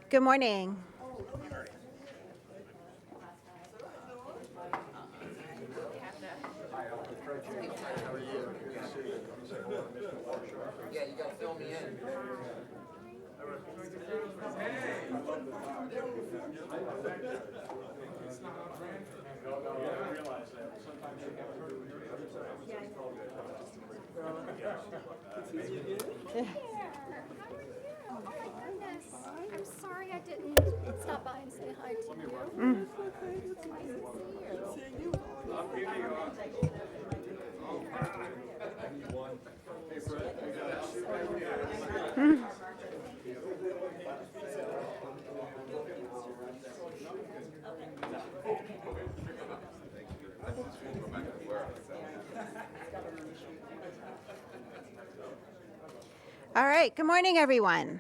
Good morning. Yeah, you gotta fill me in. I'm sorry I didn't stop by and say hi to you. It's nice to see you. All right, good morning, everyone.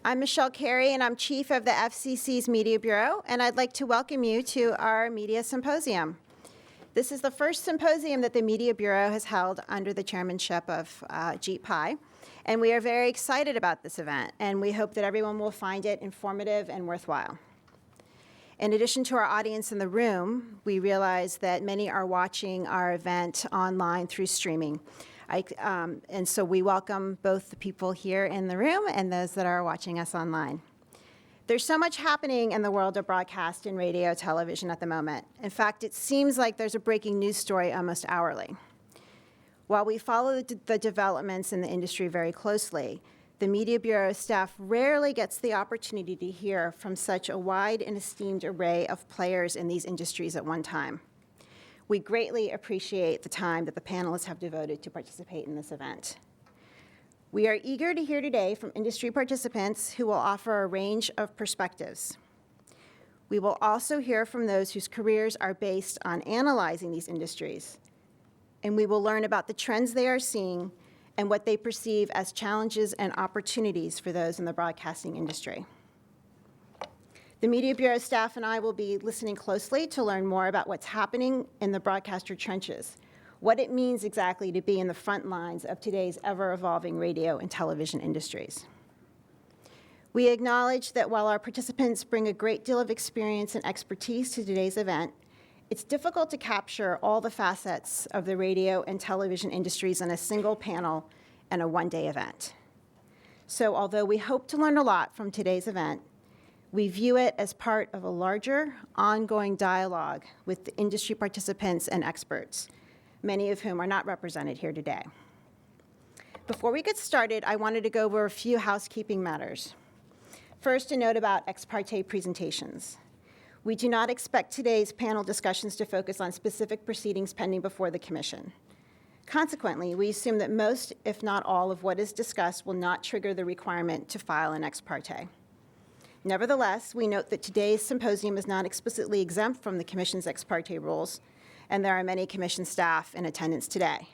I'm Michelle Carey, and I'm Chief of the FCC's Media Bureau, and I'd like to welcome you to our Media Symposium. This is the first symposium that the Media Bureau has held under the chairmanship of Jeet Pai, and we are very excited about this event, and we hope that everyone will find it informative and worthwhile. In addition to our audience in the room, we realize that many are watching our event online through streaming. And so we welcome both the people here in the room and those that are watching us online. There's so much happening in the world of broadcast and radio television at the moment. In fact, it seems like there's a breaking news story almost hourly. While we follow the developments in the industry very closely, the Media Bureau staff rarely gets the opportunity to hear from such a wide and esteemed array of players in these industries at one time. We greatly appreciate the time that the panelists have devoted to participate in this event. We are eager to hear today from industry participants who will offer a range of perspectives. We will also hear from those whose careers are based on analyzing these industries, and we will learn about the trends they are seeing and what they perceive as challenges and opportunities for those in the broadcasting industry. The Media Bureau staff and I will be listening closely to learn more about what's happening in the broadcaster trenches, what it means exactly to be in the front lines of today's ever-evolving radio and television industries. We acknowledge that while our participants bring a great deal of experience and expertise to today's event, it's difficult to capture all the facets of the radio and television industries in a single panel and a one-day event. So although we hope to learn a lot from today's event, we view it as part of a larger, ongoing dialogue with the industry participants and experts, many of whom are not represented here today. Before we get started, I wanted to go over a few housekeeping matters. First, a note about ex parte presentations. We do not expect today's panel discussions to focus on specific proceedings pending before the Commission. Consequently, we assume that most, if not all, of what is discussed will not trigger the requirement to file an ex parte. Nevertheless, we note that today's symposium is not explicitly exempt from the Commission's ex parte rules, and there are many Commission staff in attendance today.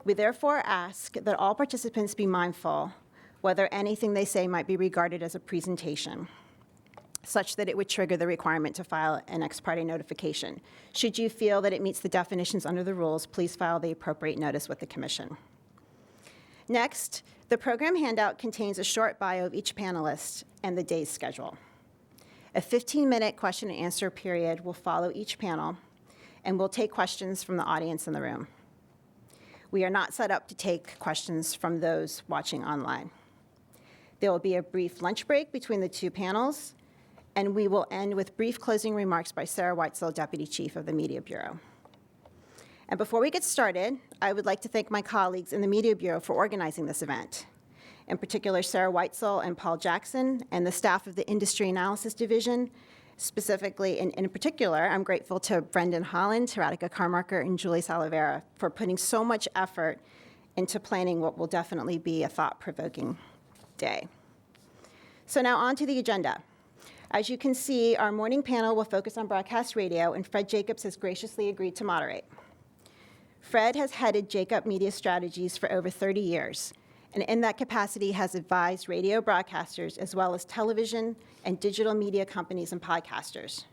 We therefore ask that all participants be mindful whether anything they say might be regarded as a presentation, such that it would trigger the requirement to file an ex parte notification. Should you feel that it meets the definitions under the rules, please file the appropriate notice with the Commission. Next, the program handout contains a short bio of each panelist and the day's schedule. A 15-minute question and answer period will follow each panel, and we'll take questions from the audience in the room. We are not set up to take questions from those watching online. There will be a brief lunch break between the two panels, and we will end with brief closing remarks by Sarah Weitzel, Deputy Chief of the Media Bureau. And before we get started, I would like to thank my colleagues in the Media Bureau for organizing this event. In particular, Sarah Weitzel and Paul Jackson, and the staff of the Industry Analysis Division. Specifically, in particular, I'm grateful to Brendan Holland, Radhika Carmarker, and Julie Salavera for putting so much effort into planning what will definitely be a thought-provoking day. So now on to the agenda. As you can see, our morning panel will focus on broadcast radio, and Fred Jacobs has graciously agreed to moderate. Fred has headed Jacob Media Strategies for over 30 years, and in that capacity has advised radio broadcasters as well as television and digital media companies and podcasters.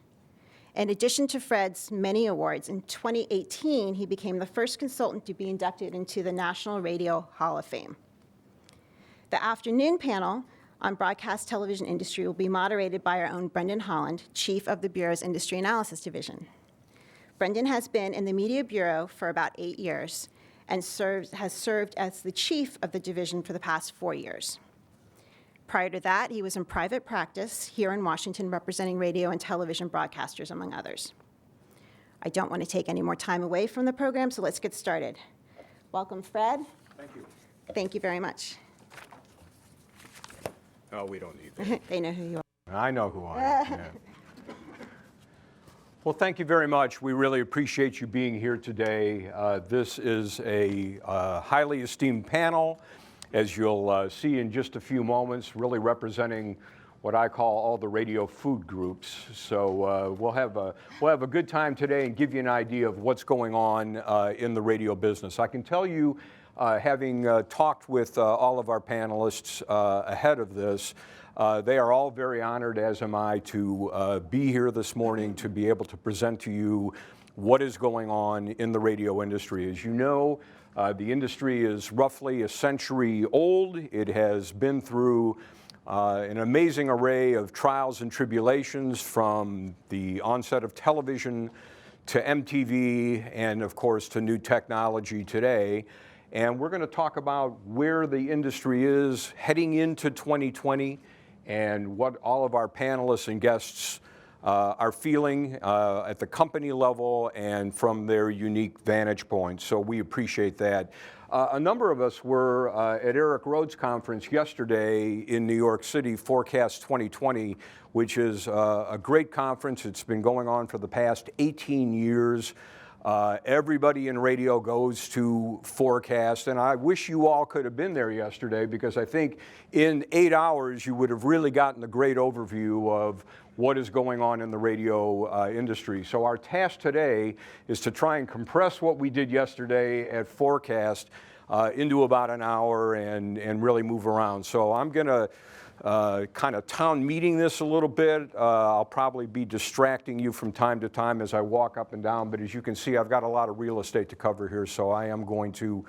In addition to Fred's many awards, in 2018, he became the first consultant to be inducted into the National Radio Hall of Fame. The afternoon panel on broadcast television industry will be moderated by our own Brendan Holland, Chief of the Bureau's Industry Analysis Division. Brendan has been in the Media Bureau for about 8 years and has served as the chief of the division for the past 4 years. Prior to that, he was in private practice here in Washington representing radio and television broadcasters, among others. I don't want to take any more time away from the program, so let's get started. Welcome, Fred. Thank you. Thank you very much. Oh, we don't need that. They know who you are. I know who I am. Yeah. Well, thank you very much. We really appreciate you being here today. This is a highly esteemed panel, as you'll see in just a few moments, really representing what I call all the radio food groups. So we'll have a good time today and give you an idea of what's going on in the radio business. I can tell you, having talked with all of our panelists ahead of this, they are all very honored, as am I, to be here this morning to be able to present to you what is going on in the radio industry. As you know, the industry is roughly a century old. It has been through an amazing array of trials and tribulations, from the onset of television to MTV and, of course, to new technology today. And we're going to talk about where the industry is heading into 2020 and what all of our panelists and guests are feeling at the company level and from their unique vantage points. So we appreciate that. A number of us were at Eric Rhodes' conference yesterday in New York City, Forecast 2020, which is a great conference. It's been going on for the past 18 years. Everybody in radio goes to Forecast, and I wish you all could have been there yesterday, because I think in 8 hours you would have really gotten a great overview of what is going on in the radio industry. So our task today is to try and compress what we did yesterday at Forecast into about an hour and really move around. So I'm going to kind of town meeting this a little bit. I'll probably be distracting you from time to time as I walk up and down, but as you can see, I've got a lot of real estate to cover here, so I am going to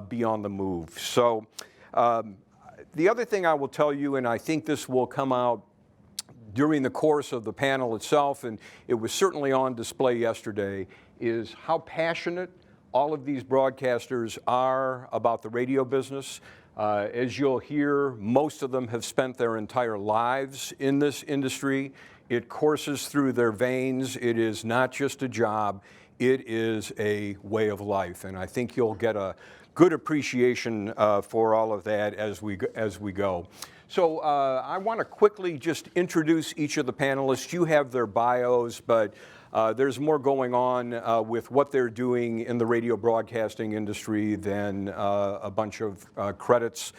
be on the move. So the other thing I will tell you, and I think this will come out during the course of the panel itself, and it was certainly on display yesterday, is how passionate all of these broadcasters are about the radio business. As you'll hear, most of them have spent their entire lives in this industry. It courses through their veins. It is not just a job, it is a way of life. And I think you'll get a good appreciation for all of that as we go. So I want to quickly just introduce each of the panelists. You have their bios, but there's more going on with what they're doing in the radio broadcasting industry than a bunch of credits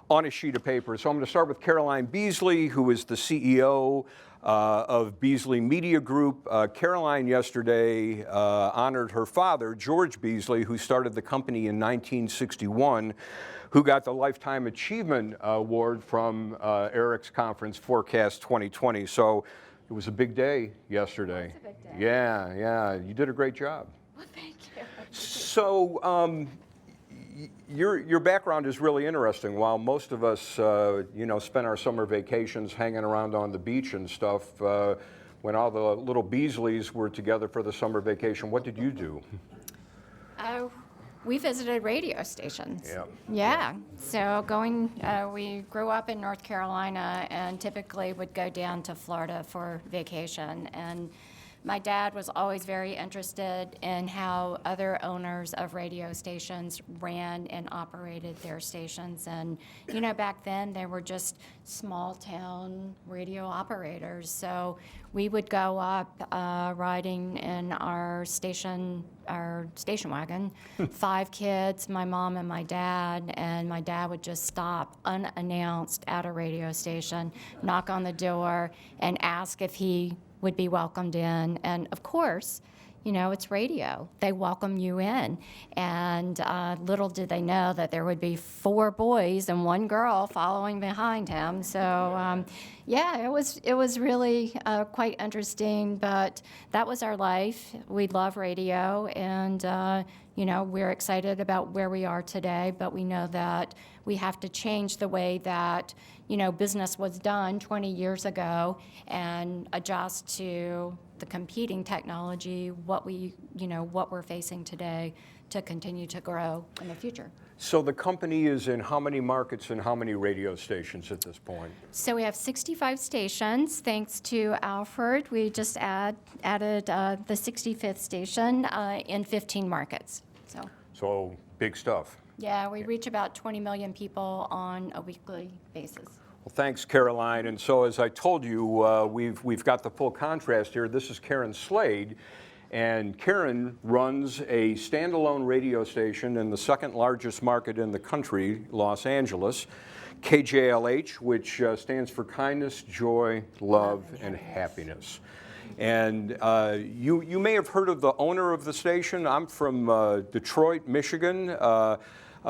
on a sheet of paper. So I'm going to start with Caroline Beasley, who is the CEO of Beasley Media Group. Caroline yesterday honored her father, George Beasley, who started the company in 1961, who got the Lifetime Achievement Award from Eric's conference, Forecast 2020. So it was a big day yesterday. It's a big day. Yeah, you did a great job. Well, thank you. So your background is really interesting. While most of us, spend our summer vacations hanging around on the beach and stuff, when all the little Beasleys were together for the summer vacation, what did you do? We visited radio stations. Yeah. Yeah. So we grew up in North Carolina and typically would go down to Florida for vacation. And my dad was always very interested in how other owners of radio stations ran and operated their stations. And, back then they were just small town radio operators. So we would go up riding in our station wagon, 5 kids, my mom and my dad would just stop unannounced at a radio station, knock on the door, and ask if he would be welcomed in. And of course, it's radio. They welcome you in. And little did they know that there would be 4 boys and 1 girl following behind him. So, it was really quite interesting, but that was our life. We love radio, and, we're excited about where we are today, but we know that we have to change the way that, business was done 20 years ago and adjust to the competing technology, what we're facing today to continue to grow in the future. So the company is in how many markets and how many radio stations at this point? So we have 65 stations. Thanks to Alfred, we just added the 65th station in 15 markets. So big stuff. Yeah, we reach about 20 million people on a weekly basis. Well, thanks, Caroline. And so, as I told you, we've got the full contrast here. This is Karen Slade, and Karen runs a standalone radio station in the 2nd largest market in the country, Los Angeles, KJLH, which stands for Kindness, Joy, Love, and Happiness. And you may have heard of the owner of the station. I'm from Detroit, Michigan.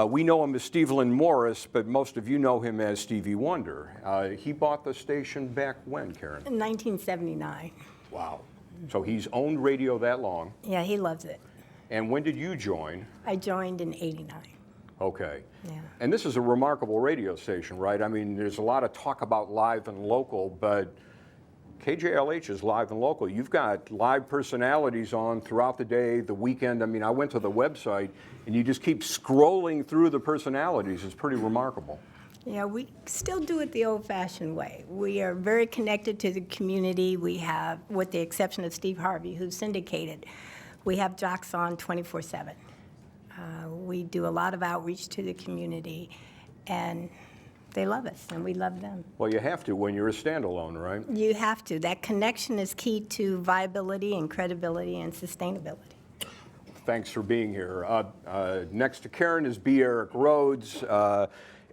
We know him as Stephen Morris, but most of you know him as Stevie Wonder. He bought the station back when, Karen? In 1979. Wow. So he's owned radio that long. Yeah, he loves it. And when did you join? I joined in 89. Okay. Yeah. And this is a remarkable radio station, right? I mean, there's a lot of talk about live and local, but KJLH is live and local. You've got live personalities on throughout the day, the weekend. I mean, I went to the website, and you just keep scrolling through the personalities. It's pretty remarkable. Yeah, we still do it the old-fashioned way. We are very connected to the community. We have, with the exception of Steve Harvey, who's syndicated, we have jocks on 24/7. We do a lot of outreach to the community, and they love us, and we love them. Well, you have to when you're a standalone, right? You have to. That connection is key to viability and credibility and sustainability. Thanks for being here. Next to Karen is B. Eric Rhodes.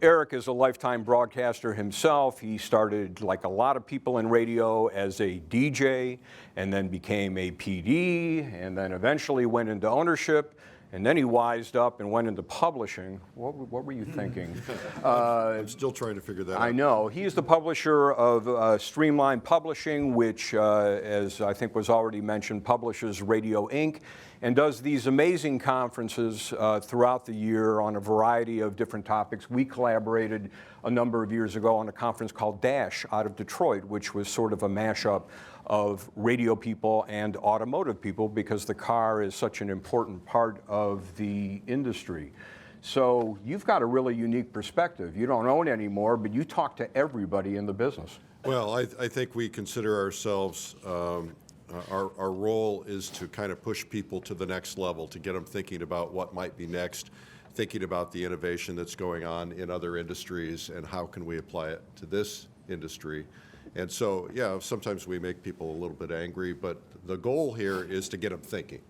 Eric is a lifetime broadcaster himself. He started, like a lot of people in radio, as a DJ, and then became a PD, and then eventually went into ownership. And then he wised up and went into publishing. What were you thinking? I'm still trying to figure that out. I know. He's the publisher of Streamline Publishing, which, as I think was already mentioned, publishes Radio Inc., and does these amazing conferences throughout the year on a variety of different topics. We collaborated a number of years ago on a conference called Dash out of Detroit, which was sort of a mashup of radio people and automotive people, because the car is such an important part of the industry. So you've got a really unique perspective. You don't own anymore, but you talk to everybody in the business. Well, I think we consider ourselves, our role is to kind of push people to the next level, to get them thinking about what might be next, thinking about the innovation that's going on in other industries and how can we apply it to this industry. And so, yeah, sometimes we make people a little bit angry, but the goal here is to get them thinking.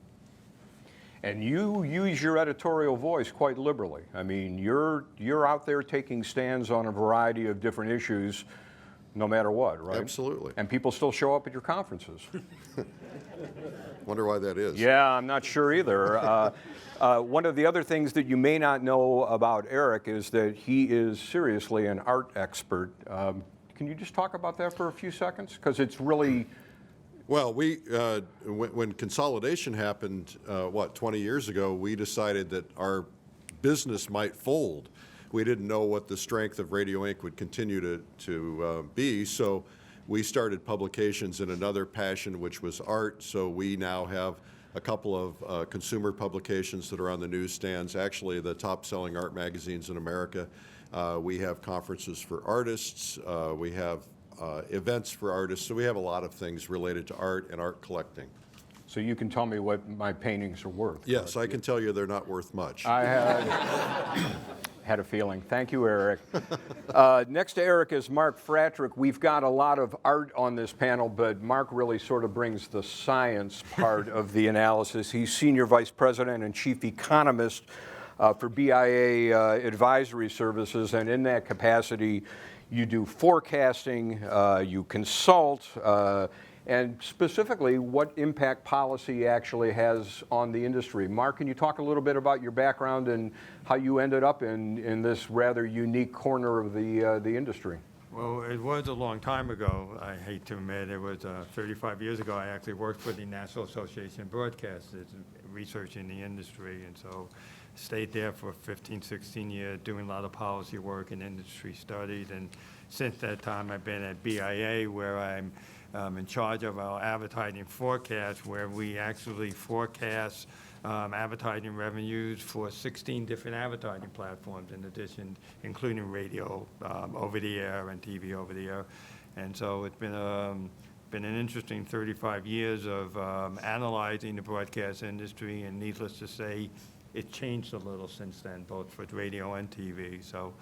And you use your editorial voice quite liberally. I mean, you're out there taking stands on a variety of different issues, no matter what, right? Absolutely. And people still show up at your conferences. Wonder why that is. Yeah, I'm not sure either. One of the other things that you may not know about Eric is that he is seriously an art expert. Can you just talk about that for a few seconds? Because it's really... Well, when consolidation happened, 20 years ago, we decided that our business might fold. We didn't know what the strength of Radio Inc. would continue to be, so we started publications in another passion, which was art. So we now have a couple of consumer publications that are on the newsstands, actually the top-selling art magazines in America. We have conferences for artists. We have events for artists. So we have a lot of things related to art and art collecting. So you can tell me what my paintings are worth. Yes, I can tell you they're not worth much. I had a feeling. Thank you, Eric. Next to Eric is Mark Fratrick. We've got a lot of art on this panel, but Mark really sort of brings the science part of the analysis. He's Senior Vice President and Chief Economist for BIA Advisory Services, and in that capacity, you do forecasting, you consult, and specifically what impact policy actually has on the industry. Mark, can you talk a little bit about your background and how you ended up in this rather unique corner of the industry? Well, it was a long time ago. I hate to admit it was 35 years ago. I actually worked for the National Association of Broadcasters, researching the industry, and so stayed there for 15, 16 years, doing a lot of policy work and industry studies. And since that time, I've been at BIA, where I'm in charge of our advertising forecast, where we actually forecast advertising revenues for 16 different advertising platforms, in addition, including radio over the air and TV over the air. And so it's been an interesting 35 years of analyzing the broadcast industry, and needless to say, it changed a little since then, both for radio and TV. So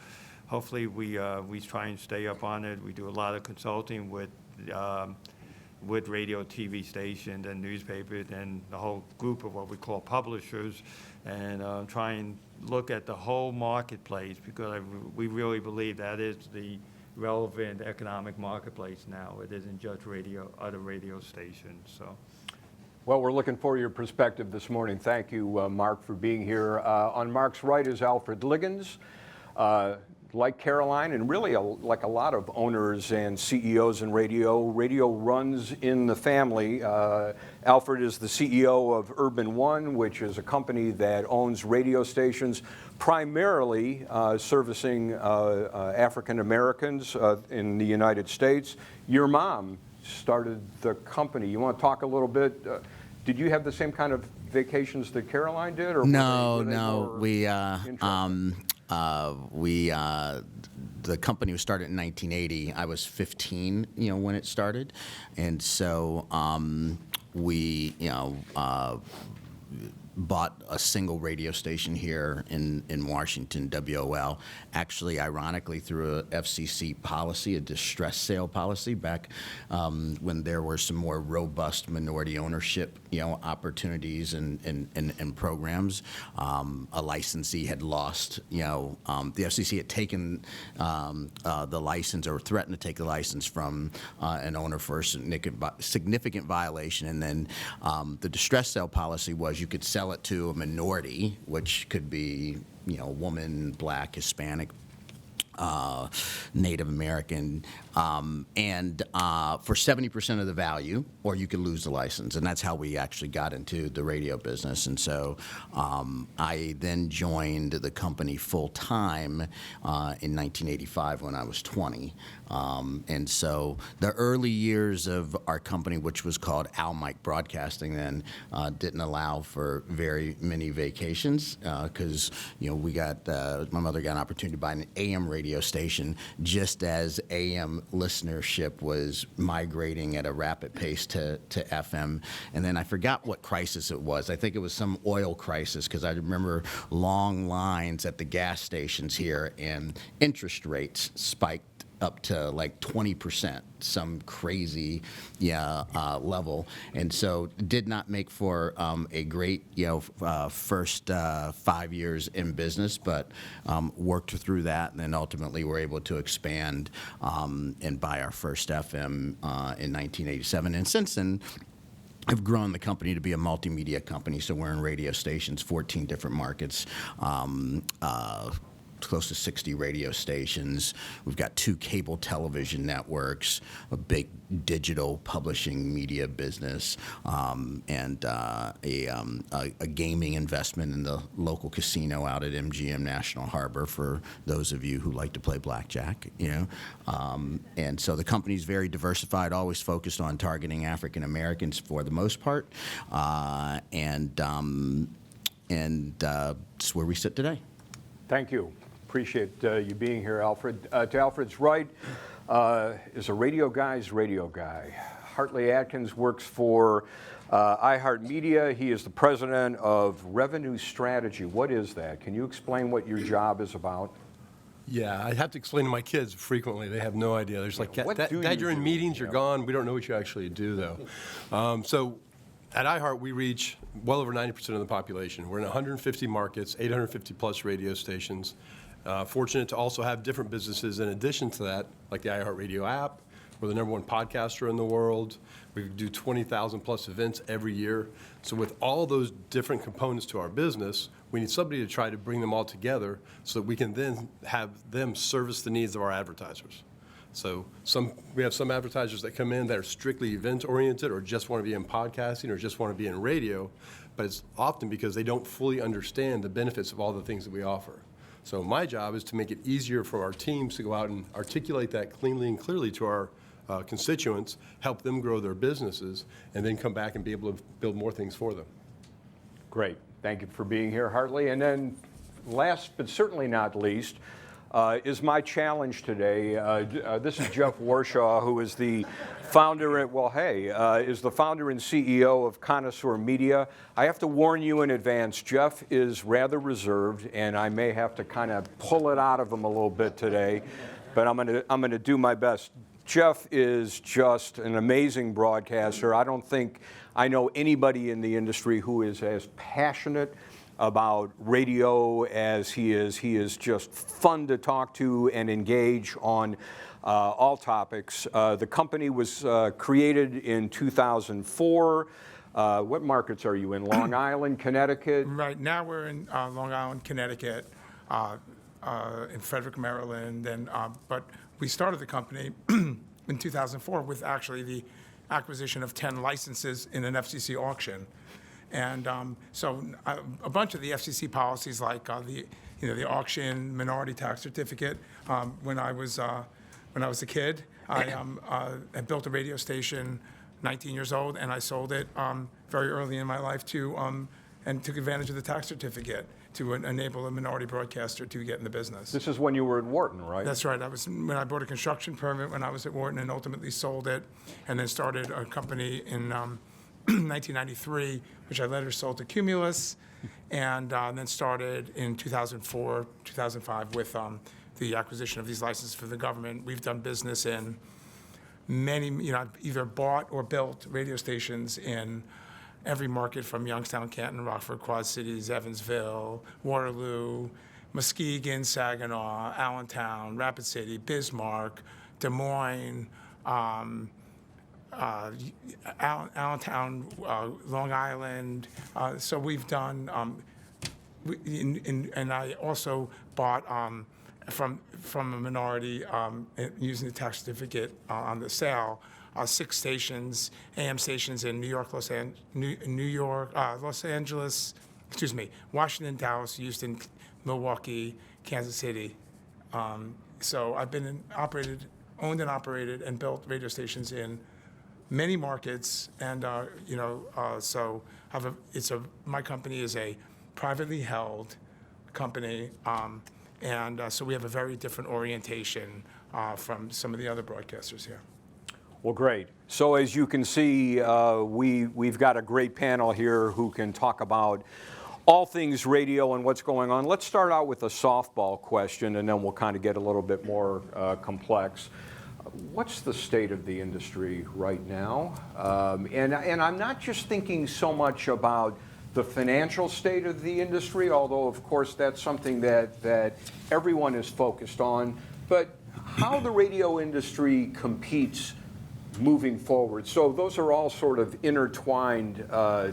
hopefully we try and stay up on it. We do a lot of consulting with radio, TV stations, and newspapers, and the whole group of what we call publishers, and try and look at the whole marketplace, because we really believe that is the relevant economic marketplace now. It isn't just radio, other radio stations. So. Well, we're looking for your perspective this morning. Thank you, Mark, for being here. On Mark's right is Alfred Liggins. Like Caroline, and really like a lot of owners and CEOs in radio, radio runs in the family. Alfred is the CEO of Urban One, which is a company that owns radio stations, primarily servicing African Americans in the United States. Your mom started the company. You want to talk a little bit? Did you have the same kind of vacations that Caroline did? Or No. The company was started in 1980. I was 15, when it started, and so we, bought a single radio station here in Washington, WOL, actually ironically through a FCC policy, a distress sale policy, back when there were some more robust minority ownership opportunities and programs. A licensee had lost, the FCC had taken the license, or threatened to take the license from an owner for a significant violation, and then the distress sale policy was you could sell it to a minority, which could be, woman, Black, Hispanic, Native American, and for 70% of the value, or you could lose the license. And that's how we actually got into the radio business. And so I then joined the company full-time in 1985 when I was 20. And so the early years of our company, which was called Al Mike Broadcasting then, didn't allow for very many vacations because, we got, my mother got an opportunity to buy an AM radio station just as AM listenership was migrating at a rapid pace to FM. And then I forgot what crisis it was. I think it was some oil crisis, because I remember long lines at the gas stations here, and interest rates spiked up to like 20%, some crazy level. And so did not make for a great first 5 years in business, but worked through that, and then ultimately were able to expand and buy our first FM in 1987. And since then, I've grown the company to be a multimedia company, so we're in radio stations, 14 different markets, close to 60 radio stations. We've got 2 cable television networks, a big digital publishing media business, and a gaming investment in the local casino out at MGM National Harbor for those of you who like to play blackjack, And so the company's very diversified, always focused on targeting African Americans for the most part, and it's where we sit today. Thank you. Appreciate you being here, Alfred. To Alfred's right is a radio guy. Hartley Atkins works for iHeartMedia. He is the president of Revenue Strategy. What is that? Can you explain what your job is about? Yeah, I have to explain to my kids frequently. They have no idea. There's like, Dad, you're in meetings, you're gone. We don't know what you actually do, though. So at iHeart, we reach well over 90% of the population. We're in 150 markets, 850 plus radio stations. Fortunate to also have different businesses in addition to that, like the iHeartRadio app, We're the #1 podcaster in the world. We do 20,000 plus events every year. So with all those different components to our business, we need somebody to try to bring them all together so that we can then have them service the needs of our advertisers. So we have some advertisers that come in that are strictly event-oriented or just want to be in podcasting or just want to be in radio, but it's often because they don't fully understand the benefits of all the things that we offer. So my job is to make it easier for our teams to go out and articulate that cleanly and clearly to our constituents, help them grow their businesses, and then come back and be able to build more things for them. Great. Thank you for being here, Hartley. And then last but certainly not least is my challenge today. This is Jeff Warshaw, who is the founder is the founder and CEO of Connoisseur Media. I have to warn you in advance, Jeff is rather reserved, and I may have to kind of pull it out of him a little bit today, but I'm gonna do my best. Jeff is just an amazing broadcaster. I don't think I know anybody in the industry who is as passionate about radio as he is. He is just fun to talk to and engage on all topics. The company was created in 2004. What markets are you in? Long Island, Connecticut? Right now we're in Long Island, Connecticut, in Fratrick, Maryland, but we started the company in 2004 with actually the acquisition of 10 licenses in an FCC auction. And so a bunch of the FCC policies, like the auction minority tax certificate. When I was a kid, I built a radio station, 19 years old, and I sold it very early in my life and took advantage of the tax certificate to enable a minority broadcaster to get in the business. This is when you were at Wharton, right? That's right. When I bought a construction permit when I was at Wharton and ultimately sold it, and then started a company in 1993, which I later sold to Cumulus, and then started in 2004, 2005 with the acquisition of these licenses for the government. We've done business in many, I've either bought or built radio stations in every market from Youngstown, Canton, Rockford, Quad Cities, Evansville, Waterloo, Muskegon, Saginaw, Allentown, Rapid City, Bismarck, Des Moines, Allentown, Long Island. So we've done, and I also bought from a minority using the tax certificate on the sale. 6 stations, AM stations in New York, Los Angeles, Washington, Dallas, Houston, Milwaukee, Kansas City. So I've been owned and operated and built radio stations in many markets, and so my company is a privately held company, and so we have a very different orientation from some of the other broadcasters here. Well, great. So as you can see, we've got a great panel here who can talk about all things radio and what's going on. Let's start out with a softball question, and then we'll kind of get a little bit more complex. What's the state of the industry right now? And I'm not just thinking so much about the financial state of the industry, although of course that's something that everyone is focused on, but how the radio industry competes moving forward. So those are all sort of intertwined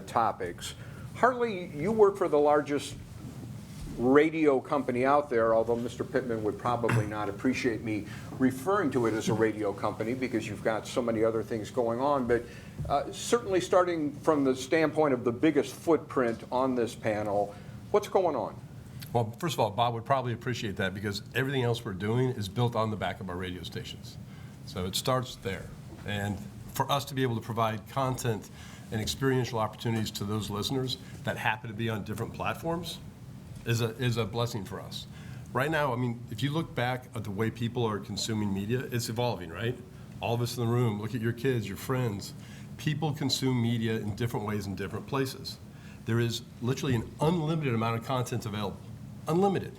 topics. Hartley, you work for the largest radio company out there, although Mr. Pittman would probably not appreciate me referring to it as a radio company because you've got so many other things going on, but certainly starting from the standpoint of the biggest footprint on this panel, what's going on? Well, first of all, Bob would probably appreciate that because everything else we're doing is built on the back of our radio stations. So it starts there. And for us to be able to provide content and experiential opportunities to those listeners that happen to be on different platforms is a blessing for us. Right now, I mean, if you look back at the way people are consuming media, it's evolving, right? All of us in the room, look at your kids, your friends. People consume media in different ways in different places. There is literally an unlimited amount of content available. Unlimited.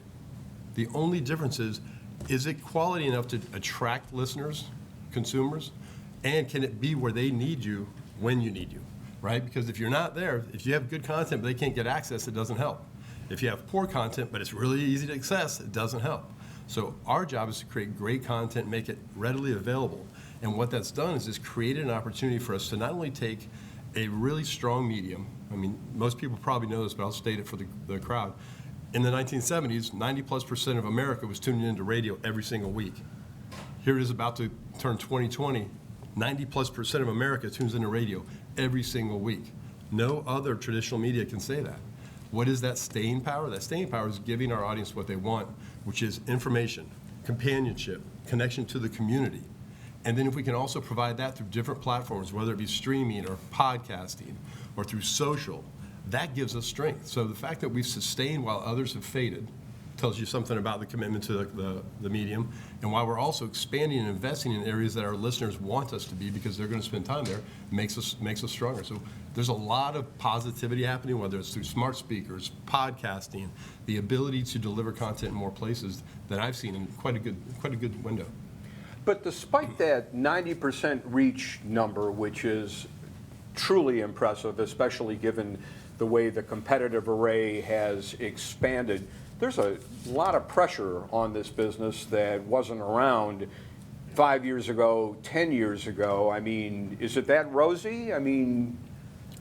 The only difference is it quality enough to attract listeners, consumers, and can it be where they need you when you need you, right? Because if you're not there, if you have good content but they can't get access, it doesn't help. If you have poor content but it's really easy to access, it doesn't help. So our job is to create great content, make it readily available. And what that's done is it's created an opportunity for us to not only take a really strong medium, I mean, most people probably know this, but I'll state it for the crowd. In the 1970s, 90+% of America was tuning into radio every single week. Here it is about to turn 2020, 90+% of America tunes into radio every single week. No other traditional media can say that. What is that staying power? That staying power is giving our audience what they want, which is information, companionship, connection to the community. And then if we can also provide that through different platforms, whether it be streaming or podcasting or through social, that gives us strength. So the fact that we've sustained while others have faded tells you something about the commitment to the medium, and while we're also expanding and investing in areas that our listeners want us to be because they're going to spend time there, makes us stronger. So there's a lot of positivity happening, whether it's through smart speakers, podcasting, the ability to deliver content in more places that I've seen in quite a good window. But despite that 90% reach number, which is truly impressive, especially given the way the competitive array has expanded, there's a lot of pressure on this business that wasn't around 5 years ago, 10 years ago. I mean, is it that rosy? I mean...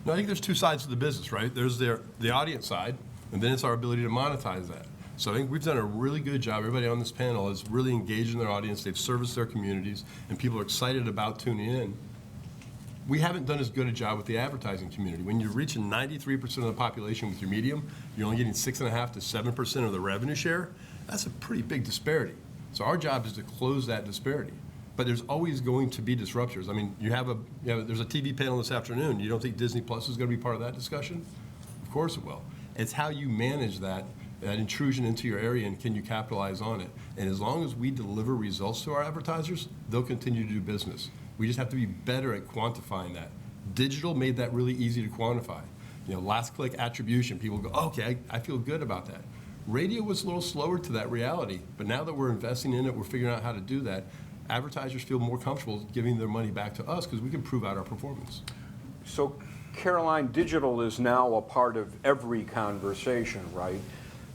No, I think there's two sides to the business, right? There's the audience side, and then it's our ability to monetize that. So I think we've done a really good job. Everybody on this panel is really engaged in their audience. They've serviced their communities, and people are excited about tuning in. We haven't done as good a job with the advertising community. When you're reaching 93% of the population with your medium, you're only getting 6.5% to 7% of the revenue share. That's a pretty big disparity. So our job is to close that disparity. But there's always going to be disruptors. I mean, there's a TV panel this afternoon. You don't think Disney Plus is going to be part of that discussion? Of course it will. It's how you manage that intrusion into your area, and can you capitalize on it? And as long as we deliver results to our advertisers, they'll continue to do business. We just have to be better at quantifying that. Digital made that really easy to quantify. Last click attribution, people go, okay, I feel good about that. Radio was a little slower to that reality, but now that we're investing in it, we're figuring out how to do that. Advertisers feel more comfortable giving their money back to us because we can prove out our performance. So, Caroline, digital is now a part of every conversation, right?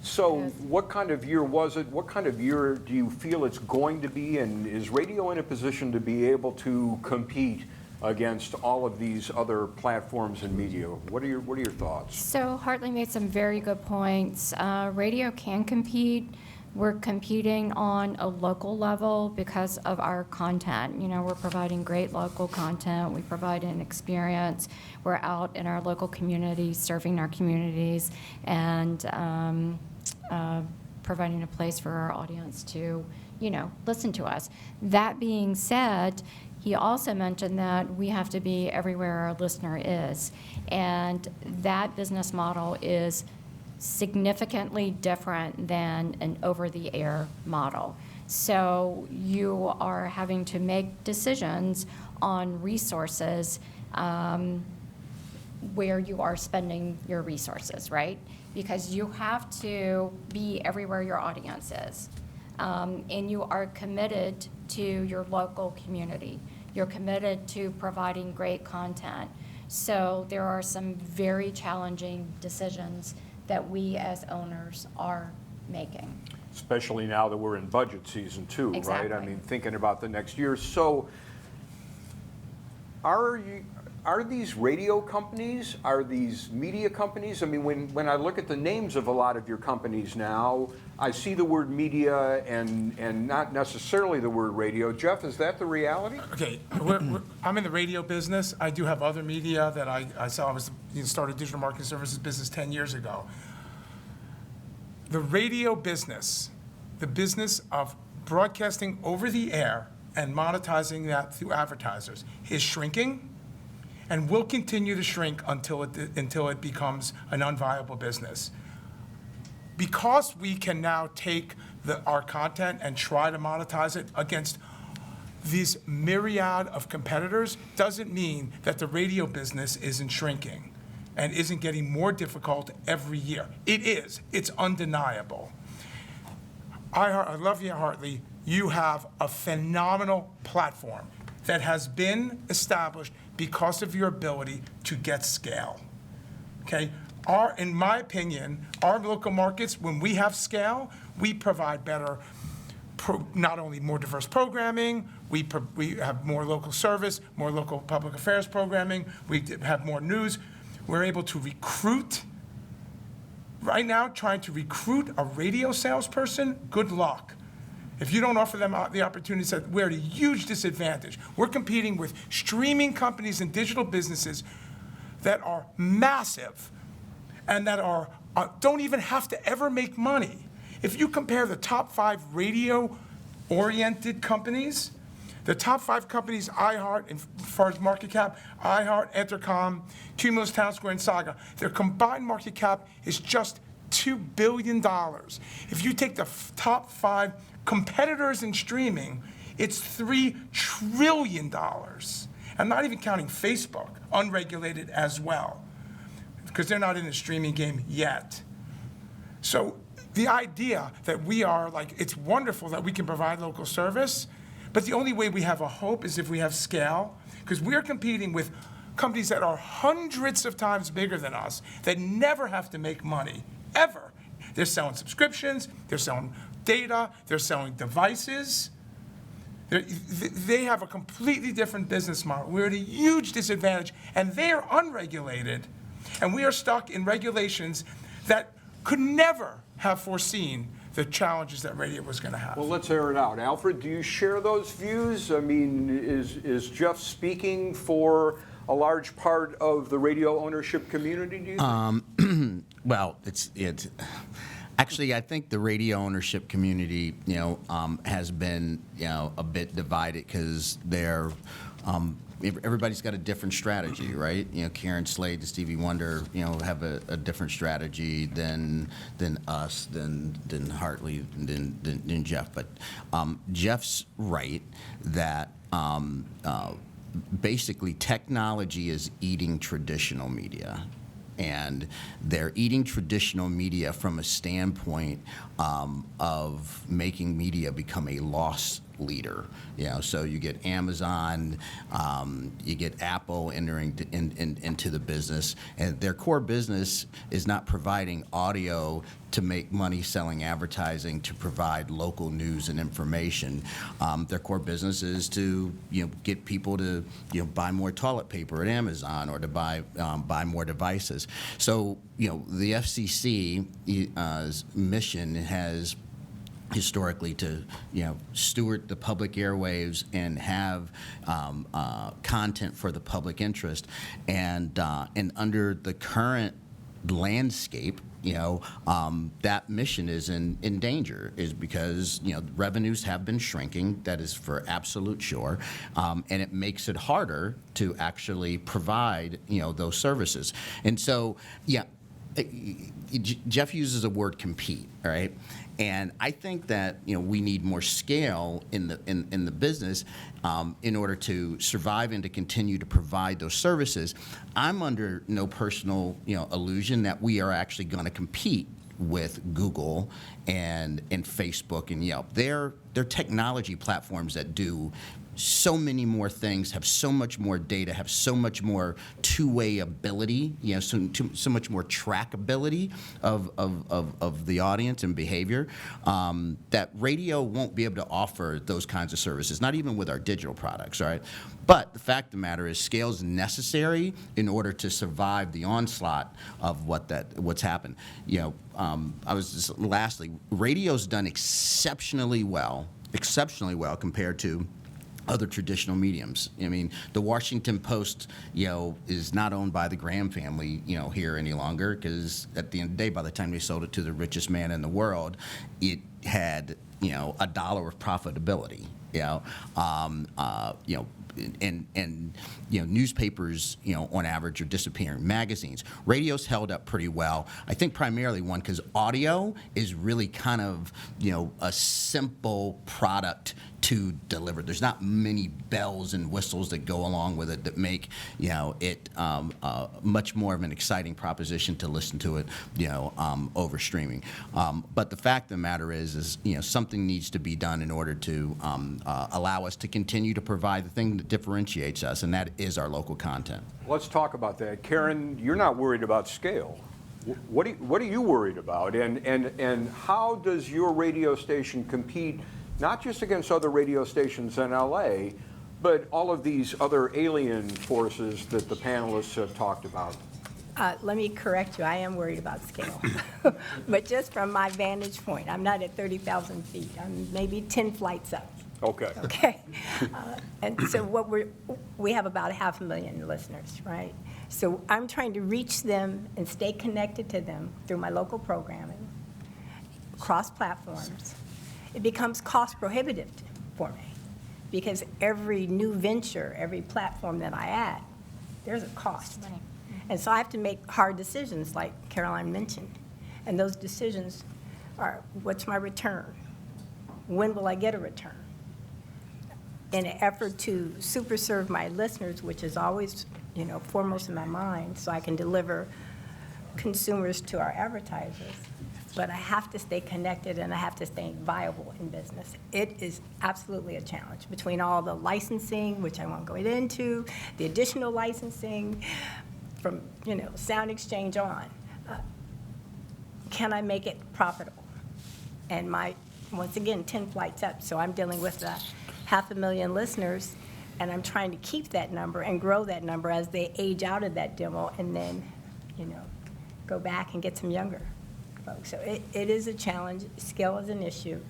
So what kind of year was it? What kind of year do you feel it's going to be? And is radio in a position to be able to compete against all of these other platforms and media? What are your thoughts? So Hartley made some very good points. Radio can compete. We're competing on a local level because of our content. We're providing great local content. We provide an experience. We're out in our local communities, serving our communities, and providing a place for our audience to, listen to us. That being said, he also mentioned that we have to be everywhere our listener is, and that business model is significantly different than an over-the-air model. So you are having to make decisions on resources where you are spending your resources, right? Because you have to be everywhere your audience is. And you are committed to your local community. You're committed to providing great content. So there are some very challenging decisions that we as owners are making. Especially now that we're in budget season too, Exactly. right? I mean, thinking about the next year. So are these radio companies, are these media companies? I mean, when I look at the names of a lot of your companies now, I see the word media and not necessarily the word radio. Jeff, is that the reality? Okay, I'm in the radio business. I do have other media that I saw. I started digital marketing services business 10 years ago. The radio business, the business of broadcasting over the air and monetizing that through advertisers, is shrinking and will continue to shrink until it becomes an unviable business. Because we can now take our content and try to monetize it against these myriad of competitors, doesn't mean that the radio business isn't shrinking and isn't getting more difficult every year. It is. It's undeniable. I love you, Hartley. You have a phenomenal platform that has been established because of your ability to get scale, okay? In my opinion, our local markets, when we have scale, we provide better not only more diverse programming, we have more local service, more local public affairs programming, we have more news. We're able to recruit. Right now, trying to recruit a radio salesperson, good luck. If you don't offer them the opportunity, we're at a huge disadvantage. We're competing with streaming companies and digital businesses that are massive and that don't even have to ever make money. If you compare the top 5 radio-oriented companies, the top 5 companies, iHeart, as far as market cap, iHeart, Entercom, Cumulus, Townsquare, and Saga, their combined market cap is just $2 billion. If you take the top 5 competitors in streaming, it's $3 trillion. I'm not even counting Facebook, unregulated as well, because they're not in the streaming game yet. So the idea that it's wonderful that we can provide local service, but the only way we have a hope is if we have scale, because we're competing with companies that are hundreds of times bigger than us, that never have to make money, ever. They're selling subscriptions, they're selling data, they're selling devices. They have a completely different business model. We're at a huge disadvantage, and they are unregulated, and we are stuck in regulations that could never have foreseen the challenges that radio was going to have. Well, let's air it out. Alfred, do you share those views? I mean, is Jeff speaking for a large part of the radio ownership community, do you think? Well, it's actually, I think the radio ownership community, has been, a bit divided because they're everybody's got a different strategy, right? Karen Slade and Stevie Wonder, have a different strategy than us, than Hartley, than Jeff. But Jeff's right that basically technology is eating traditional media. And they're eating traditional media from a standpoint of making media become a loss leader. So you get Amazon, you get Apple entering into the business, and their core business is not providing audio to make money selling advertising to provide local news and information. Their core business is to get people to buy more toilet paper at Amazon or to buy more devices. So the FCC's mission has historically to steward the public airwaves and have content for the public interest, and under the current landscape, that mission is in danger, is because revenues have been shrinking. That is for absolute sure, and it makes it harder to actually provide those services. And so Jeff uses the word compete, all right? And I think that we need more scale in the business in order to survive and to continue to provide those services. I'm under no personal illusion that we are actually going to compete with Google and Facebook and Yelp. They're technology platforms that do so many more things, have so much more data, have so much more two-way ability, so much more trackability of the audience and behavior, that radio won't be able to offer those kinds of services, not even with our digital products, all right? But the fact of the matter is scale is necessary in order to survive the onslaught of what's happened. Lastly, radio's done exceptionally well compared to other traditional mediums. I mean, the Washington Post, is not owned by the Graham family, here any longer, because at the end of the day, by the time they sold it to the richest man in the world, it had, $1 of profitability. And newspapers, on average, are disappearing. Magazines, radio's held up pretty well. I think primarily because audio is really kind of a simple product to deliver. There's not many bells and whistles that go along with it that make it much more of an exciting proposition to listen to it over streaming. But the fact of the matter is something needs to be done in order to allow us to continue to provide the thing that differentiates us, and that is our local content. Let's talk about that. Karen, you're not worried about scale. What are you worried about? And how does your radio station compete not just against other radio stations in LA, but all of these other alien forces that the panelists have talked about? Let me correct you, I am worried about scale. But just from my vantage point, I'm not at 30,000 feet, I'm maybe 10 flights up. Okay. Okay. And so we have about 500,000 listeners, right? So I'm trying to reach them and stay connected to them through my local programming, across platforms. It becomes cost prohibitive for me because every new venture, every platform that I add, there's a cost. And so I have to make hard decisions like Caroline mentioned. And those decisions are, what's my return? When will I get a return? In an effort to super serve my listeners, which is always, foremost in my mind, so I can deliver consumers to our advertisers. But I have to stay connected and I have to stay viable in business. It is absolutely a challenge between all the licensing, which I won't go into, the additional licensing from, Sound Exchange on. Can I make it profitable? And once again, 10 flights up, so I'm dealing with 500,000 listeners, and I'm trying to keep that number and grow that number as they age out of that demo and then, go back and get some younger folks. So it is a challenge. Scale is an issue.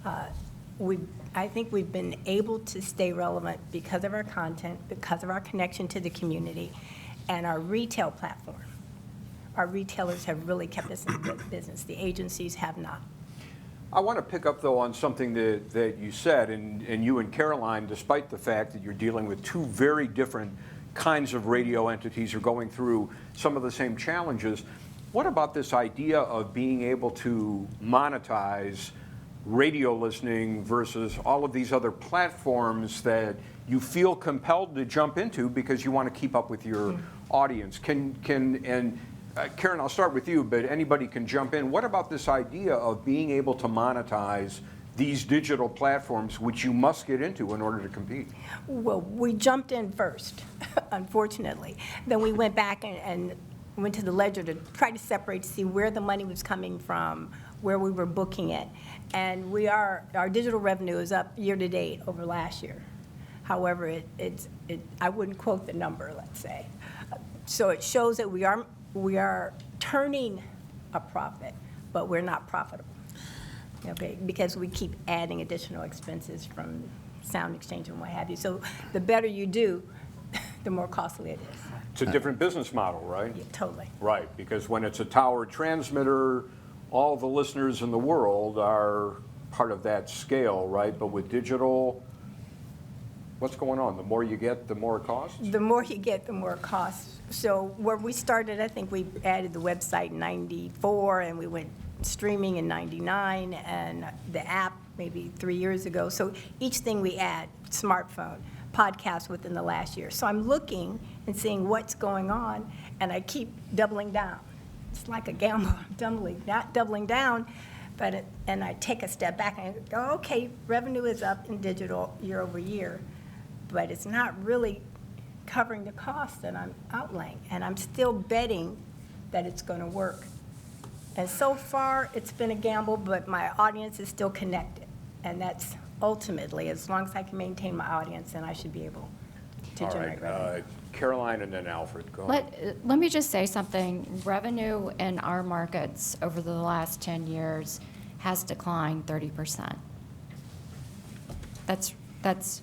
I think we've been able to stay relevant because of our content, because of our connection to the community, and our retail platform. Our retailers have really kept us in business. The agencies have not. I want to pick up, though, on something that you said, and you and Caroline, despite the fact that you're dealing with two very different kinds of radio entities, are going through some of the same challenges. What about this idea of being able to monetize radio listening versus all of these other platforms that you feel compelled to jump into because you want to keep up with your audience? Karen, I'll start with you, but anybody can jump in. What about this idea of being able to monetize these digital platforms, which you must get into in order to compete? Well, we jumped in first, unfortunately. Then we went back and went to the ledger to try to separate, to see where the money was coming from, where we were booking it. And our digital revenue is up year to date over last year. However, I wouldn't quote the number, let's say. So it shows that we are turning a profit, but we're not profitable, okay, because we keep adding additional expenses from Sound Exchange and what have you. So the better you do, the more costly it is. It's a different business model, right? Yeah, totally. Right, because when it's a tower transmitter, all the listeners in the world are part of that scale, right? But with digital, what's going on? The more you get, the more it costs? The more you get, the more it costs. So where we started, I think we added the website in '94, and we went streaming in '99, and the app maybe 3 years ago. So each thing we add, smartphone, podcast within the last year. So I'm looking and seeing what's going on, and I keep doubling down. It's like a gamble, not doubling down, and I take a step back and I go, okay, revenue is up in digital year over year, but it's not really covering the cost that I'm outlaying, and I'm still betting that it's going to work. And so far, it's been a gamble, but my audience is still connected, and that's ultimately, as long as I can maintain my audience, then I should be able to generate revenue. Caroline and then Alfred, go ahead. Let me just say something. Revenue in our markets over the last 10 years has declined 30%. That's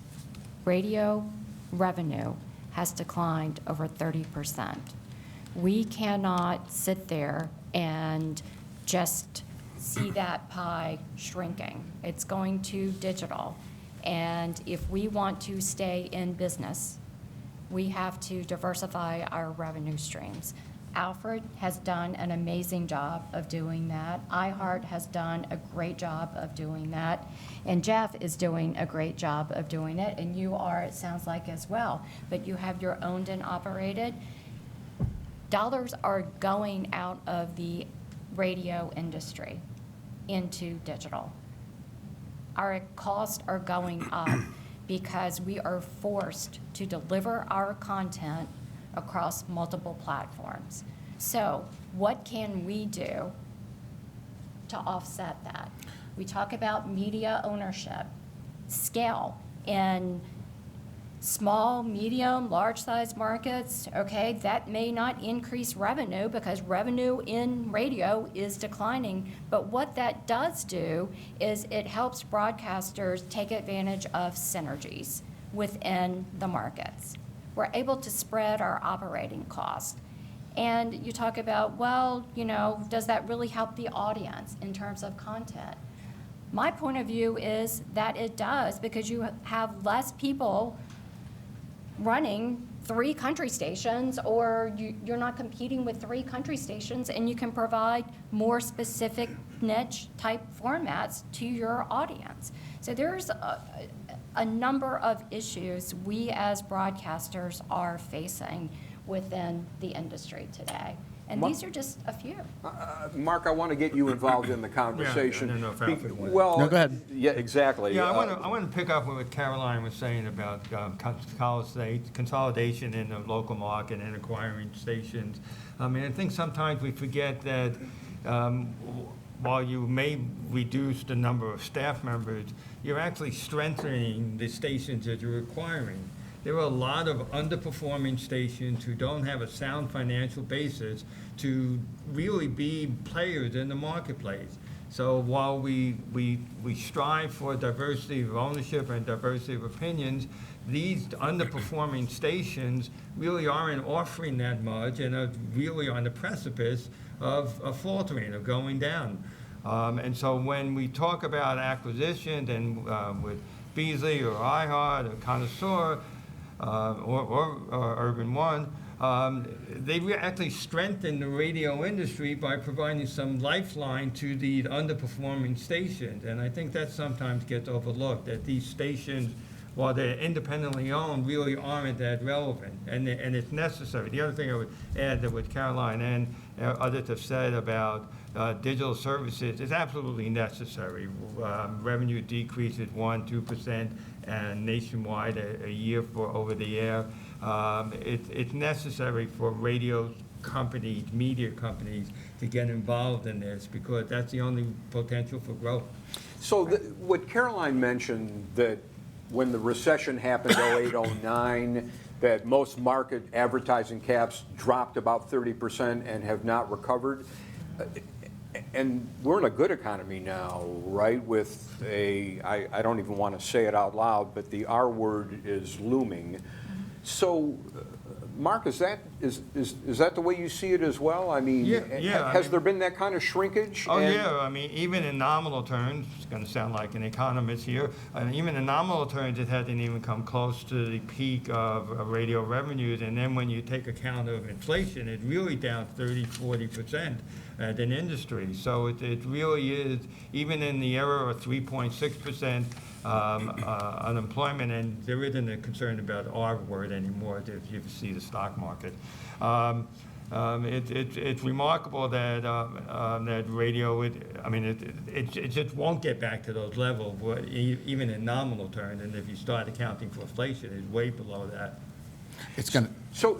radio revenue has declined over 30%. We cannot sit there and just see that pie shrinking. It's going to digital. And if we want to stay in business, we have to diversify our revenue streams. Alfred has done an amazing job of doing that. iHeart has done a great job of doing that. And Jeff is doing a great job of doing it. And you are, it sounds like, as well. But you have your owned and operated. Dollars are going out of the radio industry into digital. Our costs are going up because we are forced to deliver our content across multiple platforms. So what can we do to offset that? We talk about media ownership, scale, in small, medium, large-size markets, okay, that may not increase revenue because revenue in radio is declining. But what that does do is it helps broadcasters take advantage of synergies within the markets. We're able to spread our operating costs. And you talk about, well, you know, does that really help the audience in terms of content? My point of view is that it does, because you have less people running 3 country stations, or you're not competing with 3 country stations, and you can provide more specific niche type formats to your audience. So there's a number of issues we as broadcasters are facing within the industry today. And these are just a few. Mark, I want to get you involved in the conversation. I don't know if Alfred wanted- Well, No, go ahead. Yeah, exactly. Yeah, I want to pick up on what Caroline was saying about consolidation in the local market and acquiring stations. I mean, I think sometimes we forget that while you may reduce the number of staff members, you're actually strengthening the stations that you're acquiring. There are a lot of underperforming stations who don't have a sound financial basis to really be players in the marketplace. So while we strive for diversity of ownership and diversity of opinions, these underperforming stations really aren't offering that much and are really on the precipice of faltering, of going down. And so when we talk about acquisitions and with Beasley or iHeart or Connoisseur, or Urban One, they actually strengthen the radio industry by providing some lifeline to the underperforming stations. And I think that sometimes gets overlooked, that these stations, while they're independently owned, really aren't that relevant, and it's necessary. The other thing I would add that what Caroline and others have said about digital services is absolutely necessary. Revenue decreases 1-2% and nationwide a year for over the air. It's necessary for radio companies, media companies, to get involved in this, because that's the only potential for growth. So what Caroline mentioned, that when the recession happened, 08, 09, that most market advertising caps dropped about 30% and have not recovered. And we're in a good economy now, right? With I don't even want to say it out loud, but the R word is looming. So, Mark, is that the way you see it as well? I mean, has there been that kind of shrinkage? Oh, yeah. I mean, even in nominal terms, it's going to sound like an economist here, even in nominal terms, it hasn't even come close to the peak of radio revenues. And then when you take account of inflation, it's really down 30-40% as an industry. So it really is, even in the era of 3.6% unemployment, and there isn't a concern about R word anymore if you see the stock market. It's remarkable that that radio, it just won't get back to those levels, even in nominal terms. And if you start accounting for inflation, it's way below that. It's going to.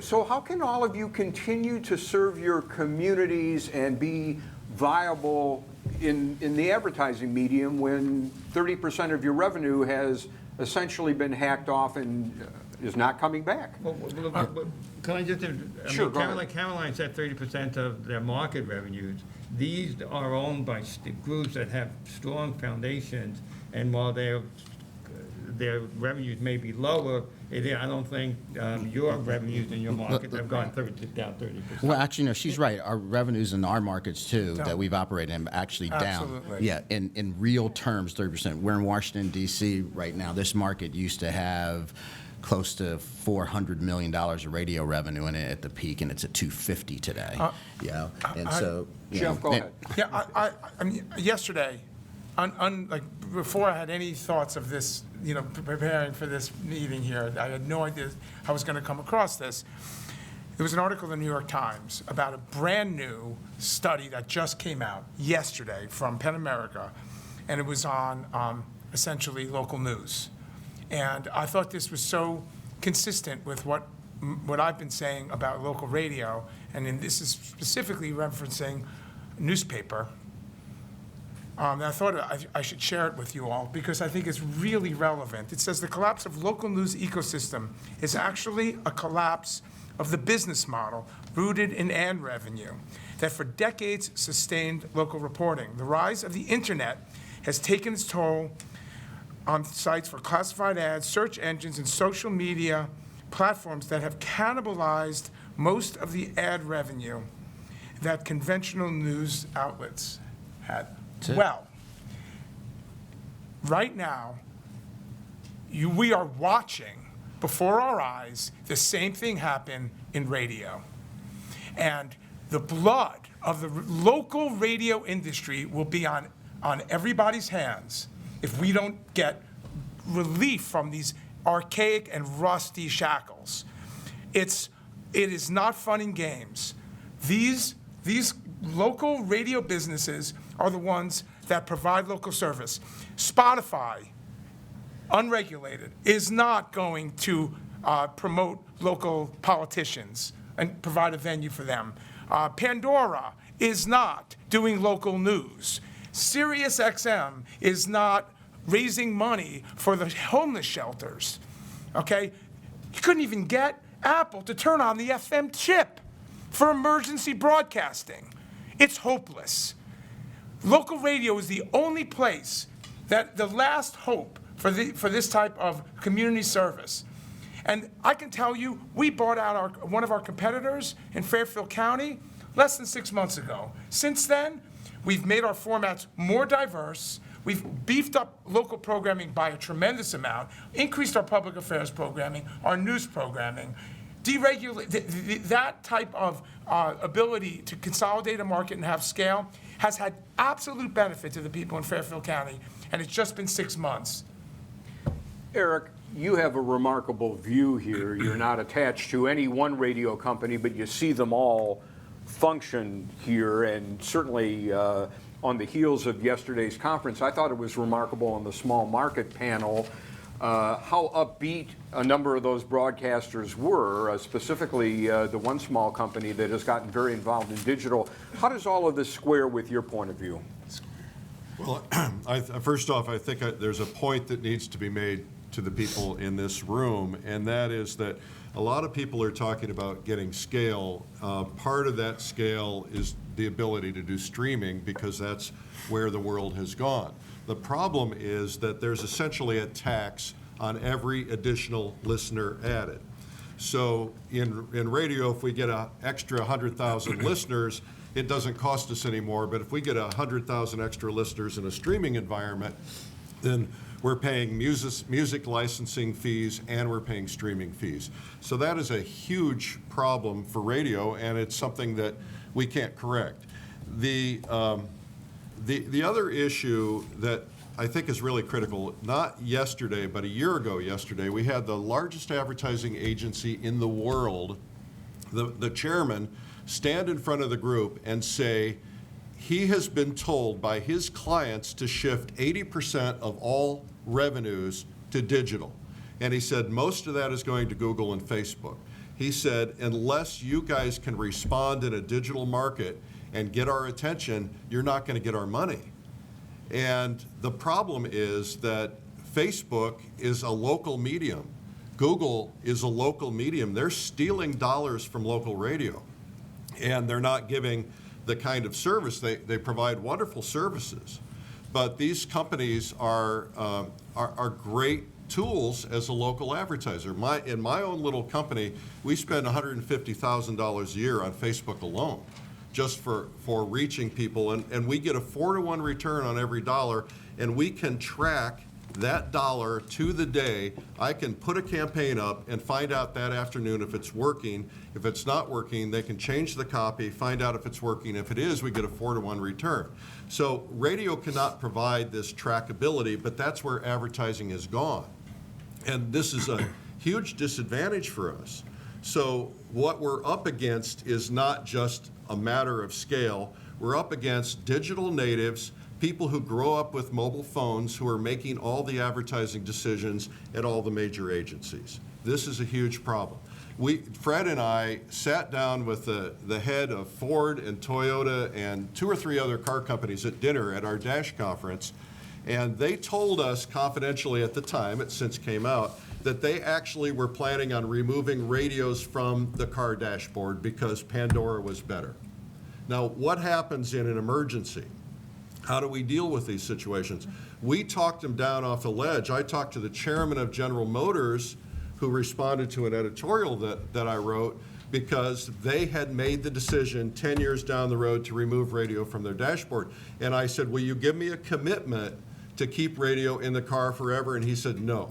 So how can all of you continue to serve your communities and be viable in the advertising medium when 30% of your revenue has essentially been hacked off and is not coming back? Can I just, Sure, go ahead. Caroline said 30% of their market revenues. These are owned by groups that have strong foundations, and while their revenues may be lower, I don't think your revenues in your market have gone down 30%. Well, actually, no, she's right. Our revenues in our markets, too, that we've operated in, actually down. Absolutely. Yeah, in real terms, 30%. We're in Washington, D.C. right now. This market used to have close to $400 million of radio revenue in it at the peak, and it's at $250 today. And so, Jeff, go ahead. Yeah, I mean, yesterday, like before I had any thoughts of this, preparing for this meeting here, I had no idea I was going to come across this. There was an article in the New York Times about a brand new study that just came out yesterday from Penn America, and it was on essentially local news. And I thought this was so consistent with what I've been saying about local radio, and this is specifically referencing newspaper. And I thought I should share it with you all because I think it's really relevant. It says the collapse of local news ecosystem is actually a collapse of the business model rooted in ad revenue that for decades sustained local reporting. The rise of the internet has taken its toll on sites for classified ads, search engines, and social media platforms that have cannibalized most of the ad revenue that conventional news outlets had. Well, right now, we are watching before our eyes the same thing happen in radio. And the blood of the local radio industry will be on everybody's hands if we don't get relief from these archaic and rusty shackles. It is not fun and games. These local radio businesses are the ones that provide local service. Spotify, unregulated, is not going to promote local politicians and provide a venue for them. Pandora is not doing local news. SiriusXM is not raising money for the homeless shelters, okay? You couldn't even get Apple to turn on the FM chip for emergency broadcasting. It's hopeless. Local radio is the only place that the last hope for this type of community service. And I can tell you, we bought out one of our competitors in Fairfield County less than 6 months ago. Since then, we've made our formats more diverse. We've beefed up local programming by a tremendous amount, increased our public affairs programming, our news programming, deregulate that type of ability to consolidate a market and have scale has had absolute benefit to the people in Fairfield County, and it's just been 6 months. Eric, you have a remarkable view here. You're not attached to any one radio company, but you see them all function here, and certainly on the heels of yesterday's conference, I thought it was remarkable on the small market panel how upbeat a number of those broadcasters were, specifically the one small company that has gotten very involved in digital. How does all of this square with your point of view? Well, first off, I think there's a point that needs to be made to the people in this room, and that is that a lot of people are talking about getting scale. Part of that scale is the ability to do streaming because that's where the world has gone. The problem is that there's essentially a tax on every additional listener added. So in radio, if we get an extra 100,000 listeners, it doesn't cost us anymore. But if we get 100,000 extra listeners in a streaming environment, then we're paying music licensing fees and we're paying streaming fees. So that is a huge problem for radio, and it's something that we can't correct. The other issue that I think is really critical, not yesterday, but a year ago yesterday, we had the largest advertising agency in the world, the chairman, stand in front of the group and say he has been told by his clients to shift 80% of all revenues to digital. And he said most of that is going to Google and Facebook. He said, unless you guys can respond in a digital market and get our attention, you're not going to get our money. And the problem is that Facebook is a local medium. Google is a local medium. They're stealing dollars from local radio. And they're not giving the kind of service. They provide wonderful services. But these companies are great tools as a local advertiser. In my own little company, we spend $150,000 a year on Facebook alone, just for reaching people, and we get a 4-to-1 return on every dollar, and we can track that dollar to the day. I can put a campaign up and find out that afternoon if it's working. If it's not working, they can change the copy, find out if it's working. If it is, we get a 4-to-1 return. So radio cannot provide this trackability, but that's where advertising has gone. And this is a huge disadvantage for us. So what we're up against is not just a matter of scale. We're up against digital natives, people who grow up with mobile phones who are making all the advertising decisions at all the major agencies. this is a huge problem. Fred and I sat down with the head of Ford and Toyota and 2 or 3 other car companies at dinner at our DASH conference, and they told us confidentially at the time, it since came out, that they actually were planning on removing radios from the car dashboard because Pandora was better. Now, what happens in an emergency? How do we deal with these situations? We talked them down off a ledge. I talked to the chairman of General Motors, who responded to an editorial that I wrote, because they had made the decision 10 years down the road to remove radio from their dashboard. And I said, will you give me a commitment to keep radio in the car forever? And he said, no.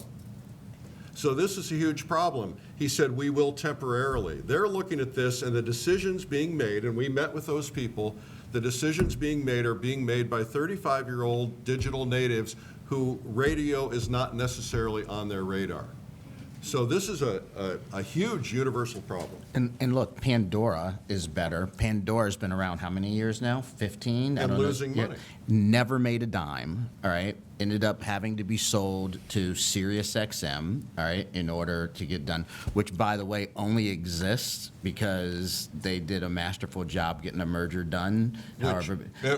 So this is a huge problem. He said, we will temporarily. They're looking at this, and the decisions being made, and we met with those people, the decisions being made are being made by 35-year-old digital natives who radio is not necessarily on their radar. So this is a huge universal problem. And look, Pandora is better. Pandora's been around how many years now? 15? And losing money. Never made a dime, all right? Ended up having to be sold to SiriusXM, all right, in order to get done, which, by the way, only exists because they did a masterful job getting a merger done.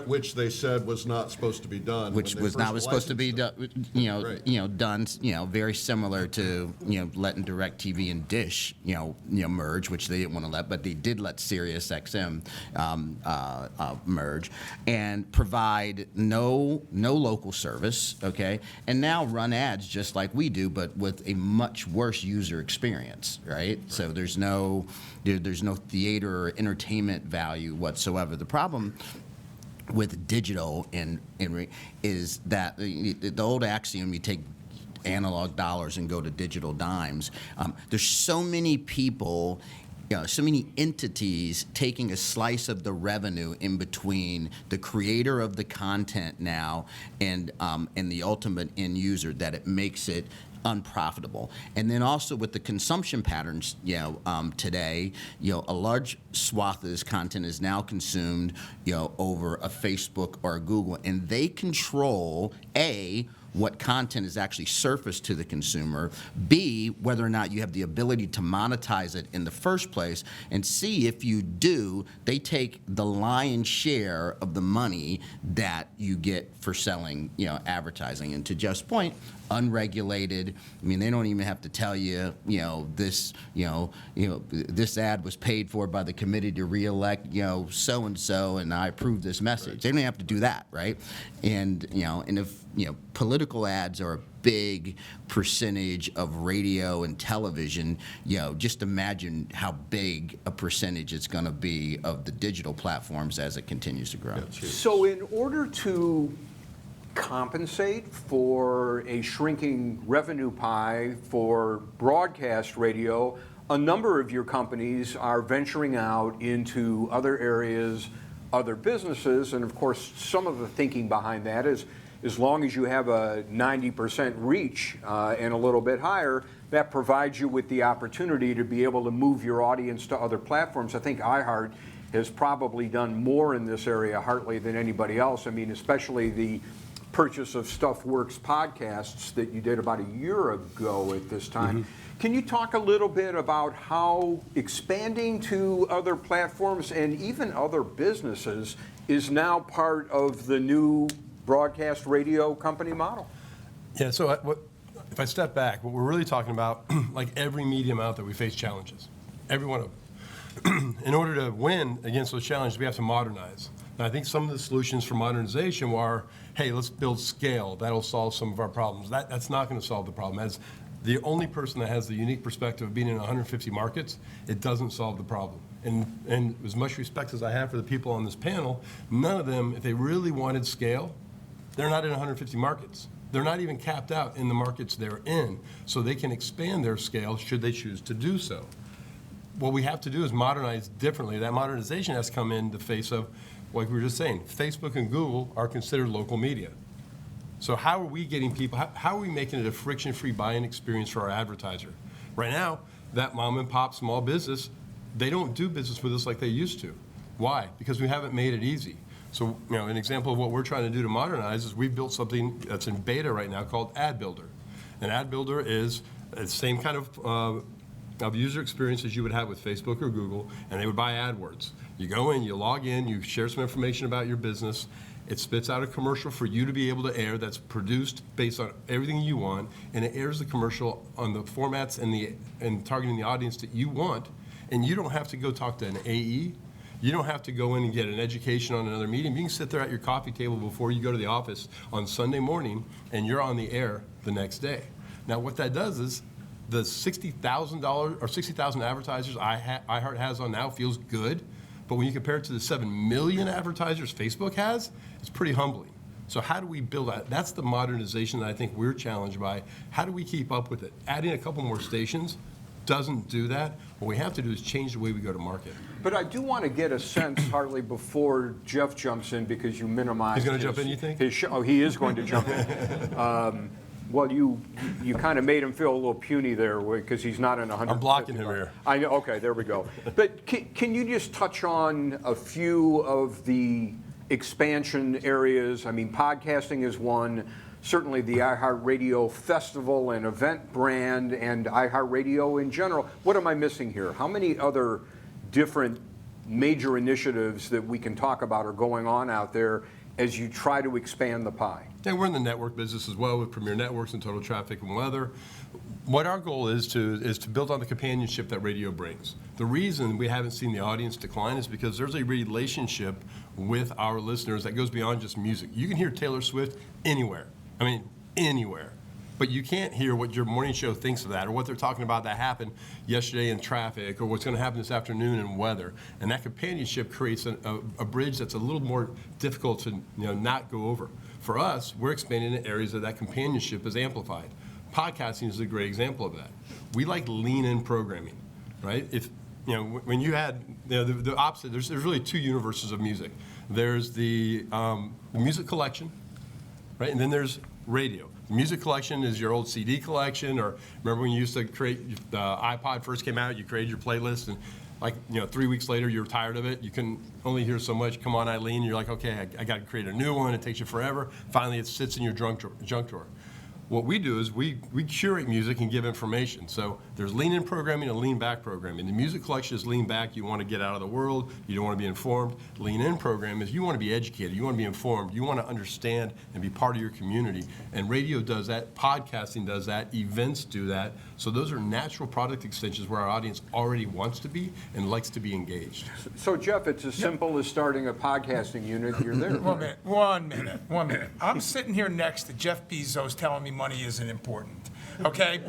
Which they said was not supposed to be done. Which was not supposed to be done, Right. done, very similar to, letting DirecTV and Dish, merge, which they didn't want to let, but they did let SiriusXM merge and provide no local service. Okay, and now run ads just like we do, but with a much worse user experience, right? So there's no theater or entertainment value whatsoever. The problem with digital is that the old axiom, you take analog dollars and go to digital dimes. There's so many people, so many entities taking a slice of the revenue in between the creator of the content now and the ultimate end user, that it makes it unprofitable. And then also with the consumption patterns, today, a large swath of this content is now consumed, over a Facebook or a Google, and they control what content is actually surfaced to the consumer, B, whether or not you have the ability to monetize it in the first place, and C, if you do, they take the lion's share of the money that you get for selling, advertising. And to Jeff's point, unregulated. I mean, they don't even have to tell you, this ad was paid for by the committee to reelect, so and so, and I approve this message. Right. They don't have to do that, right? And and if political ads are a big percentage of radio and television, just imagine how big a percentage it's going to be of the digital platforms as it continues to grow. So in order to compensate for a shrinking revenue pie for broadcast radio, a number of your companies are venturing out into other areas, other businesses, and of course some of the thinking behind that is as long as you have a 90% reach and a little bit higher, that provides you with the opportunity to be able to move your audience to other platforms. I think iHeart has probably done more in this area, Hartley, than anybody else. I mean, especially the purchase of StuffWorks podcasts that you did about a year ago at this time. Mm-hmm. Can you talk a little bit about how expanding to other platforms and even other businesses is now part of the new broadcast radio company model? Yeah, so if I step back, what we're really talking about, like every medium out there, we face challenges, every one of them. In order to win against those challenges, we have to modernize. And I think some of the solutions for modernization are, hey, let's build scale. That'll solve some of our problems. That's not going to solve the problem. As the only person that has the unique perspective of being in 150 markets, it doesn't solve the problem. And as much respect as I have for the people on this panel, none of them, if they really wanted scale, they're not in 150 markets. They're not even capped out in the markets they're in, so they can expand their scale should they choose to do so. What we have to do is modernize differently. That modernization has come in the face of, like we were just saying, Facebook and Google are considered local media. So how are we getting people, how are we making it a friction-free buying experience for our advertiser? Right now, that mom and pop small business, they don't do business with us like they used to. Why? Because we haven't made it easy. So, an example of what we're trying to do to modernize is we've built something that's in beta right now called Ad Builder. And Ad Builder is the same kind of user experience as you would have with Facebook or Google, and they would buy AdWords. You go in, you log in, you share some information about your business. It spits out a commercial for you to be able to air that's produced based on everything you want, and it airs the commercial on the formats and targeting the audience that you want, and you don't have to go talk to an AE. You don't have to go in and get an education on another medium. You can sit there at your coffee table before you go to the office on Sunday morning, and you're on the air the next day. Now, what that does is the $60,000 or 60,000 advertisers iHeart has on now feels good, but when you compare it to the 7 million advertisers Facebook has, it's pretty humbling. So how do we build that? That's the modernization that I think we're challenged by. How do we keep up with it? Adding a couple more stations doesn't do that. What we have to do is change the way we go to market. But I do want to get a sense, Hartley, before Jeff jumps in, because you minimized He's going to jump in, you think? Oh, he is going to jump in. Well, you kind of made him feel a little puny there because he's not in 100. I'm blocking him here. I know. Okay, there we go. But can you just touch on a few of the expansion areas? I mean, podcasting is one. Certainly the iHeartRadio Festival and event brand and iHeartRadio in general. What am I missing here? How many other different major initiatives that we can talk about are going on out there as you try to expand the pie? Yeah, we're in the network business as well with Premier Networks and Total Traffic and Weather. What our goal is to build on the companionship that radio brings. The reason we haven't seen the audience decline is because there's a relationship with our listeners that goes beyond just music. You can hear Taylor Swift anywhere. I mean, anywhere. But you can't hear what your morning show thinks of that, or what they're talking about that happened yesterday in traffic, or what's going to happen this afternoon in weather. And that companionship creates a bridge that's a little more difficult to not go over. For us, we're expanding in areas that companionship is amplified. Podcasting is a great example of that. We like lean-in programming, right? If when you had the opposite, there's really two universes of music. There's the music collection, right, and then there's radio. The music collection is your old CD collection, or remember when you used to create, the iPod first came out, you created your playlist, and 3 weeks later you were tired of it. You can only hear so much. Come on, Eileen. You're like, okay, I got to create a new one. It takes you forever. Finally, it sits in your junk drawer. What we do is we curate music and give information. So there's lean-in programming and lean-back programming. The music collection is lean-back. You want to get out of the world. You don't want to be informed. Lean-in program is you want to be educated. You want to be informed. You want to understand and be part of your community. And radio does that. Podcasting does that. Events do that. So those are natural product extensions where our audience already wants to be and likes to be engaged. So, Jeff, it's as simple as starting a podcasting unit. You're there. One minute. I'm sitting here next to Jeff Bezos telling me money isn't important, okay?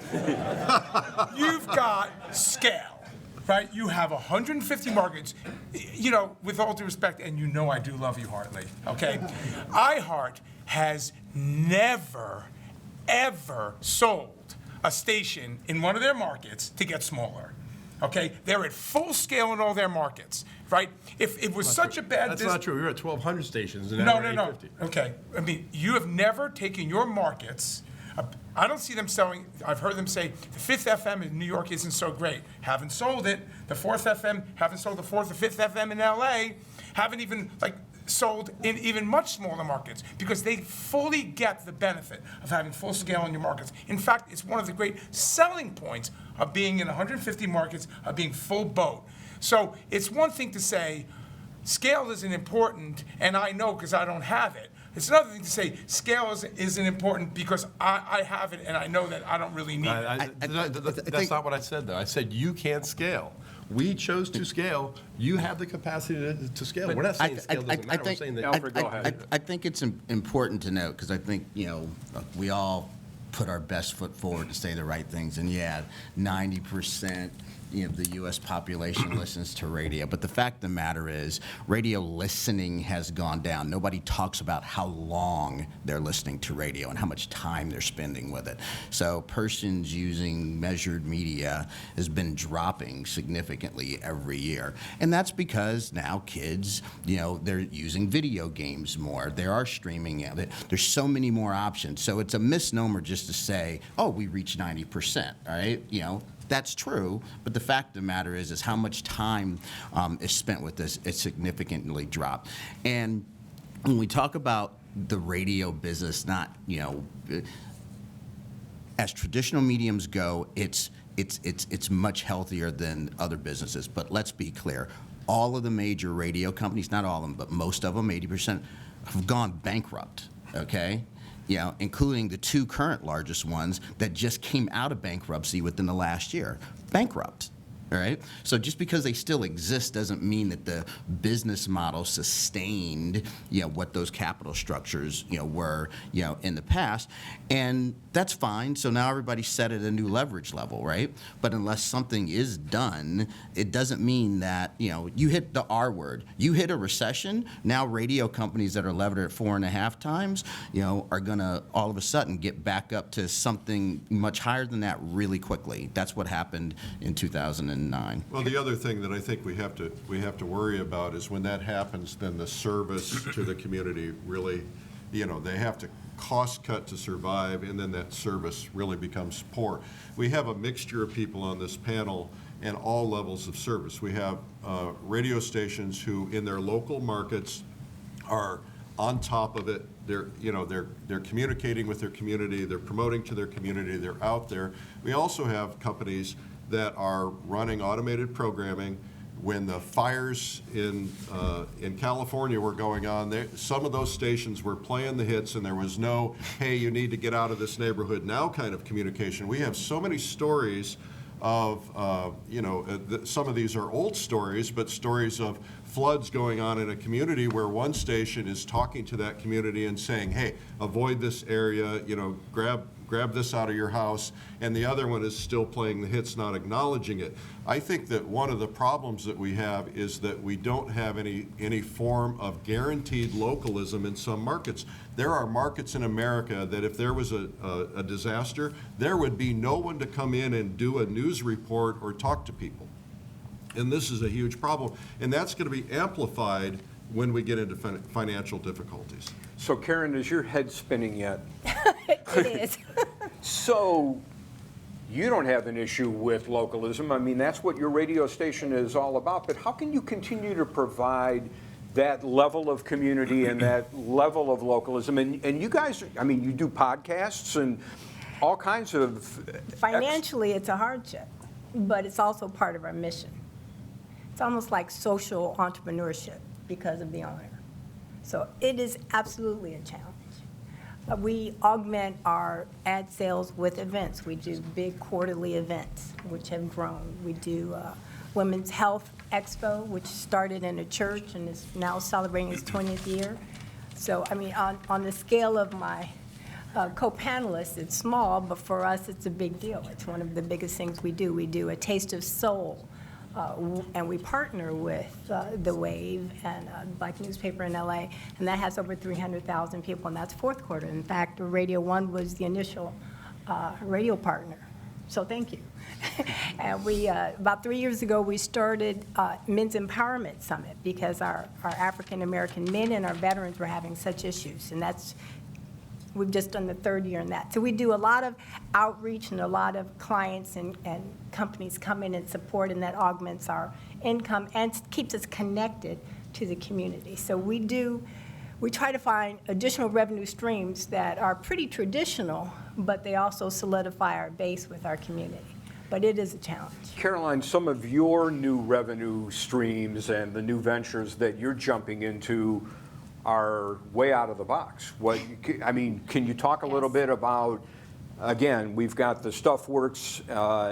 You've got scale, right? You have 150 markets, with all due respect, and I do love you, Hartley, okay? iHeart has never, ever sold a station in one of their markets to get smaller. Okay, they're at full scale in all their markets, right? If it was such a bad business... That's not true. We were at 1,200 stations, and now we're at 850. Okay, I mean, you have never taken your markets... I don't see them selling... I've heard them say, the 5th FM in New York isn't so great. Haven't sold it. The 4th FM, haven't sold the 4th or 5th FM in LA. Haven't even, sold in even much smaller markets, because they fully get the benefit of having full scale in your markets. In fact, it's one of the great selling points of being in 150 markets, of being full boat. So it's one thing to say, scale isn't important, and I know because I don't have it. It's another thing to say, scale isn't important because I have it, and I know that I don't really need it. That's not what I said, though. I said you can't scale. We chose to scale. You have the capacity to scale. We're not saying scale doesn't matter. We're saying that. Alfred, go ahead. I think it's important to note, because I think, we all put our best foot forward to say the right things. And 90%, the U.S. population listens to radio. But the fact of the matter is, radio listening has gone down. Nobody talks about how long they're listening to radio and how much time they're spending with it. So persons using measured media has been dropping significantly every year. And that's because now kids, they're using video games more. There are streaming. There's so many more options. So it's a misnomer just to say, oh, we reached 90%, right? That's true, but the fact of the matter is how much time is spent with this. It's significantly dropped. And when we talk about the radio business, not, as traditional mediums go, it's much healthier than other businesses. But let's be clear, all of the major radio companies, not all of them, but most of them, 80%, have gone bankrupt, okay? You know, including the two current largest ones that just came out of bankruptcy within the last year. Bankrupt. All right? So just because they still exist doesn't mean that the business model sustained, you know, what those capital structures, you know, were, you know, in the past. And that's fine. So now everybody's set at a new leverage level, right? But unless something is done, it doesn't mean that, you know, you hit the R word. You hit a recession, now radio companies that are levered at 4.5 times, you know, are going to all of a sudden get back up to something much higher than that really quickly. That's what happened in 2009. Well, the other thing that I think we have to worry about is when that happens, then the service to the community really, you know, they have to cost cut to survive, and then that service really becomes poor. We have a mixture of people on this panel and all levels of service. We have radio stations who, in their local markets, are on top of it. They're communicating with their community. They're promoting to their community. They're out there. We also have companies that are running automated programming. When the fires in California were going on, some of those stations were playing the hits, and there was no, hey, you need to get out of this neighborhood now kind of communication. We have so many stories of, some of these are old stories, but stories of floods going on in a community where one station is talking to that community and saying, hey, avoid this area, you know, grab this out of your house, and the other one is still playing the hits, not acknowledging it. I think that one of the problems that we have is that we don't have any form of guaranteed localism in some markets. There are markets in America that if there was a disaster, there would be no one to come in and do a news report or talk to people. And this is a huge problem, and that's going to be amplified when we get into financial difficulties. So Karen, is your head spinning yet? It is. So you don't have an issue with localism. I mean, that's what your radio station is all about. But how can you continue to provide that level of community and that level of localism? And you guys, I mean, you do podcasts and all kinds of... Financially, it's a hardship, but it's also part of our mission. It's almost like social entrepreneurship because of the owner. So it is absolutely a challenge. We augment our ad sales with events. We do big quarterly events, which have grown. We do Women's Health Expo, which started in a church and is now celebrating its 20th year. So, I mean, on the scale of my co-panelists, it's small, but for us, it's a big deal. It's one of the biggest things we do. We do a Taste of Soul, and we partner with The Wave and Black newspaper in LA, and that has over 300,000 people, and that's fourth quarter. In fact, Radio 1 was the initial radio partner, so thank you. And we, about 3 years ago, we started Men's Empowerment Summit because our African-American men and our veterans were having such issues, and we've just done the third year in that. So we do a lot of outreach, and a lot of clients and companies come in and support, and that augments our income and keeps us connected to the community. So we try to find additional revenue streams that are pretty traditional, but they also solidify our base with our community. But it is a challenge. Caroline, some of your new revenue streams and the new ventures that you're jumping into are way out of the box. Can you talk a little bit about, again, we've got the StuffWorks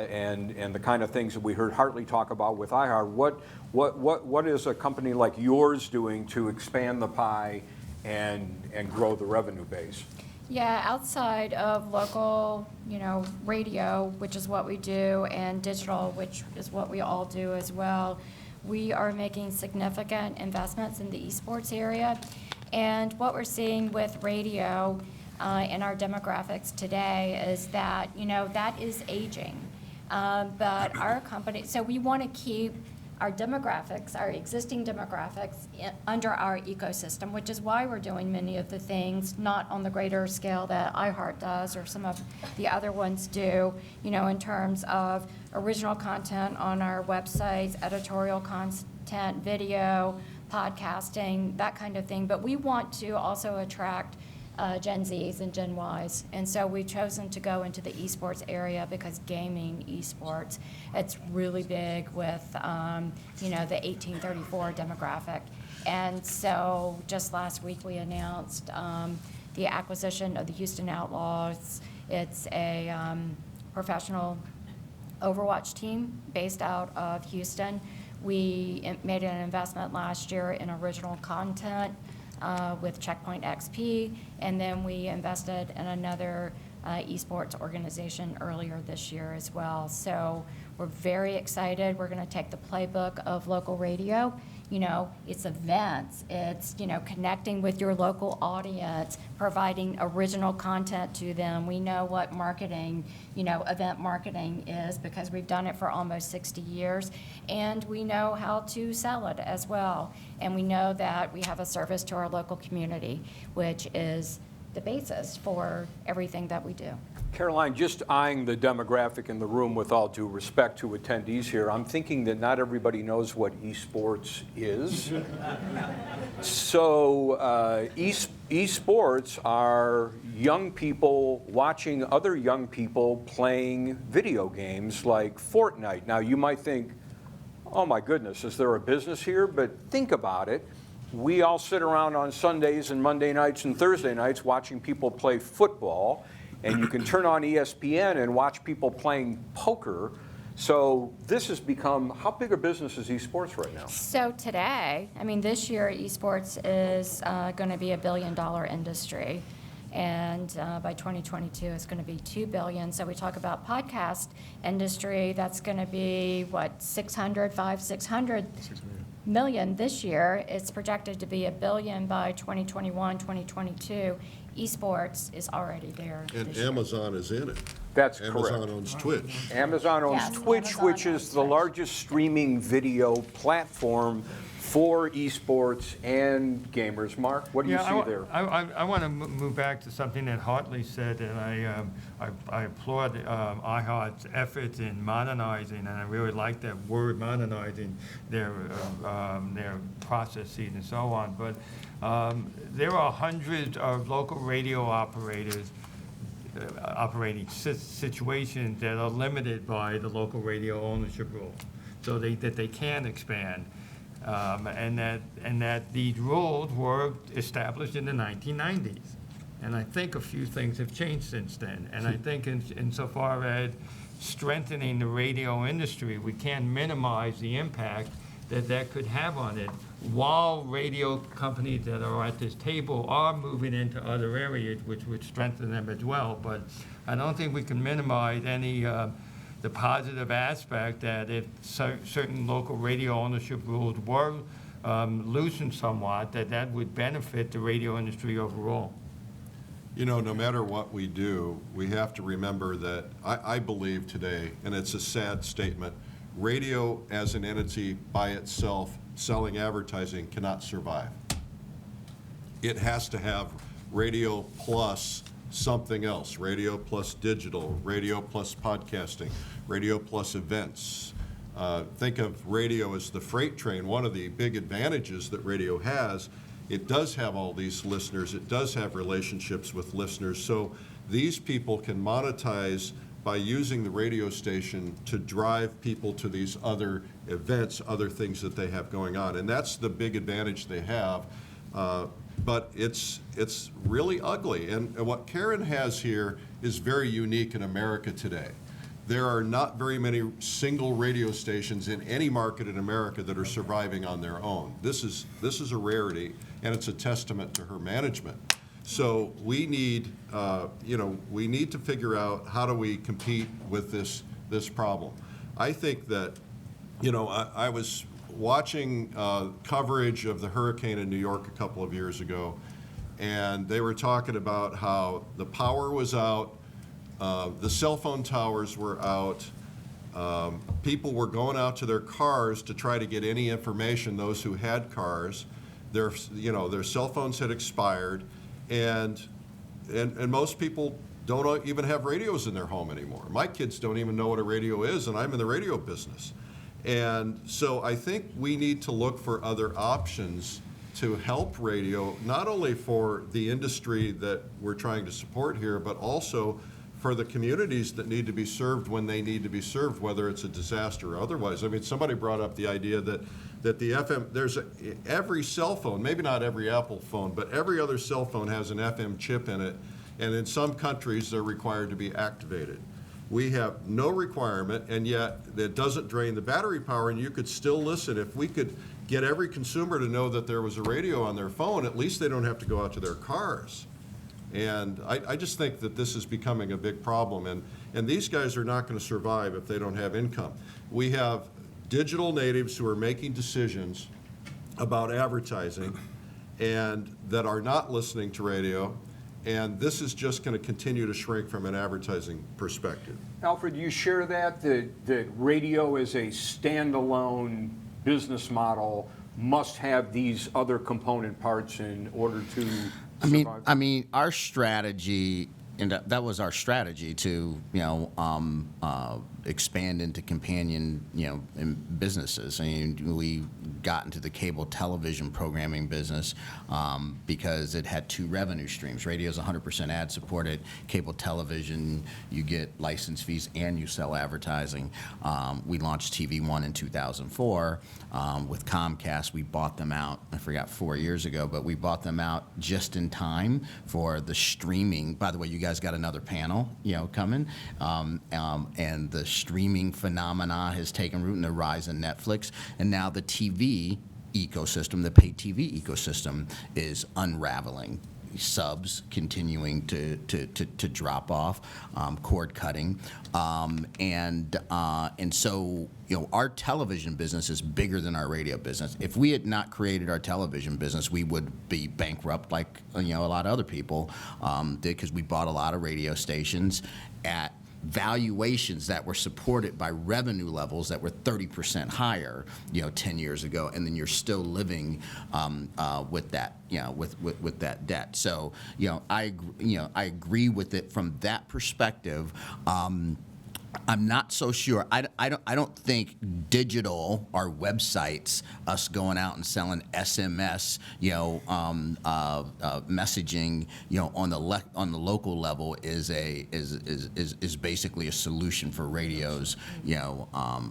and the kind of things that we heard Hartley talk about with iHeart. What is a company like yours doing to expand the pie and grow the revenue base? Yeah, outside of local, radio, which is what we do, and digital, which is what we all do as well, we are making significant investments in the esports area. And what we're seeing with radio in our demographics today is that, that is aging. But our company, so we want to keep our demographics, our existing demographics, under our ecosystem, which is why we're doing many of the things, not on the greater scale that iHeart does or some of the other ones do, in terms of original content on our websites, editorial content, video, podcasting, that kind of thing. But we want to also attract Gen Zs and Gen Ys. And so we've chosen to go into the esports area because gaming esports, it's really big with, the 1834 demographic. And so just last week we announced the acquisition of the Houston Outlaws. It's a professional Overwatch team based out of Houston. We made an investment last year in original content with Checkpoint XP, and then we invested in another esports organization earlier this year as well. So we're very excited. We're going to take the playbook of local radio. It's events, it's, connecting with your local audience, providing original content to them. We know what marketing, event marketing is because we've done it for almost 60 years, and we know how to sell it as well. And we know that we have a service to our local community, which is the basis for everything that we do. Caroline, just eyeing the demographic in the room with all due respect to attendees here, I'm thinking that not everybody knows what esports is. So esports are young people watching other young people playing video games like Fortnite. Now you might think, oh my goodness, is there a business here? But think about it. We all sit around on Sundays and Monday nights and Thursday nights watching people play football. And you can turn on ESPN and watch people playing poker. So this has become, how big a business is esports right now? So today, this year, esports is going to be $1 billion industry. And by 2022, it's going to be $2 billion. So we talk about podcast industry, that's going to be, $600 million this year. It's projected to be $1 billion by 2021, 2022. Esports is already there. And Amazon is in it. That's correct. Amazon owns Twitch. Amazon owns Yes, Twitch, Amazon which owns is the Twitch. largest streaming video platform for esports and gamers. Mark, what do you see there? I want to move back to something that Hartley said, and I applaud iHeart's efforts in modernizing, and I really like that word, modernizing their processes and so on. But there are hundreds of local radio operators operating situations that are limited by the local radio ownership rule, so that they can expand. And that these rules were established in the 1990s. And I think a few things have changed since then. And I think insofar as strengthening the radio industry, we can't minimize the impact that could have on it, while radio companies that are at this table are moving into other areas, which would strengthen them as well. But I don't think we can minimize any the positive aspect that if certain local radio ownership rules were loosened somewhat, that would benefit the radio industry overall. No matter what we do, we have to remember that I believe today, and it's a sad statement, radio as an entity by itself selling advertising cannot survive. It has to have radio plus something else, radio plus digital, radio plus podcasting, radio plus events. Think of radio as the freight train. One of the big advantages that radio has, it does have all these listeners, it does have relationships with listeners, so these people can monetize by using the radio station to drive people to these other events, other things that they have going on. And that's the big advantage they have. But it's really ugly. And what Karen has here is very unique in America today. There are not very many single radio stations in any market in America that are surviving on their own. This is a rarity, and it's a testament to her management. So we need, we need to figure out how do we compete with this problem. I think that, I was watching coverage of the hurricane in New York a couple of years ago, and they were talking about how the power was out, the cell phone towers were out, people were going out to their cars to try to get any information, those who had cars. Their cell phones had expired, and most people don't even have radios in their home anymore. My kids don't even know what a radio is, and I'm in the radio business. And so I think we need to look for other options to help radio, not only for the industry that we're trying to support here, but also for the communities that need to be served when they need to be served, whether it's a disaster or otherwise. I mean, somebody brought up the idea that the FM, every cell phone, maybe not every Apple phone, but every other cell phone has an FM chip in it, and in some countries they're required to be activated. We have no requirement, and yet it doesn't drain the battery power, and you could still listen. If we could get every consumer to know that there was a radio on their phone, at least they don't have to go out to their cars. And I just think that this is becoming a big problem, and these guys are not going to survive if they don't have income. We have digital natives who are making decisions about advertising and that are not listening to radio, and this is just going to continue to shrink from an advertising perspective. Alfred, you share that radio as a standalone business model must have these other component parts in order to survive? I mean, our strategy, and that was our strategy to, expand into companion, in businesses. I mean, we got into the cable television programming business because it had two revenue streams. Radio is 100% ad supported. Cable television, you get license fees and you sell advertising. We launched TV One in 2004 with Comcast. We bought them out, I forgot, 4 years ago, but we bought them out just in time for the streaming. By the way, you guys got another panel, coming, and the streaming phenomena has taken root in the rise of Netflix, and now the TV ecosystem, the paid TV ecosystem, is unraveling. Subs continuing to drop off, cord cutting, and so our television business is bigger than our radio business. If we had not created our television business, we would be bankrupt like a lot of other people did, because we bought a lot of radio stations at valuations that were supported by revenue levels that were 30% higher, 10 years ago, and then you're still living with that, with that debt. So, I agree with it from that perspective. I'm not so sure. I don't think digital, our websites, us going out and selling SMS, messaging, on the local level is basically a solution for radios,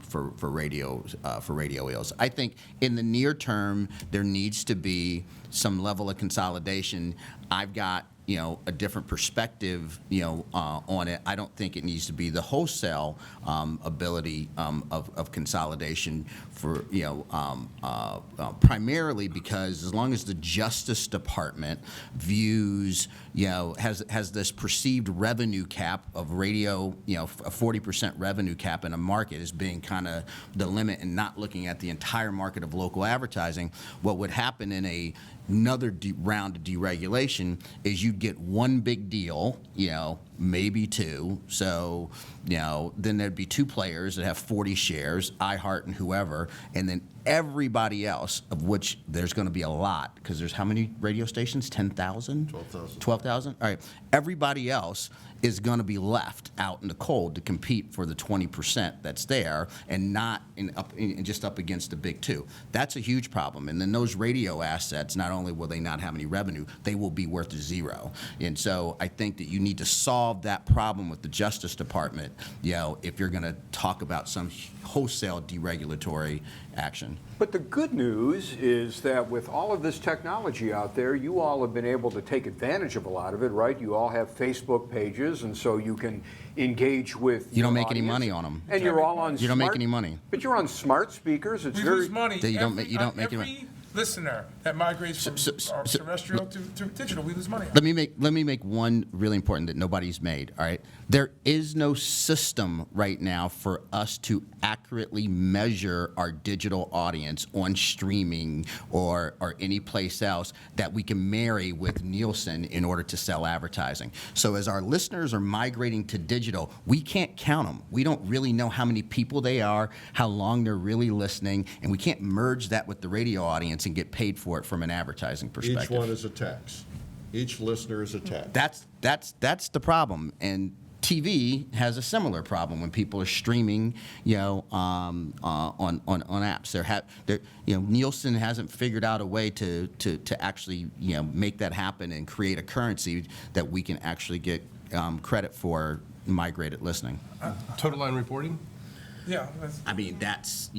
for radio ills. I think in the near term there needs to be some level of consolidation. I've got a different perspective, on it. I don't think it needs to be the wholesale ability of consolidation for, primarily because as long as the Justice Department views, has this perceived revenue cap of radio, a 40% revenue cap in a market as being kind of the limit and not looking at the entire market of local advertising, what would happen in another round of deregulation is you'd get one big deal, maybe two. So, then there'd be two players that have 40 shares, iHeart and whoever, and then everybody else, of which there's going to be a lot, because there's how many radio stations? 10,000? 12,000. 12,000? All right. Everybody else is going to be left out in the cold to compete for the 20% that's there, and not just up against the big two. That's a huge problem. And then those radio assets, not only will they not have any revenue, they will be worth zero. And so I think that you need to solve that problem with the Justice Department, if you're going to talk about some wholesale deregulatory action. But the good news is that with all of this technology out there, you all have been able to take advantage of a lot of it, right? You all have Facebook pages, and so you can engage with You don't your make any audience. money on them. And you're all on You don't make any money. But you're on smart speakers. It's We very lose money. You don't make every listener that migrates from terrestrial to digital, we lose money on. Let me make one really important that nobody's made, all right? There is no system right now for us to accurately measure our digital audience on streaming or any place else that we can marry with Nielsen in order to sell advertising. So as our listeners are migrating to digital, we can't count them. We don't really know how many people they are, how long they're really listening, and we can't merge that with the radio audience and get paid for it from an advertising perspective. Each one is a tax. Each listener is a tax. That's the problem. And TV has a similar problem when people are streaming, on apps. Nielsen hasn't figured out a way to actually, make that happen and create a currency that we can actually get credit for migrated listening. Total line reporting? Yeah. I mean, that's,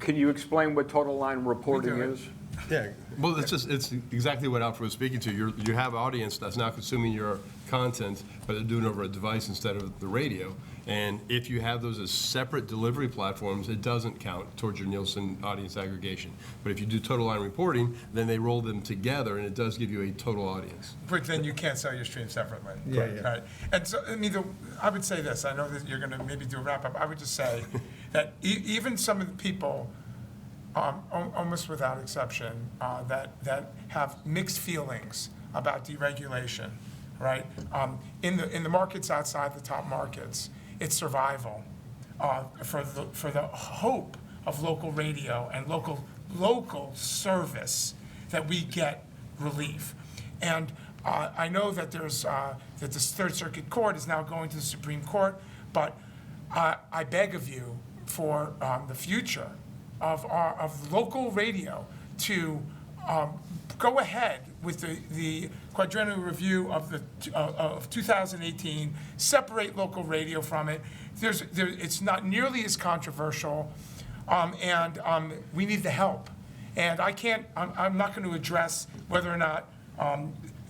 Can you explain what total line reporting is? Yeah, well, it's exactly what Alfred was speaking to. You have an audience that's now consuming your content, but they're doing it over a device instead of the radio. And if you have those as separate delivery platforms, it doesn't count towards your Nielsen audience aggregation. But if you do total line reporting, then they roll them together, and it does give you a total audience. But then you can't sell your stream separately. Yeah. Right. And so, I mean, I would say this, I know that you're gonna maybe do a wrap-up. I would just say that even some of the people, almost without exception, that have mixed feelings about deregulation, right? In the markets outside the top markets, it's survival for the hope of local radio and local service that we get relief. And I know that that this Third Circuit Court is now going to the Supreme Court, but I beg of you for the future of local radio to go ahead with the quadrennial review of 2018, separate local radio from it. It's not nearly as controversial, and we need the help. And I'm not going to address whether or not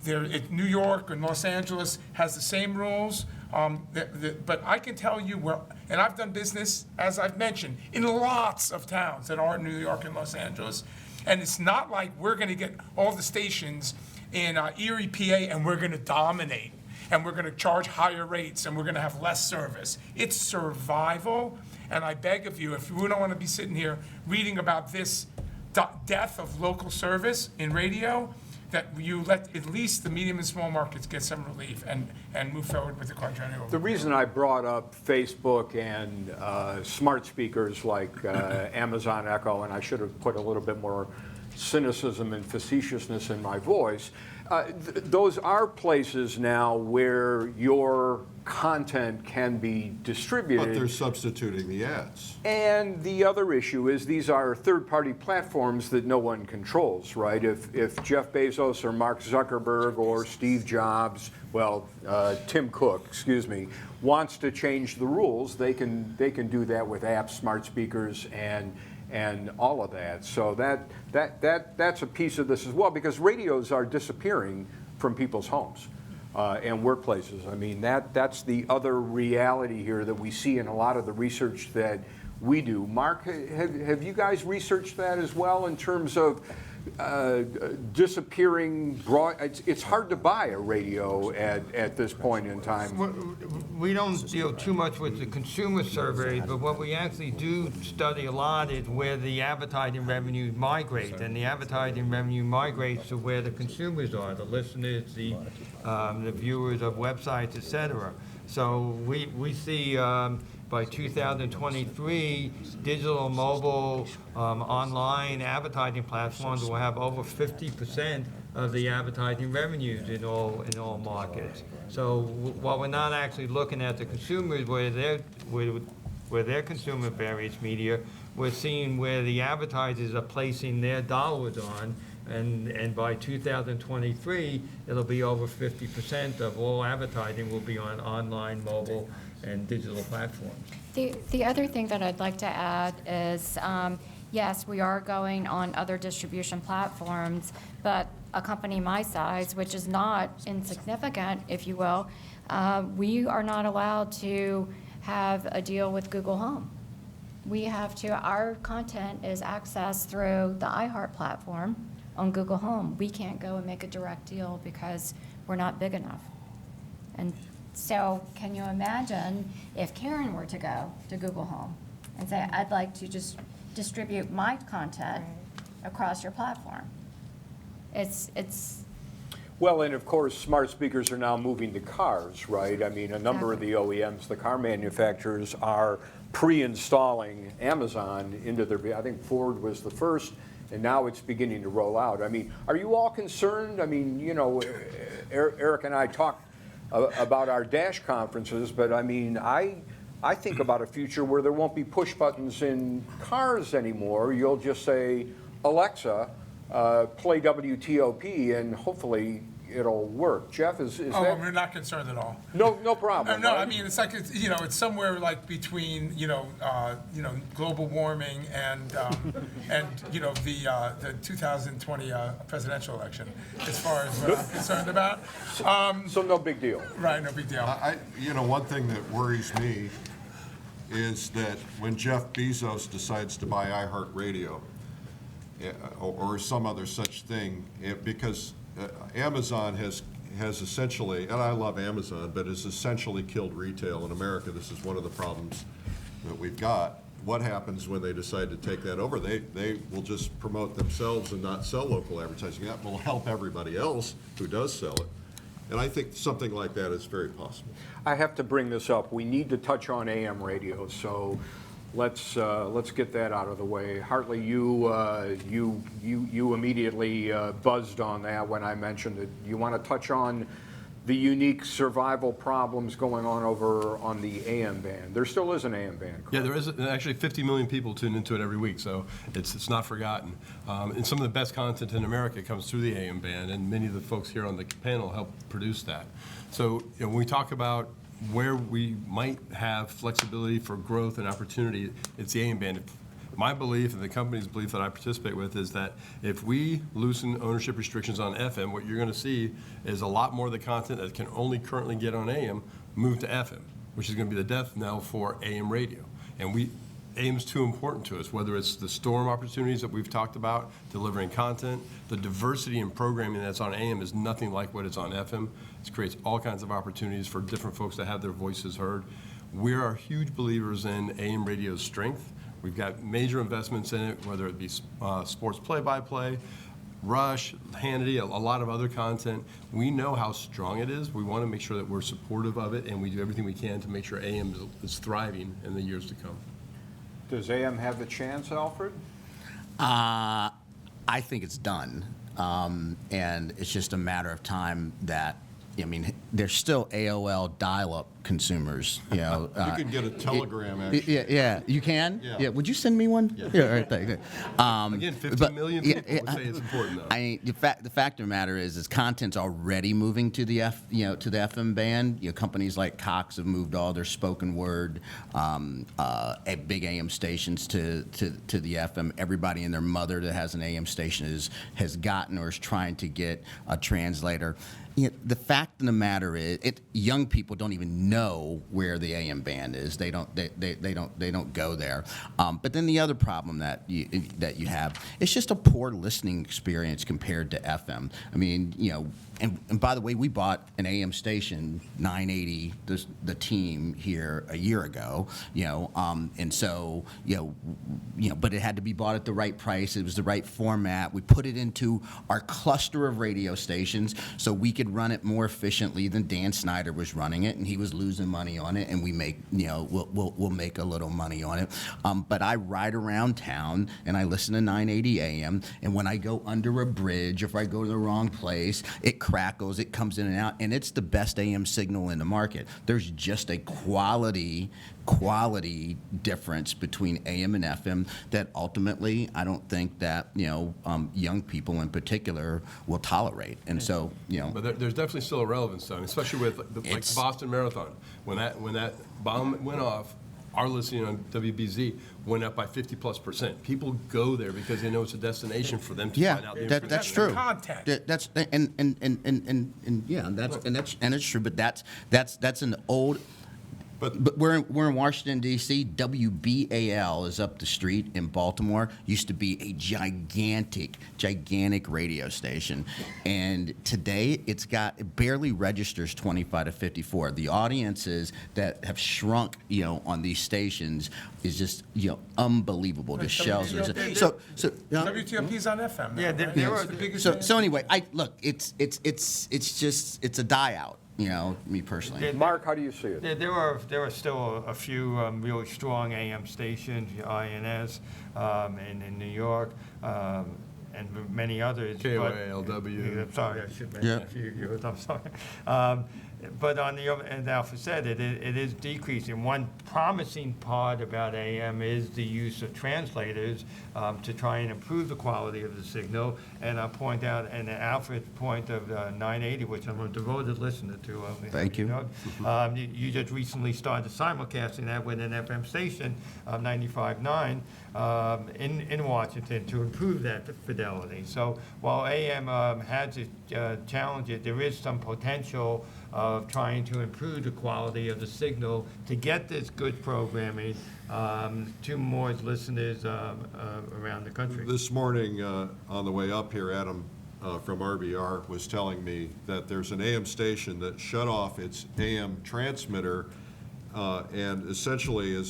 New York or Los Angeles has the same rules, but I can tell you and I've done business, as I've mentioned, in lots of towns that are New York and Los Angeles. And it's not like we're going to get all the stations in Erie, PA, and we're going to dominate, and we're going to charge higher rates, and we're going to have less service. It's survival, and I beg of you, if we don't want to be sitting here reading about this death of local service in radio, that you let at least the medium and small markets get some relief and move forward with the quadrennial. The reason I brought up Facebook and smart speakers like Amazon Echo, and I should have put a little bit more cynicism and facetiousness in my voice, those are places now where your content can be distributed. But they're substituting the ads. And the other issue is these are third-party platforms that no one controls, right? If Jeff Bezos or Mark Zuckerberg or Steve Jobs, Tim Cook, excuse me, wants to change the rules, they can do that with apps, smart speakers, and all of that. So that's a piece of this as well, because radios are disappearing from people's homes and workplaces. I mean, that's the other reality here that we see in a lot of the research that we do. Mark, have you guys researched that as well in terms of disappearing it's hard to buy a radio at this point in time. We don't deal too much with the consumer surveys, but what we actually do study a lot is where the advertising revenue migrates, and the advertising revenue migrates to where the consumers are, the listeners, the viewers of websites, et cetera. So we see by 2023, digital, mobile, online advertising platforms will have over 50% of the advertising revenues in all markets. So while we're not actually looking at the consumers where they're consuming various media, we're seeing where the advertisers are placing their dollars on. And by 2023, it'll be over 50% of all advertising will be on online, mobile, and digital platforms. The other thing that I'd like to add is, yes, we are going on other distribution platforms, but a company my size, which is not insignificant, if you will, we are not allowed to have a deal with Google Home. Our content is accessed through the iHeart platform on Google Home. We can't go and make a direct deal because we're not big enough. And so can you imagine if Karen were to go to Google Home and say, I'd like to just distribute my content across your platform? It's Well, and of course, smart speakers are now moving to cars, right? I mean, a number of the OEMs, the car manufacturers, are pre-installing Amazon into their, I think Ford was the first, and now it's beginning to roll out. I mean, are you all concerned? I mean, you know, Eric and I talked about our DASH conferences, but I mean, I think about a future where there won't be push buttons in cars anymore. You'll just say, Alexa, play WTOP, and hopefully it'll work. Jeff, is Oh, that? we're not concerned at all. No problem. No, right? I mean, it's like, it's somewhere like between, global warming and the 2020 presidential election, as far as what I'm concerned about. So no big deal. Right, no big deal. One thing that worries me is that when Jeff Bezos decides to buy iHeartRadio or some other such thing, because Amazon has essentially, and I love Amazon, but has essentially killed retail in America. This is one of the problems that we've got. What happens when they decide to take that over? They will just promote themselves and not sell local advertising. That will help everybody else who does sell it. And I think something like that is very possible. I have to bring this up. We need to touch on AM radio, so let's get that out of the way. Hartley, you immediately buzzed on that when I mentioned it. You want to touch on the unique survival problems going on over on the AM band? There still is an AM band, correct? Yeah, there is. Actually, 50 million people tune into it every week, so it's not forgotten. And some of the best content in America comes through the AM band, and many of the folks here on the panel help produce that. So when we talk about where we might have flexibility for growth and opportunity, it's the AM band. My belief and the company's belief that I participate with is that if we loosen ownership restrictions on FM, what you're going to see is a lot more of the content that can only currently get on AM move to FM, which is going to be the death knell for AM radio. And AM's too important to us, whether it's the storm opportunities that we've talked about, delivering content, the diversity in programming that's on AM is nothing like what is on FM. It creates all kinds of opportunities for different folks to have their voices heard. We are huge believers in AM radio's strength. We've got major investments in it, whether it be sports play-by-play, Rush, Hannity, a lot of other content. We know how strong it is. We want to make sure that we're supportive of it, and we do everything we can to make sure AM is thriving in the years to come. Does AM have a chance, Alfred? I think it's done, and it's just a matter of time that, there's still AOL dial-up consumers, You can get a telegram, actually. Yeah, you can? Yeah. Would you send me one? Yeah, all right, thank you. Again, 50 million people would say it's important, though. The fact of the matter is content's already moving to the to the FM band. Companies like Cox have moved all their spoken word, big AM stations to the FM. Everybody and their mother that has an AM station has gotten or is trying to get a translator. The fact of the matter is, young people don't even know where the AM band is. They don't go there. But then the other problem that you have, it's just a poor listening experience compared to FM. And by the way, we bought an AM station, 980, the team here a year ago. And so but it had to be bought at the right price. It was the right format. We put it into our cluster of radio stations so we could run it more efficiently than Dan Snyder was running it, and he was losing money on it. And we make we'll make a little money on it. But I ride around town and I listen to 980 AM, and when I go under a bridge, if I go to the wrong place, it crackles, it comes in and out, and it's the best AM signal in the market. There's just a quality difference between AM and FM that ultimately I don't think that young people in particular will tolerate. And so But there's definitely still a relevance, though, especially with like the Boston Marathon. When that bomb went off, our listening on WBZ went up by 50+%. People go there because they know it's a destination for them to find out the information. That's true. Content. That's true. But that's an old. But we're in Washington, D.C. WBAL is up the street in Baltimore. Used to be a gigantic radio station. And today it barely registers 25 to 54. The audiences that have shrunk, on these stations is just, unbelievable. The shells are WTOP's on FM now, Yeah, right? there were- It's the biggest so anyway, it's a die out. Me personally. Mark, how do you see it? There were still a few really strong AM stations, INS, in New York, and many others. KOALW. I'm sorry, I should mention a few. I'm sorry. But on the other, as Alpha said, it is decreasing. One promising part about AM is the use of translators to try and improve the quality of the signal. And I'll point out, and Alfred's point of 980, which I'm a devoted listener to. Thank you. You just recently started simulcasting that with an FM station, 95.9, in Washington to improve that fidelity. So while AM has its challenges, there is some potential of trying to improve the quality of the signal to get this good programming to more listeners around the country. This morning, on the way up here, Adam from RBR was telling me that there's an AM station that shut off its AM transmitter and essentially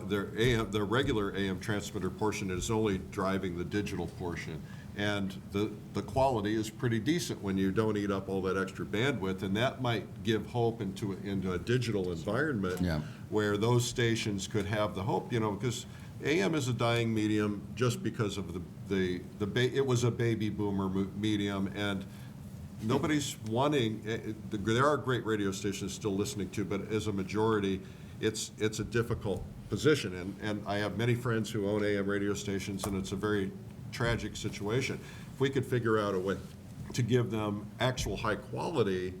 their regular AM transmitter portion is only driving the digital portion. And the quality is pretty decent when you don't eat up all that extra bandwidth, and that might give hope into a digital environment where those stations could have the hope, because AM is a dying medium just because of it was a baby boomer medium, and nobody's wanting, there are great radio stations still listening to, but as a majority, it's a difficult position. And I have many friends who own AM radio stations, and it's a very tragic situation. If we could figure out a way to give them actual high quality,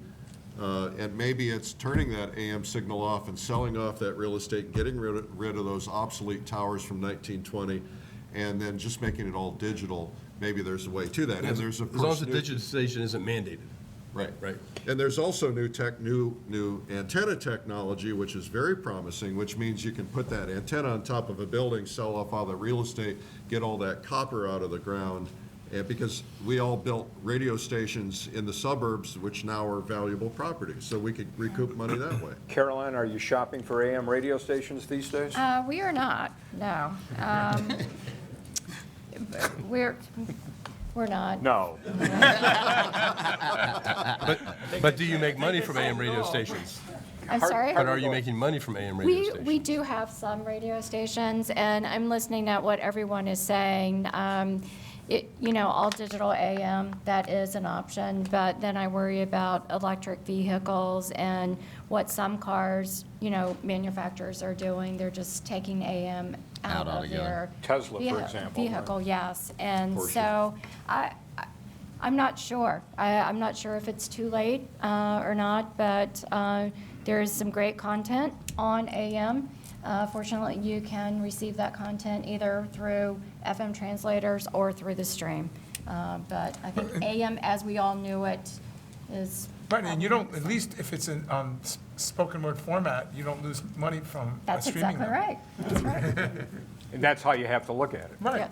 and maybe it's turning that AM signal off and selling off that real estate, getting rid of those obsolete towers from 1920, and then just making it all digital. Maybe there's a way to that. And there's as long as the digitization isn't mandated. Right. And there's also new antenna technology, which is very promising, which means you can put that antenna on top of a building, sell off all the real estate, get all that copper out of the ground, because we all built radio stations in the suburbs, which now are valuable property, so we could recoup money that way. Caroline, are you shopping for AM radio stations these days? We are not, no. We're not. No. But do you make money from AM radio stations? I'm sorry? But are you making money from AM radio stations? We do have some radio stations, and I'm listening at what everyone is saying. All digital AM, that is an option, but then I worry about electric vehicles and what some cars, manufacturers are doing. They're just taking AM out of their Tesla, for example. Vehicle, yes. And Porsche. so I'm not sure. I'm not sure if it's too late or not, but there is some great content on AM. Fortunately, you can receive that content either through FM translators or through the stream. But I think AM, as we all knew it, is... Right, and you don't, at least if it's in spoken word format, you don't lose money from That's streaming exactly them. right. That's right. And that's how you have to look at it. Right.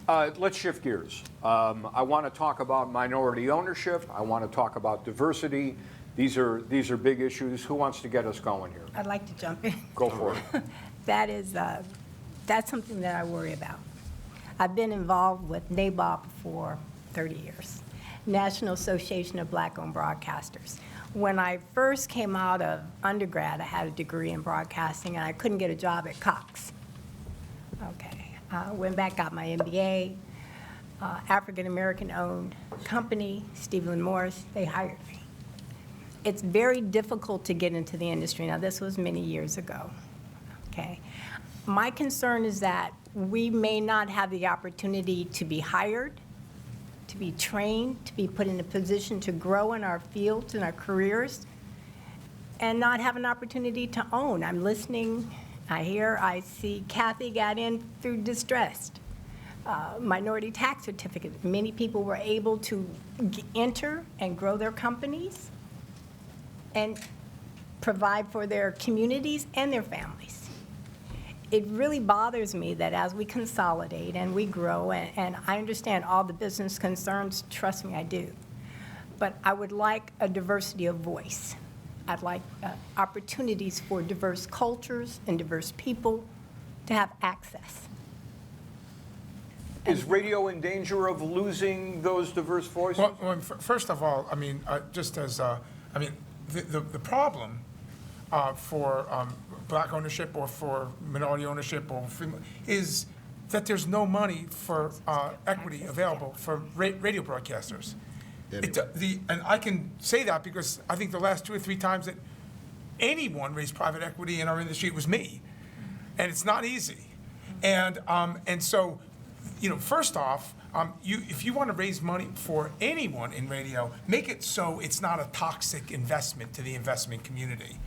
Yes. Let's shift gears. I want to talk about minority ownership. I want to talk about diversity. These are big issues. Who wants to get us going here? I'd like to jump in. Go for it. That's something that I worry about. I've been involved with NABOP for 30 years, National Association of Black-Owned Broadcasters. When I first came out of undergrad, I had a degree in broadcasting, and I couldn't get a job at Cox. Okay, went back, got my MBA, African-American-owned company, Stephen Morris, they hired me. It's very difficult to get into the industry. Now, this was many years ago, okay? My concern is that we may not have the opportunity to be hired, to be trained, to be put in a position to grow in our fields and our careers, and not have an opportunity to own. I'm listening, I see Kathy got in through distressed. Minority tax certificate. Many people were able to enter and grow their companies and provide for their communities and their families. It really bothers me that as we consolidate and we grow, and I understand all the business concerns, trust me, I do, but I would like a diversity of voice. I'd like opportunities for diverse cultures and diverse people to have access. Is radio in danger of losing those diverse voices? Well, first of all, I mean, just as, the problem for black ownership or for minority ownership or is that there's no money for equity available for radio broadcasters. And I can say that because I think the last 2 or 3 times that anyone raised private equity in our industry, it was me. And it's not easy. And so, first off, if you want to raise money for anyone in radio, make it so it's not a toxic investment to the investment community.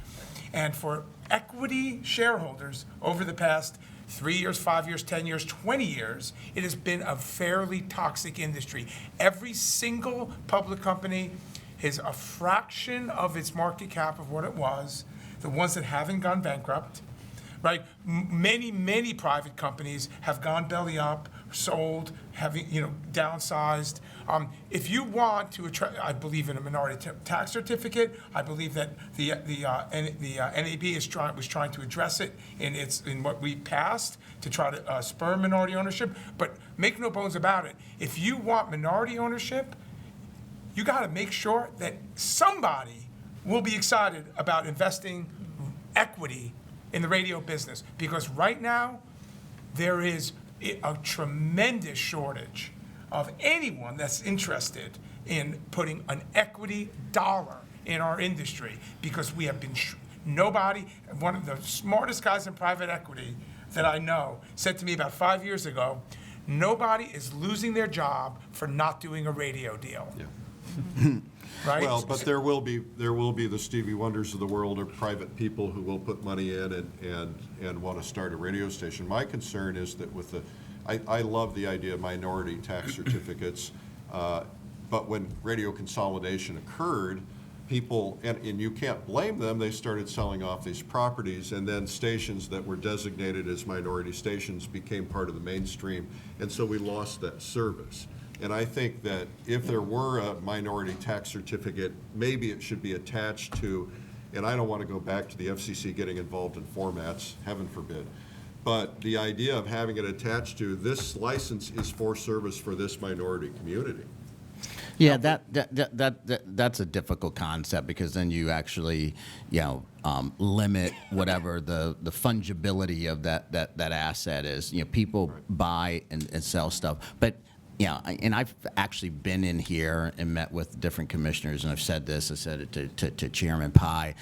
And for equity shareholders over the past 3 years, 5 years, 10 years, 20 years, it has been a fairly toxic industry. Every single public company is a fraction of its market cap of what it was, the ones that haven't gone bankrupt, right? Many private companies have gone belly up, sold, having, downsized. If you want to attract, I believe in a minority tax certificate. I believe that the NAB was trying to address it in what we passed to try to spur minority ownership. But make no bones about it. If you want minority ownership, you got to make sure that somebody will be excited about investing equity in the radio business, because right now there is a tremendous shortage of anyone that's interested in putting an equity dollar in our industry, because we have been one of the smartest guys in private equity that I know said to me about 5 years ago, nobody is losing their job for not doing a radio deal. Yeah. Right? Well, but there will be the Stevie Wonders of the world, or private people who will put money in and want to start a radio station. My concern is that I love the idea of minority tax certificates, but when radio consolidation occurred, people, and you can't blame them, they started selling off these properties, and then stations that were designated as minority stations became part of the mainstream, and so we lost that service. And I think that if there were a minority tax certificate, maybe it should be attached to, and I don't want to go back to the FCC getting involved in formats, heaven forbid, but the idea of having it attached to, this license is for service for this minority community. Yeah, that's a difficult concept, because then you actually, limit whatever the fungibility of that asset is. People buy and sell stuff, but. Yeah, and I've actually been in here and met with different commissioners, and I've said this. I said it to Chairman Pai.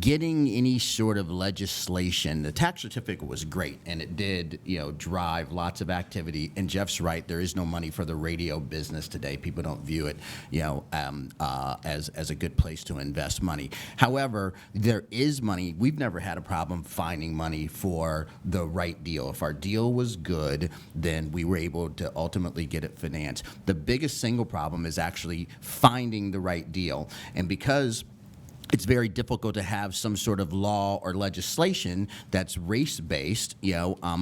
Getting any sort of legislation, the tax certificate was great, and it did, drive lots of activity. And Jeff's right, there is no money for the radio business today. People don't view it, as a good place to invest money. However, there is money. We've never had a problem finding money for the right deal. If our deal was good, then we were able to ultimately get it financed. The biggest single problem is actually finding the right deal. And because it's very difficult to have some sort of law or legislation that's race-based,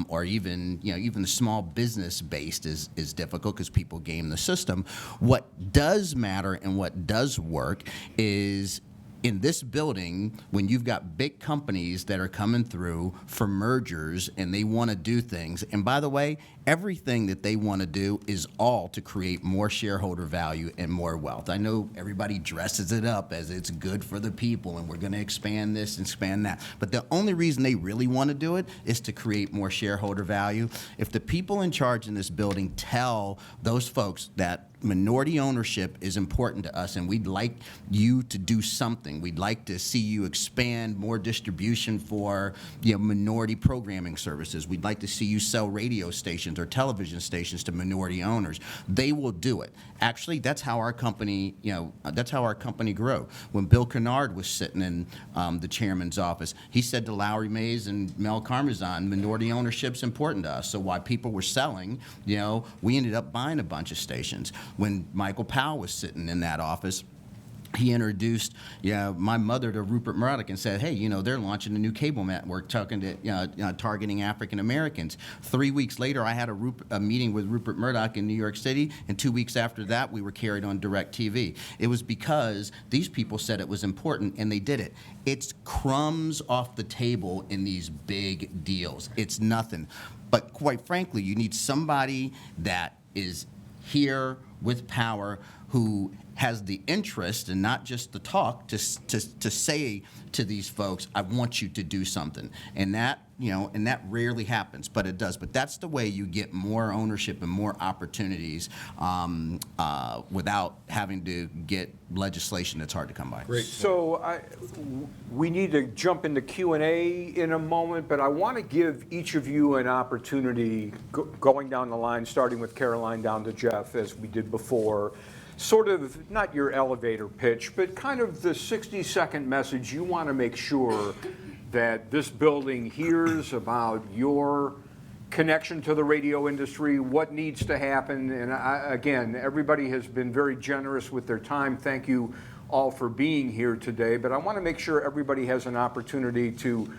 or even the small business-based is difficult, because people game the system. What does matter and what does work is, in this building, when you've got big companies that are coming through for mergers and they want to do things, and by the way, everything that they want to do is all to create more shareholder value and more wealth. I know everybody dresses it up as it's good for the people and we're going to expand this and expand that, but the only reason they really want to do it is to create more shareholder value. If the people in charge in this building tell those folks that minority ownership is important to us, and we'd like you to do something. We'd like to see you expand more distribution for minority programming services. We'd like to see you sell radio stations or television stations to minority owners. They will do it. Actually, that's how our company, grew. When Bill Kennard was sitting in the chairman's office, he said to Lowry Mays and Mel Carmazan, minority ownership's important to us. So while people were selling, we ended up buying a bunch of stations. When Michael Powell was sitting in that office, he introduced my mother to Rupert Murdoch and said, hey, they're launching a new cable network targeting African Americans. 3 weeks later, I had a meeting with Rupert Murdoch in New York City, and 2 weeks after that, we were carried on DirecTV. It was because these people said it was important, and they did it. It's crumbs off the table in these big deals. It's nothing. But quite frankly, you need somebody that is here with power, who has the interest and not just the talk to say to these folks, I want you to do something. And that, and that rarely happens, but it does. But that's the way you get more ownership and more opportunities without having to get legislation that's hard to come by. Great. So we need to jump into Q&A in a moment, but I want to give each of you an opportunity going down the line, starting with Caroline down to Jeff, as we did before. Sort of, not your elevator pitch, but kind of the 60-second message you want to make sure that this building hears about your connection to the radio industry, what needs to happen. And again, everybody has been very generous with their time. Thank you all for being here today. But I want to make sure everybody has an opportunity to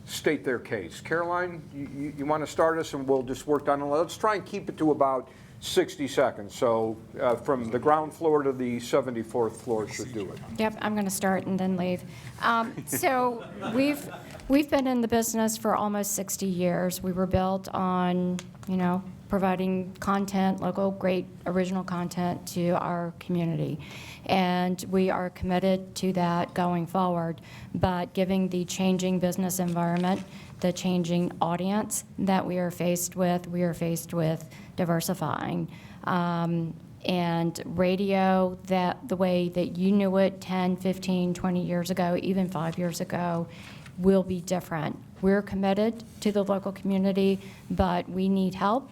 state their case. Caroline, you want to start us, and we'll just work down. Let's try and keep it to about 60 seconds. So from the ground floor to the 74th floor should do it. Yep, I'm going to start and then leave. So we've been in the business for almost 60 years. We were built on, providing content, local, great original content to our community. And we are committed to that going forward. But given the changing business environment, the changing audience that we are faced with diversifying. And radio, that the way that you knew it 10, 15, 20 years ago, even 5 years ago, will be different. We're committed to the local community, but we need help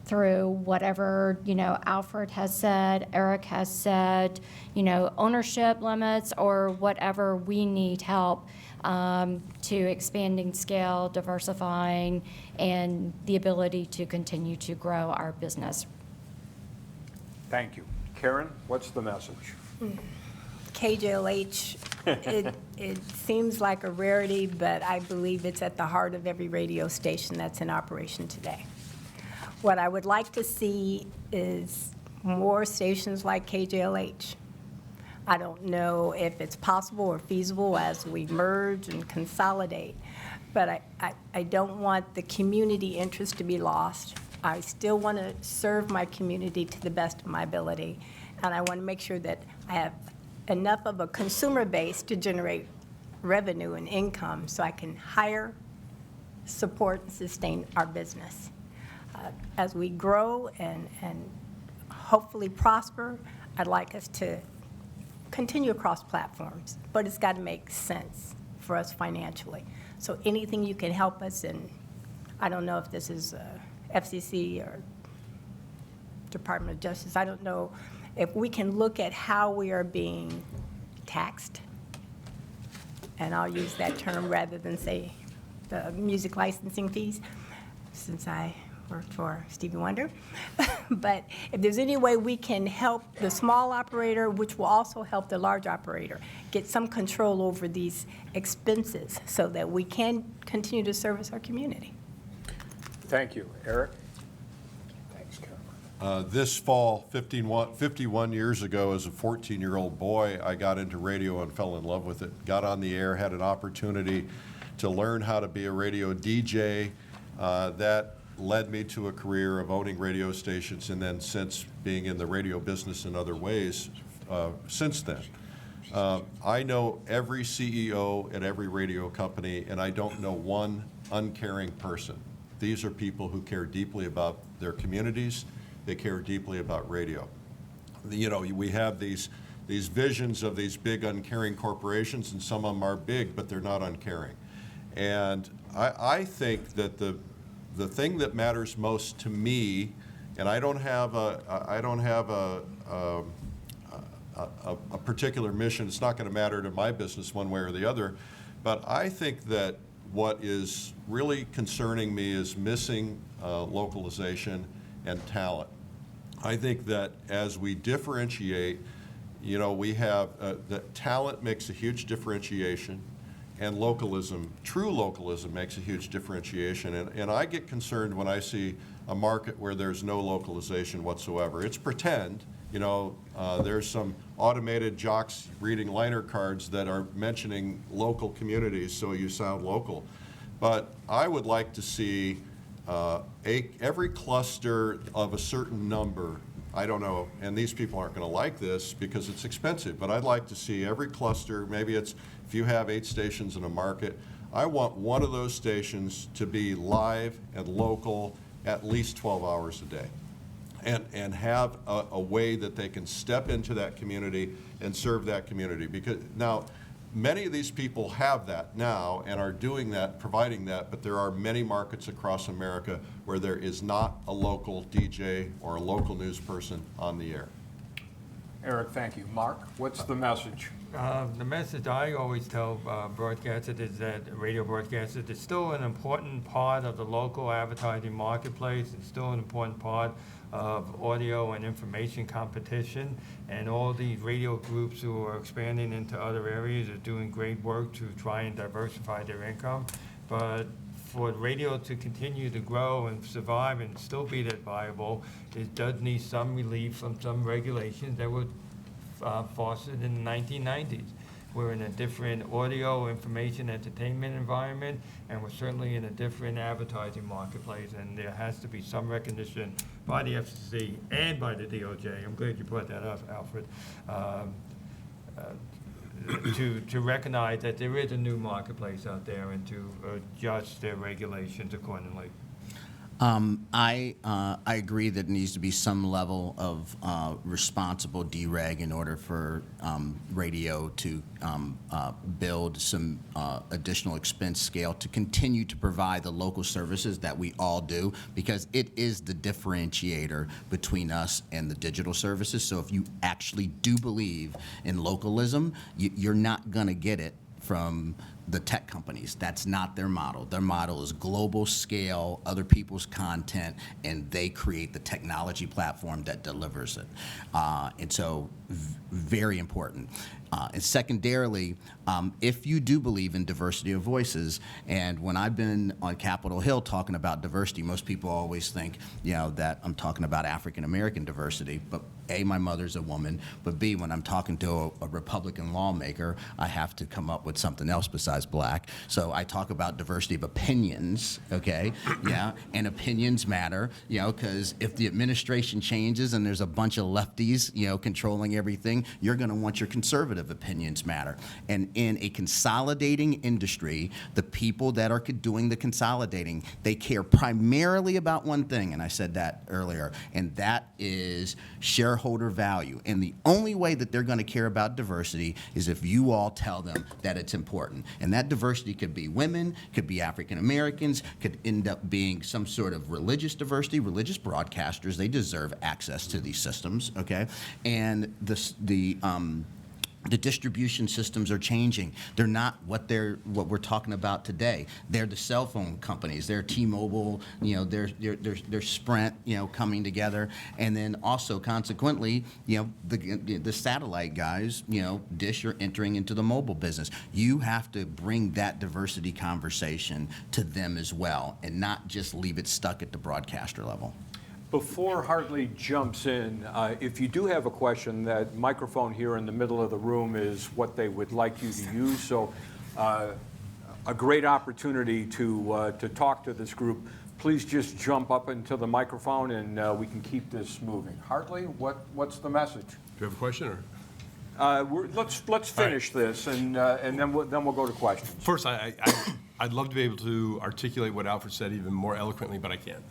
through whatever, Alfred has said, Eric has said, ownership limits or whatever. We need help to expanding scale, diversifying, and the ability to continue to grow our business. Thank you. Karen, what's the message? KJLH, it seems like a rarity, but I believe it's at the heart of every radio station that's in operation today. What I would like to see is more stations like KJLH. I don't know if it's possible or feasible as we merge and consolidate, but I don't want the community interest to be lost. I still want to serve my community to the best of my ability, and I want to make sure that I have enough of a consumer base to generate revenue and income so I can hire, support, and sustain our business. As we grow and hopefully prosper, I'd like us to continue across platforms, but it's got to make sense for us financially. So anything you can help us in, I don't know if this is FCC or Department of Justice, I don't know if we can look at how we are being taxed, and I'll use that term rather than say the music licensing fees, since I worked for Stevie Wonder. But if there's any way we can help the small operator, which will also help the large operator, get some control over these expenses so that we can continue to service our community. Thank you. Eric? Thanks, Caroline. This fall, 51 years ago, as a 14-year-old boy, I got into radio and fell in love with it. Got on the air, had an opportunity to learn how to be a radio DJ. That led me to a career of owning radio stations, and then since being in the radio business in other ways since then. I know every CEO at every radio company, and I don't know one uncaring person. These are people who care deeply about their communities. They care deeply about radio. We have these visions of these big uncaring corporations, and some of them are big, but they're not uncaring. And I think that the thing that matters most to me, and I don't have a particular mission. It's not going to matter to my business one way or the other. But I think that what is really concerning me is missing localization and talent. I think that as we differentiate, we have that talent makes a huge differentiation. And localism, true localism, makes a huge differentiation. And I get concerned when I see a market where there's no localization whatsoever. It's pretend. There's some automated jocks reading liner cards that are mentioning local communities, so you sound local. But I would like to see every cluster of a certain number I don't know, and these people aren't going to like this because it's expensive, but I'd like to see every cluster, maybe it's, if you have 8 stations in a market, I want one of those stations to be live and local at least 12 hours a day. And have a way that they can step into that community and serve that community. Because now, many of these people have that now and are doing that, providing that, but there are many markets across America where there is not a local DJ or a local news person on the air. Eric, thank you. Mark, what's the message? The message I always tell broadcasters is that radio broadcasters is still an important part of the local advertising marketplace. It's still an important part of audio and information competition. And all these radio groups who are expanding into other areas are doing great work to try and diversify their income. But for radio to continue to grow and survive and still be that viable, it does need some relief from some regulations that were fostered in the 1990s. We're in a different audio, information, entertainment environment, and we're certainly in a different advertising marketplace, and there has to be some recognition by the FCC and by the DOJ. I'm glad you brought that up, Alfred. To recognize that there is a new marketplace out there and to adjust their regulations accordingly. I agree that there needs to be some level of responsible dereg in order for radio to build some additional expense scale to continue to provide the local services that we all do, because it is the differentiator between us and the digital services. So if you actually do believe in localism, you're not going to get it from the tech companies. That's not their model. Their model is global scale, other people's content, and they create the technology platform that delivers it. And so, very important. And secondarily, if you do believe in diversity of voices, and when I've been on Capitol Hill talking about diversity, most people always think, that I'm talking about African American diversity, but A, my mother's a woman, but B, when I'm talking to a Republican lawmaker, I have to come up with something else besides black. So I talk about diversity of opinions, okay? Yeah, and opinions matter, because if the administration changes and there's a bunch of lefties, controlling everything, you're gonna want your conservative opinions matter. And in a consolidating industry, the people that are doing the consolidating, they care primarily about one thing, and I said that earlier, and that is shareholder value. And the only way that they're going to care about diversity is if you all tell them that it's important. And that diversity could be women, could be African Americans, could end up being some sort of religious diversity. Religious broadcasters, they deserve access to these systems, okay? And the distribution systems are changing. They're not what we're talking about today. They're the cell phone companies. They're T-Mobile. They're Sprint. Coming together, and then also consequently, the satellite guys. Dish are entering into the mobile business. You have to bring that diversity conversation to them as well, and not just leave it stuck at the broadcaster level. Before Hartley jumps in, if you do have a question, that microphone here in the middle of the room is what they would like you to use. So a great opportunity to talk to this group. Please just jump up into the microphone and we can keep this moving. Hartley, what's the message? Do you have a question? Or? Let's finish this and then we'll go to questions. First, I'd love to be able to articulate what Alfred said even more eloquently, but I can't.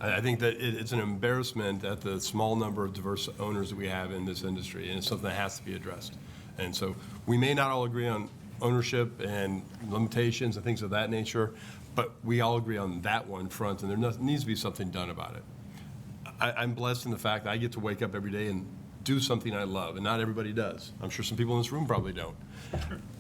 I think that it's an embarrassment at the small number of diverse owners that we have in this industry, and it's something that has to be addressed. And so we may not all agree on ownership and limitations and things of that nature, but we all agree on that one front, and there needs to be something done about it. I'm blessed in the fact that I get to wake up every day and do something I love, and not everybody does. I'm sure some people in this room probably don't.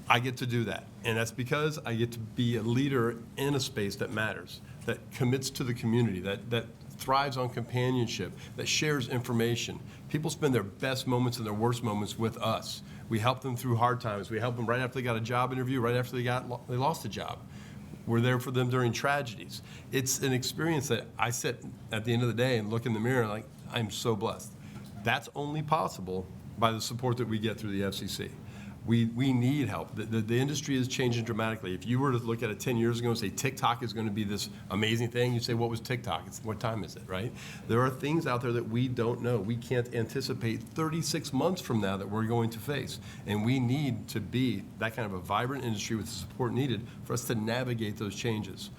I get to do that, and that's because I get to be a leader in a space that matters, that commits to the community, that thrives on companionship, that shares information. People spend their best moments and their worst moments with us. We help them through hard times. We help them right after they got a job interview, right after they lost a job. We're there for them during tragedies. It's an experience that I sit at the end of the day and look in the mirror like, I'm so blessed. That's only possible by the support that we get through the FCC. We need help. The industry is changing dramatically. If you were to look at it 10 years ago and say TikTok is going to be this amazing thing, you'd say, what was TikTok? What time is it, right? There are things out there that we don't know. We can't anticipate 36 months from now that we're going to face. And we need to be that kind of a vibrant industry with the support needed for us to navigate those changes.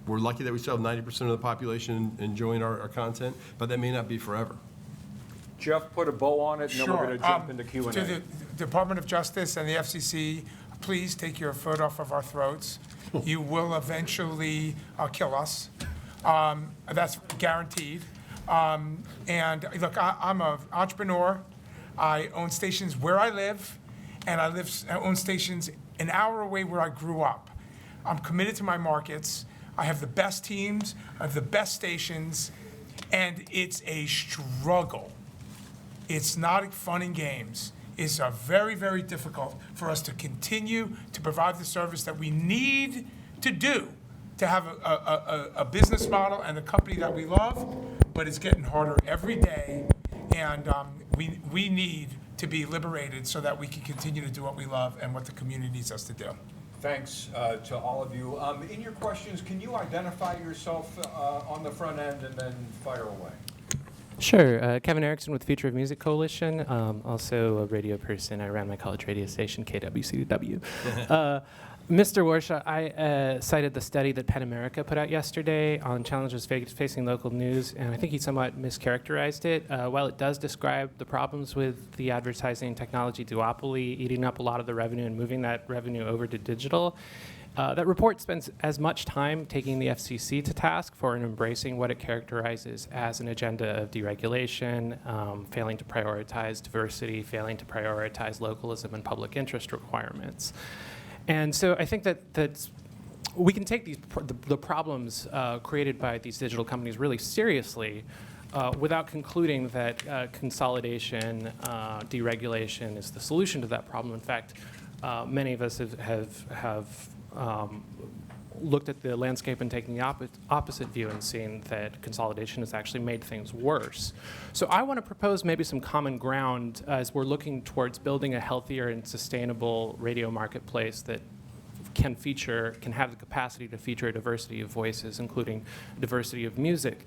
We're lucky that we still have 90% of the population enjoying our content, but that may not be forever. Jeff, put a bow on it, and then we're going to jump into Q&A. To the Department of Justice and the FCC, please take your foot off of our throats. You will eventually kill us. That's guaranteed. And look, I'm an entrepreneur. I own stations where I live, and I own stations an hour away where I grew up. I'm committed to my markets. I have the best teams, I have the best stations, and it's a struggle. It's not fun and games. It's very, very difficult for us to continue to provide the service that we need to do to have a business model and a company that we love, but it's getting harder every day, and we need to be liberated so that we can continue to do what we love and what the community needs us to do. Thanks to all of you. In your questions, can you identify yourself on the front end and then fire away? Sure. Kevin Erickson with Future of Music Coalition, also a radio person. I ran my college radio station, KWCW. Mr. Warshaw, I cited the study that PEN America put out yesterday on challenges facing local news, and I think he somewhat mischaracterized it. While it does describe the problems with the advertising technology duopoly eating up a lot of the revenue and moving that revenue over to digital, that report spends as much time taking the FCC to task for and embracing what it characterizes as an agenda of deregulation, failing to prioritize diversity, failing to prioritize localism and public interest requirements. And so I think that we can take the problems created by these digital companies really seriously without concluding that consolidation, deregulation is the solution to that problem. In fact, many of us have looked at the landscape and taken the opposite view and seen that consolidation has actually made things worse. So I want to propose maybe some common ground as we're looking towards building a healthier and sustainable radio marketplace that can have the capacity to feature a diversity of voices, including diversity of music.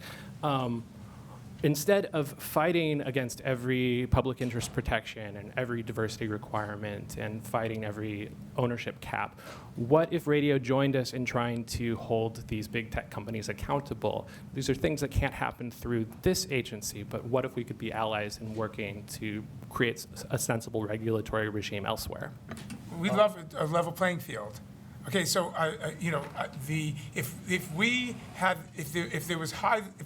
Instead of fighting against every public interest protection and every diversity requirement and fighting every ownership cap, what if radio joined us in trying to hold these big tech companies accountable? These are things that can't happen through this agency, but what if we could be allies in working to create a sensible regulatory regime elsewhere? We love a level playing field. Okay, so if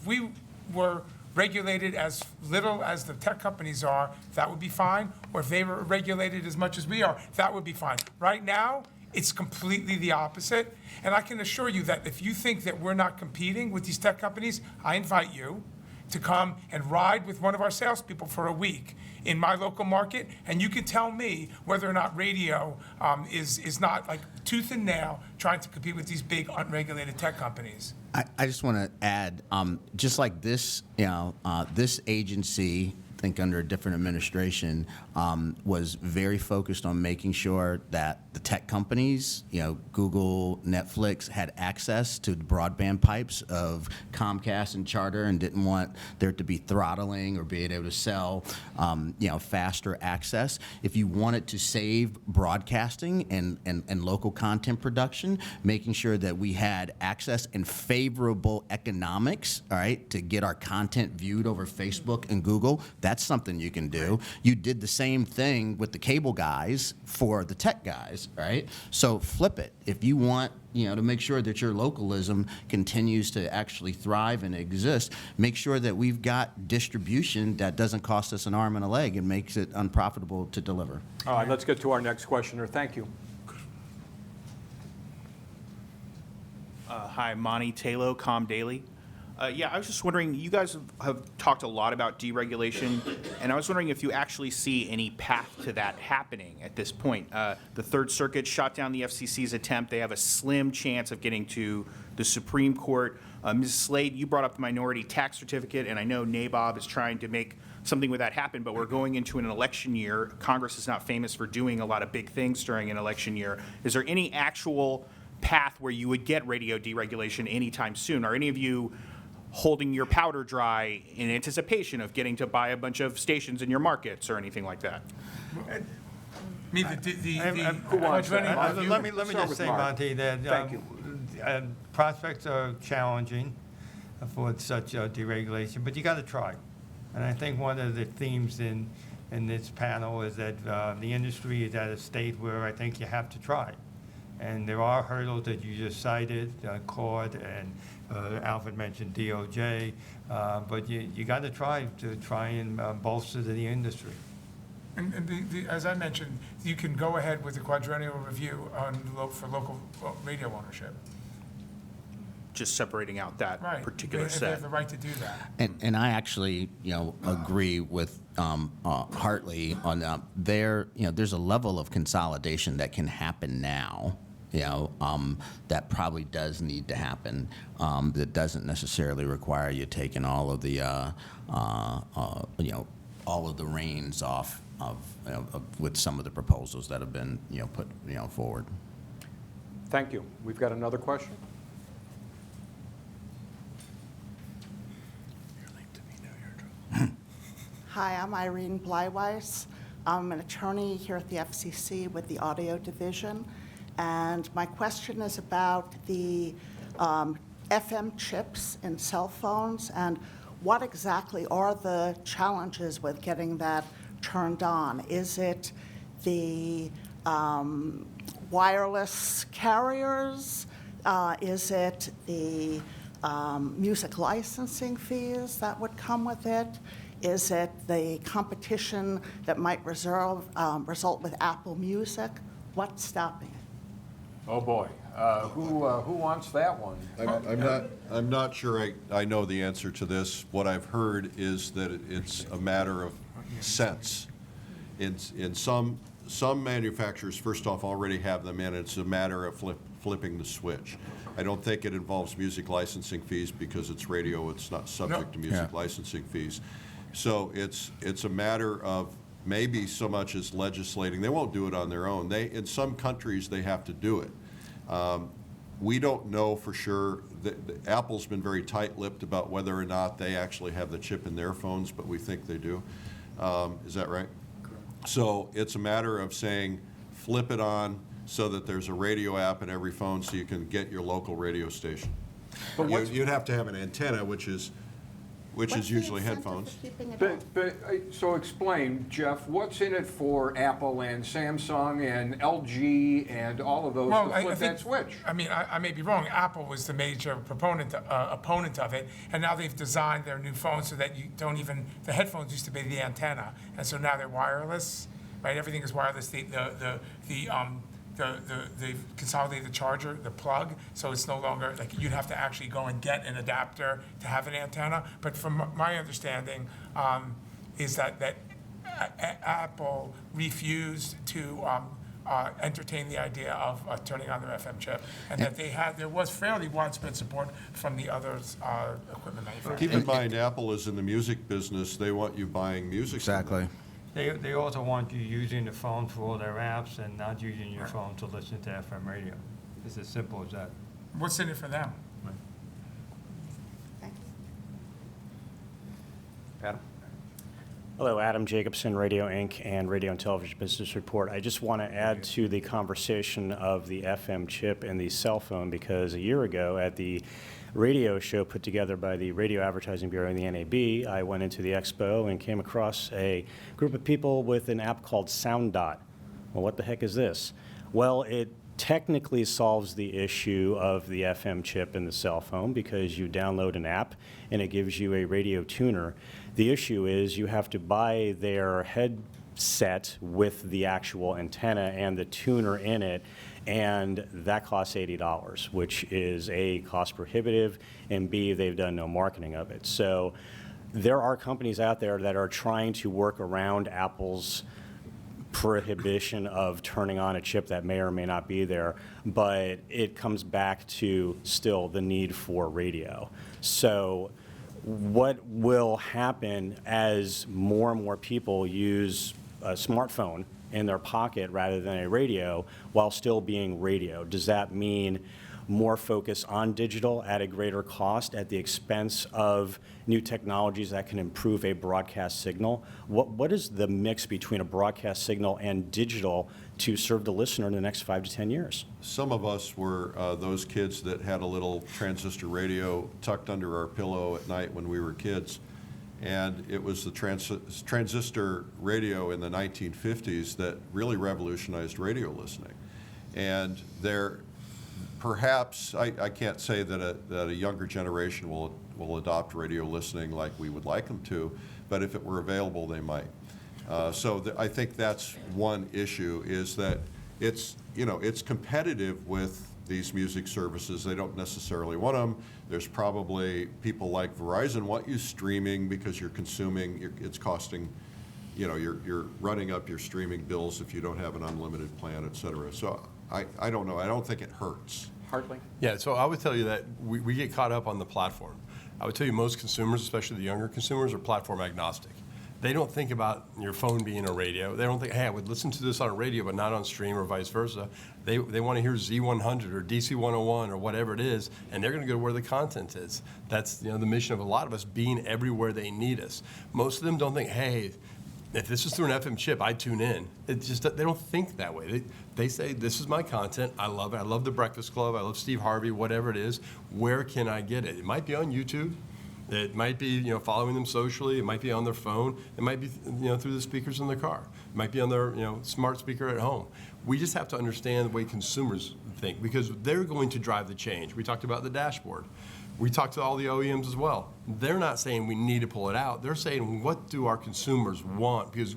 we were regulated as little as the tech companies are, that would be fine. Or if they were regulated as much as we are, that would be fine. Right now, it's completely the opposite. And I can assure you that if you think that we're not competing with these tech companies, I invite you to come and ride with one of our salespeople for a week in my local market, and you can tell me whether or not radio is not like tooth and nail trying to compete with these big unregulated tech companies. I just want to add, just like this, this agency, I think under a different administration, was very focused on making sure that the tech companies, Google, Netflix, had access to the broadband pipes of Comcast and Charter and didn't want there to be throttling or being able to sell, faster access. If you wanted to save broadcasting and local content production, making sure that we had access and favorable economics, all right, to get our content viewed over Facebook and Google, that's something you can do. You did the same thing with the cable guys for the tech guys, right? So flip it. If you want, to make sure that your localism continues to actually thrive and exist, make sure that we've got distribution that doesn't cost us an arm and a leg and makes it unprofitable to deliver. All right, let's get to our next questioner. Thank you. Hi, Monty Talo, Com Daily. I was just wondering, you guys have talked a lot about deregulation, and I was wondering if you actually see any path to that happening at this point. The Third Circuit shot down the FCC's attempt. They have a slim chance of getting to the Supreme Court. Ms. Slade, you brought up the minority tax certificate, and I know NABOB is trying to make something with that happen, but we're going into an election year. Congress is not famous for doing a lot of big things during an election year. Is there any actual path where you would get radio deregulation anytime soon? Are any of you holding your powder dry in anticipation of getting to buy a bunch of stations in your markets or anything like that? Who wants that? Let me Start just with say, Mark. Monty, that Thank you. prospects are challenging for such deregulation, but you got to try. And I think one of the themes in this panel is that the industry is at a state where I think you have to try. And there are hurdles that you just cited, CORD, and Alfred mentioned DOJ, but you got to try and bolster the industry. And as I mentioned, you can go ahead with the quadrennial review for local radio ownership. Just separating out that Right. particular They have set. the right to do that. And I actually, agree with Hartley on there's a level of consolidation that can happen now, that probably does need to happen. That doesn't necessarily require you taking all of the, all of the reins off with some of the proposals that have been, put, forward. Thank you. We've got another question. Hi, I'm Irene Bleiweiss. I'm an attorney here at the FCC with the Audio Division. And my question is about the FM chips in cell phones, and what exactly are the challenges with getting that turned on? Is it the wireless carriers? Is it the music licensing fees that would come with it? Is it the competition that might result with Apple Music? What's stopping it? Oh, boy. Who wants that one? I'm not sure I know the answer to this. What I've heard is that it's a matter of cents. In some manufacturers, first off, already have them in. It's a matter of flipping the switch. I don't think it involves music licensing fees because it's radio. It's not subject to music licensing fees. So it's a matter of maybe so much as legislating. They won't do it on their own. In some countries, they have to do it. We don't know for sure. Apple's been very tight-lipped about whether or not they actually have the chip in their phones, but we think they do. Is that right? Correct. So it's a matter of saying, flip it on so that there's a radio app in every phone so you can get your local radio station. But you'd have to have an antenna, which is usually headphones. So explain, Jeff, what's in it for Apple and Samsung and LG and all of those to flip that switch? I mean, I may be wrong. Apple was the major opponent of it, and now they've designed their new phones so that you don't even, the headphones used to be the antenna, and so now they're wireless, right? Everything is wireless. They've consolidated the charger, the plug, so it's no longer, like, you'd have to actually go and get an adapter to have an antenna. But from my understanding, is that Apple refused to entertain the idea of turning on their FM chip, and that there was fairly widespread support from the other equipment manufacturers. Keep in mind, Apple is in the music business. They want you buying music. Exactly. They also want you using the phone for all their apps and not using your phone to listen to FM radio. It's as simple as that. What's in it for them? Adam? Hello, Adam Jacobson, Radio Inc. and Radio and Television Business Report. I just want to add to the conversation of the FM chip and the cell phone, because a year ago at the radio show put together by the Radio Advertising Bureau and the NAB, I went into the expo and came across a group of people with an app called SoundDot. Well, what the heck is this? Well, it technically solves the issue of the FM chip in the cell phone because you download an app and it gives you a radio tuner. The issue is you have to buy their headset with the actual antenna and the tuner in it, and that costs $80, which is A, cost prohibitive, and B, they've done no marketing of it. So there are companies out there that are trying to work around Apple's prohibition of turning on a chip that may or may not be there, but it comes back to still the need for radio. So what will happen as more and more people use a smartphone in their pocket rather than a radio while still being radio? Does that mean more focus on digital at a greater cost at the expense of new technologies that can improve a broadcast signal? What is the mix between a broadcast signal and digital to serve the listener in the next 5 to 10 years? Some of us were those kids that had a little transistor radio tucked under our pillow at night when we were kids. And it was the transistor radio in the 1950s that really revolutionized radio listening. And perhaps, I can't say that a younger generation will adopt radio listening like we would like them to, but if it were available, they might. I think that's one issue, is that it's competitive with these music services. They don't necessarily want them. There's probably people like Verizon want you streaming because you're consuming, it's costing, you're running up your streaming bills if you don't have an unlimited plan, et cetera. So I don't know. I don't think it hurts. Hartley? Yeah, so I would tell you that we get caught up on the platform. I would tell you most consumers, especially the younger consumers, are platform agnostic. They don't think about your phone being a radio. They don't think, hey, I would listen to this on a radio but not on stream or vice versa. They want to hear Z100 or DC 101 or whatever it is, and they're going to go where the content is. That's the mission of a lot of us, being everywhere they need us. Most of them don't think, hey, if this is through an FM chip, I tune in. It's just that they don't think that way. They say, this is my content. I love it. I love The Breakfast Club. I love Steve Harvey, whatever it is. Where can I get it? It might be on YouTube. It might be, following them socially. It might be on their phone. It might be, through the speakers in their car. It might be on their, smart speaker at home. We just have to understand the way consumers think, because they're going to drive the change. We talked about the dashboard. We talked to all the OEMs as well. They're not saying we need to pull it out. They're saying, what do our consumers want? Because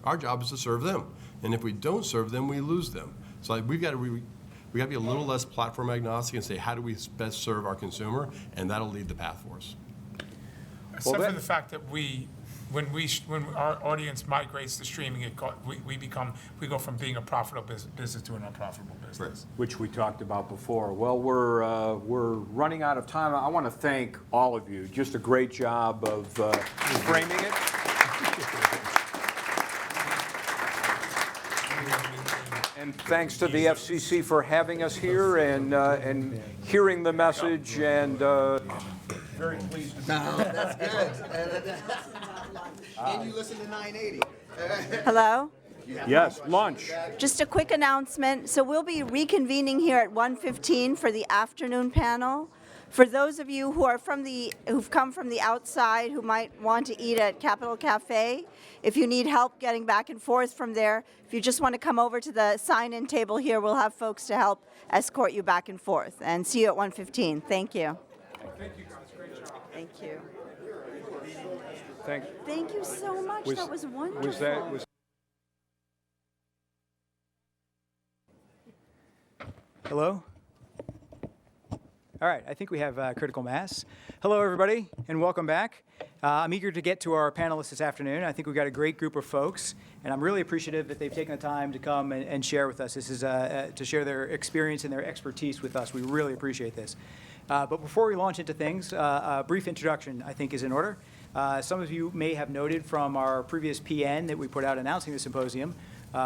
our job is to serve them. And if we don't serve them, we lose them. So we've got to be a little less platform agnostic and say, how do we best serve our consumer? And that'll lead the path for us. Except for the fact that when our audience migrates to streaming, we go from being a profitable business to an unprofitable business. Which we talked about before. Well, we're running out of time. I want to thank all of you. Just a great job of framing it. And thanks to the FCC for having us here and hearing the message, and very pleased to be here. No, that's good. And you listen to 980. Hello? Yes, lunch. Just a quick announcement. So we'll be reconvening here at 1:15 for the afternoon panel. For those of you who've come from the outside who might want to eat at Capitol Cafe, if you need help getting back and forth from there, if you just want to come over to the sign-in table here, we'll have folks to help escort you back and forth. And see you at 1:15. Thank you. Thank you, guys. Great job. Thank you. Thanks. Thank you so much. That was wonderful. Hello? All right, I think we have critical mass. Hello, everybody, and welcome back. I'm eager to get to our panelists this afternoon. I think we've got a great group of folks, and I'm really appreciative that they've taken the time to come and share with us. This is to share their experience and their expertise with us. We really appreciate this. But before we launch into things, a brief introduction, I think, is in order. Some of you may have noted from our previous PN that we put out announcing the symposium,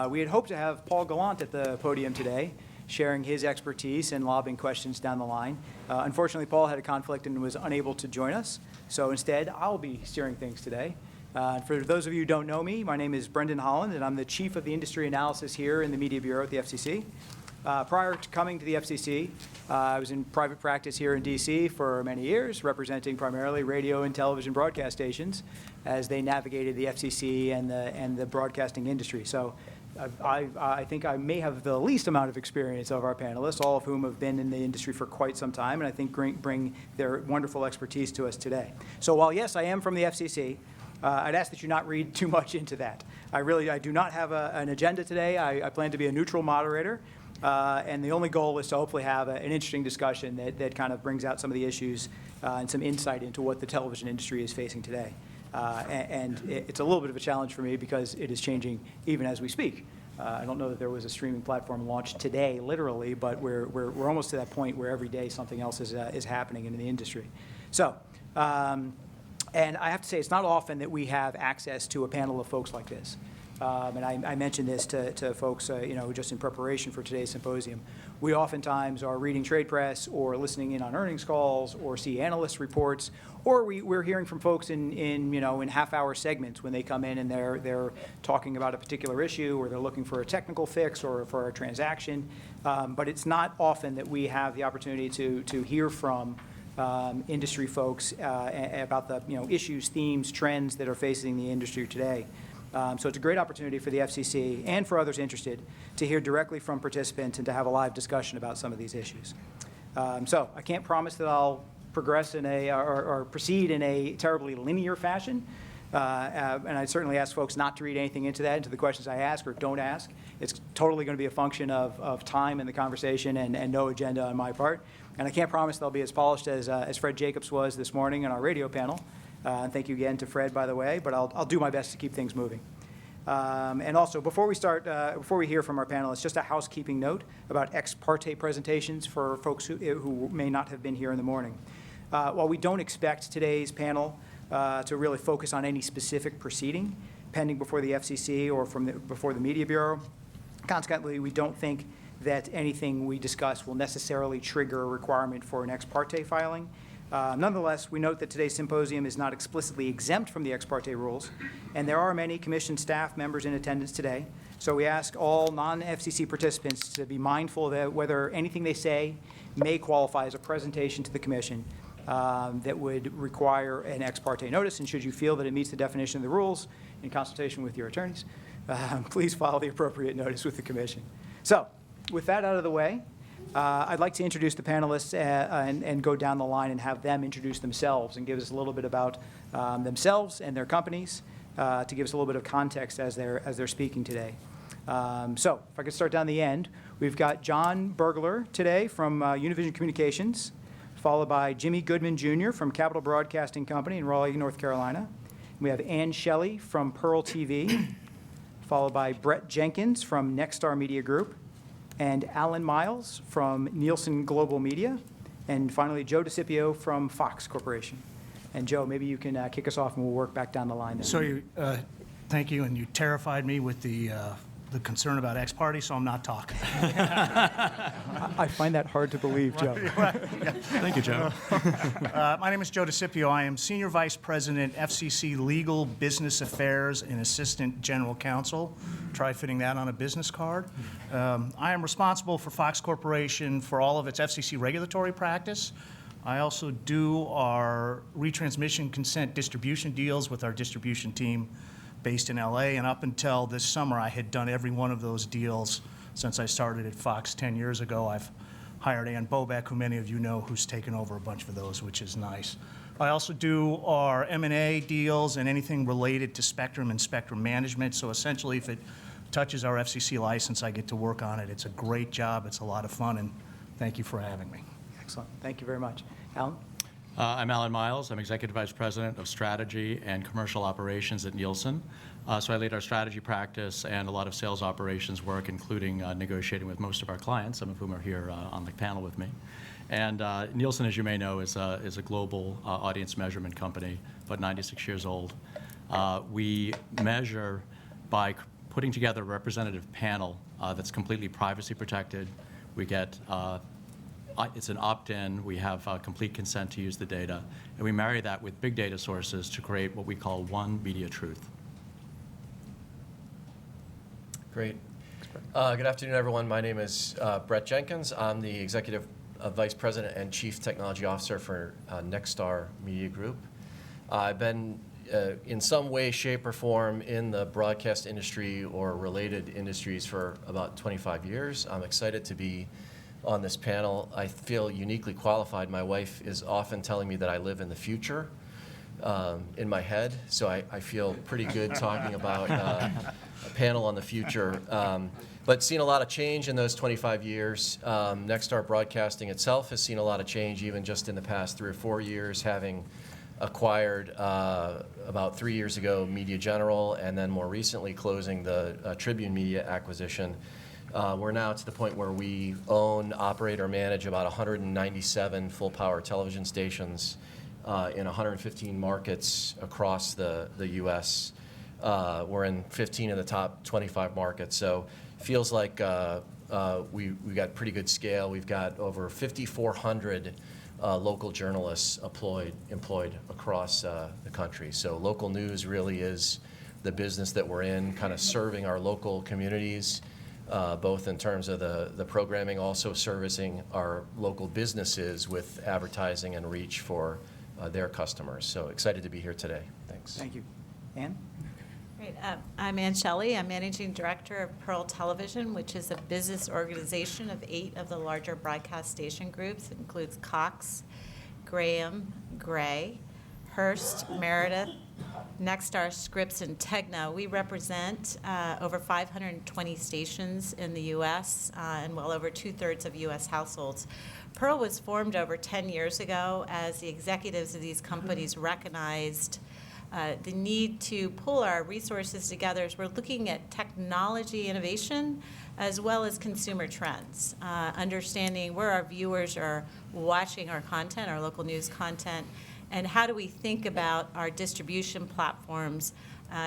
we had hoped to have Paul Gallant at the podium today, sharing his expertise and lobbing questions down the line. Unfortunately, Paul had a conflict and was unable to join us, so instead, I'll be steering things today. For those of you who don't know me, my name is Brendan Holland, and I'm the Chief of the Industry Analysis here in the Media Bureau at the FCC. Prior to coming to the FCC, I was in private practice here in DC for many years, representing primarily radio and television broadcast stations as they navigated the FCC and the broadcasting industry. So I think I may have the least amount of experience of our panelists, all of whom have been in the industry for quite some time, and I think bring their wonderful expertise to us today. So while, yes, I am from the FCC, I'd ask that you not read too much into that. I do not have an agenda today. I plan to be a neutral moderator, and the only goal is to hopefully have an interesting discussion that kind of brings out some of the issues and some insight into what the television industry is facing today. And it's a little bit of a challenge for me because it is changing even as we speak. I don't know that there was a streaming platform launched today, literally, but we're almost to that point where every day something else is happening in the industry. So, and I have to say, it's not often that we have access to a panel of folks like this. And I mentioned this to folks, just in preparation for today's symposium. We oftentimes are reading trade press or listening in on earnings calls or see analyst reports, or we're hearing from folks in half-hour segments when they come in and they're talking about a particular issue or they're looking for a technical fix or for a transaction. But it's not often that we have the opportunity to hear from industry folks about the issues, themes, trends that are facing the industry today. So it's a great opportunity for the FCC and for others interested to hear directly from participants and to have a live discussion about some of these issues. So I can't promise that I'll progress or proceed in a terribly linear fashion. And I certainly ask folks not to read anything into the questions I ask or don't ask. It's totally going to be a function of time in the conversation and no agenda on my part. And I can't promise they'll be as polished as Fred Jacobs was this morning on our radio panel. And thank you again to Fred, by the way, but I'll do my best to keep things moving. And also, before we hear from our panelists, just a housekeeping note about ex parte presentations for folks who may not have been here in the morning. While we don't expect today's panel to really focus on any specific proceeding pending before the FCC or before the Media Bureau, consequently, we don't think that anything we discuss will necessarily trigger a requirement for an ex parte filing. Nonetheless, we note that today's symposium is not explicitly exempt from the ex parte rules, and there are many commission staff members in attendance today. So we ask all non-FCC participants to be mindful that whether anything they say may qualify as a presentation to the commission that would require an ex parte notice, and should you feel that it meets the definition of the rules in consultation with your attorneys, please file the appropriate notice with the commission. So, with that out of the way, I'd like to introduce the panelists and go down the line and have them introduce themselves and give us a little bit about themselves and their companies to give us a little bit of context as they're speaking today. So if I could start down the end, we've got John Bergler today from Univision Communications, followed by Jimmy Goodman Jr. from Capital Broadcasting Company in Raleigh, North Carolina. We have Ann Shelley from Pearl TV, followed by Brett Jenkins from Nexstar Media Group, and Alan Miles from Nielsen Global Media, and finally Joe DeCipio from Fox Corporation. And Joe, maybe you can kick us off and we'll work back down the line then. So thank you, and you terrified me with the concern about ex parte, so I'm not talking. I find that hard to believe, Joe. Thank you, Joe. My name is Joe DeCipio. I am Senior Vice President, FCC Legal Business Affairs and Assistant General Counsel. Try fitting that on a business card. I am responsible for Fox Corporation for all of its FCC regulatory practice. I also do our retransmission consent distribution deals with our distribution team based in LA, and up until this summer, I had done every one of those deals since I started at Fox 10 years ago. I've hired Ann Bobek, who many of you know, who's taken over a bunch of those, which is nice. I also do our M&A deals and anything related to spectrum and spectrum management. So essentially, if it touches our FCC license, I get to work on it. It's a great job. It's a lot of fun, and thank you for having me. Excellent. Thank you very much. Alan? I'm Alan Miles. I'm Executive Vice President of Strategy and Commercial Operations at Nielsen. So I lead our strategy practice and a lot of sales operations work, including negotiating with most of our clients, some of whom are here on the panel with me. And Nielsen, as you may know, is a global audience measurement company, about 96 years old. We measure by putting together a representative panel that's completely privacy protected. We get it's an opt-in. We have complete consent to use the data. And we marry that with big data sources to create what we call one media truth. Great. Good afternoon, everyone. My name is Brett Jenkins. I'm the Executive Vice President and Chief Technology Officer for Nexstar Media Group. I've been in some way, shape, or form in the broadcast industry or related industries for about 25 years. I'm excited to be on this panel. I feel uniquely qualified. My wife is often telling me that I live in the future in my head, so I feel pretty good talking about a panel on the future. But seen a lot of change in those 25 years. Nexstar Broadcasting itself has seen a lot of change even just in the past 3 or 4 years, having acquired about 3 years ago Media General, and then more recently closing the Tribune Media acquisition. We're now to the point where we own, operate, or manage about 197 full-power television stations in 115 markets across the U.S. We're in 15 of the top 25 markets, so feels like we got pretty good scale. We've got over 5,400 local journalists employed across the country. So local news really is the business that we're in, kind of serving our local communities, both in terms of the programming, also servicing our local businesses with advertising and reach for their customers. So excited to be here today. Thanks. Thank you. Ann? Great. I'm Ann Shelley. I'm Managing Director of Pearl Television, which is a business organization of 8 of the larger broadcast station groups. It includes Cox, Graham, Gray, Hearst, Meredith, Nexstar, Scripps, and Tegna. We represent over 520 stations in the U.S. And well over 2/3 of U.S. households. Pearl was formed over 10 years ago as the executives of these companies recognized the need to pull our resources together as we're looking at technology innovation as well as consumer trends, understanding where our viewers are watching our content, our local news content, and how do we think about our distribution platforms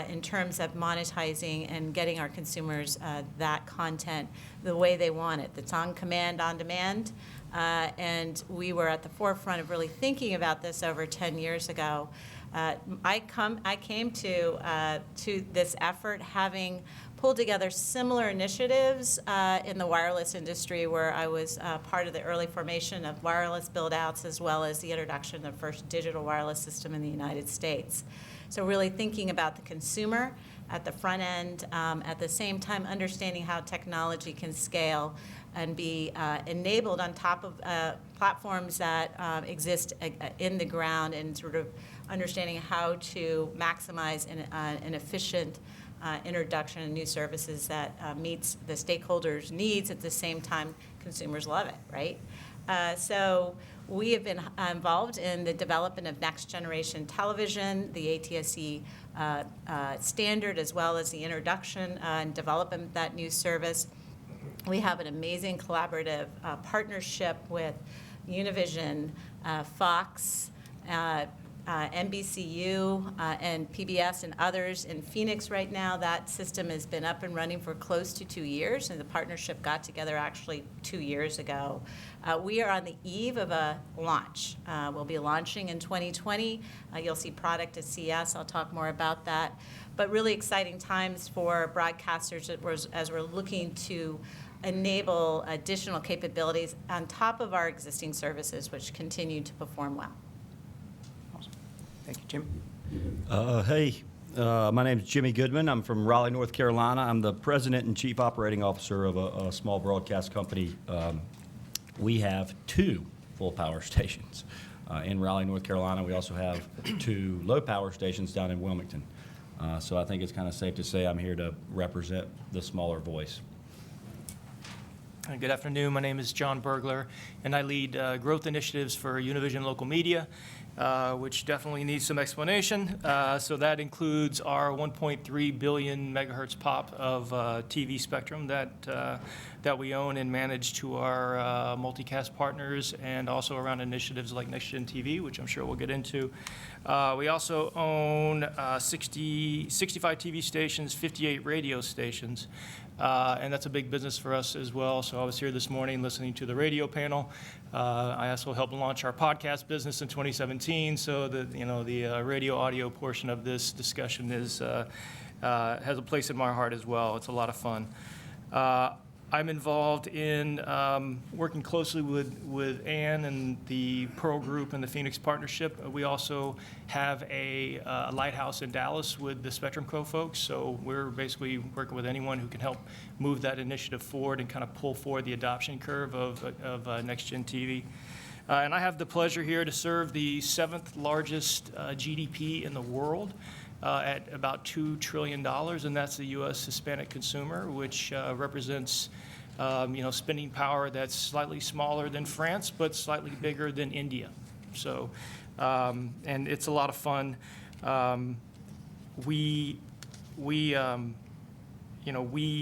in terms of monetizing and getting our consumers that content the way they want it. That's on command, on demand. And we were at the forefront of really thinking about this over 10 years ago. I came to this effort having pulled together similar initiatives in the wireless industry, where I was part of the early formation of wireless build-outs as well as the introduction of the first digital wireless system in the United States. So really thinking about the consumer at the front end, at the same time understanding how technology can scale and be enabled on top of platforms that exist in the ground, and sort of understanding how to maximize an efficient introduction of new services that meets the stakeholders' needs at the same time consumers love it, right? So we have been involved in the development of next generation television, the ATSC standard, as well as the introduction and development of that new service. We have an amazing collaborative partnership with Univision, Fox, NBCU, and PBS and others in Phoenix right now. That system has been up and running for close to 2 years, and the partnership got together actually 2 years ago. We are on the eve of a launch. We'll be launching in 2020. You'll see product at CES. I'll talk more about that. But really exciting times for broadcasters as we're looking to enable additional capabilities on top of our existing services, which continue to perform well. Thank you, Jim. Hey, my name is Jimmy Goodman. I'm from Raleigh, North Carolina. I'm the president and chief operating officer of a small broadcast company. We have 2 full power stations in Raleigh, North Carolina. We also have 2 low power stations down in Wilmington. So I think it's kind of safe to say I'm here to represent the smaller voice. Good afternoon. My name is John Bergler, and I lead growth initiatives for Univision Local Media, which definitely needs some explanation. So that includes our 1.3 billion megahertz pop of TV spectrum that we own and manage to our multicast partners, and also around initiatives like NextGen TV, which I'm sure we'll get into. We also own 65 TV stations, 58 radio stations. And that's a big business for us as well. So I was here this morning listening to the radio panel. I also helped launch our podcast business in 2017. So the radio audio portion of this discussion has a place in my heart as well. It's a lot of fun. I'm involved in working closely with Ann and the Pearl Group and the Phoenix Partnership. We also have a lighthouse in Dallas with the Spectrum Co. folks. So we're basically working with anyone who can help move that initiative forward and kind of pull forward the adoption curve of NextGen TV. And I have the pleasure here to serve the 7th largest GDP in the world. At about $2 trillion, and that's the U.S. Hispanic consumer, which represents spending power that's slightly smaller than France, but slightly bigger than India. So and it's a lot of fun. We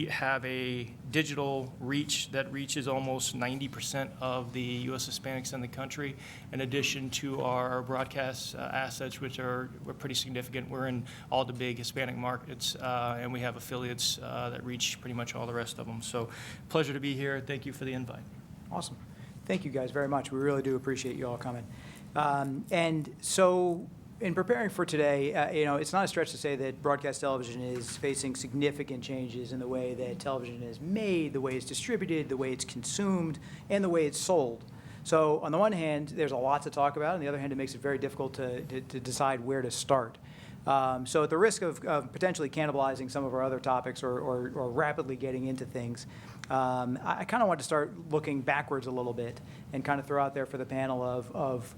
have a digital reach that reaches almost 90% of the U.S. Hispanics in the country, in addition to our broadcast assets, which are pretty significant. We're in all the big Hispanic markets, and we have affiliates that reach pretty much all the rest of them. So pleasure to be here. Thank you for the invite. Awesome. Thank you guys very much. We really do appreciate you all coming. And so in preparing for today, it's not a stretch to say that broadcast television is facing significant changes in the way that television is made, the way it's distributed, the way it's consumed, and the way it's sold. So on the one hand, there's a lot to talk about. On the other hand, it makes it very difficult to decide where to start. So at the risk of potentially cannibalizing some of our other topics or rapidly getting into things, I kind of want to start looking backwards a little bit and kind of throw out there for the panel of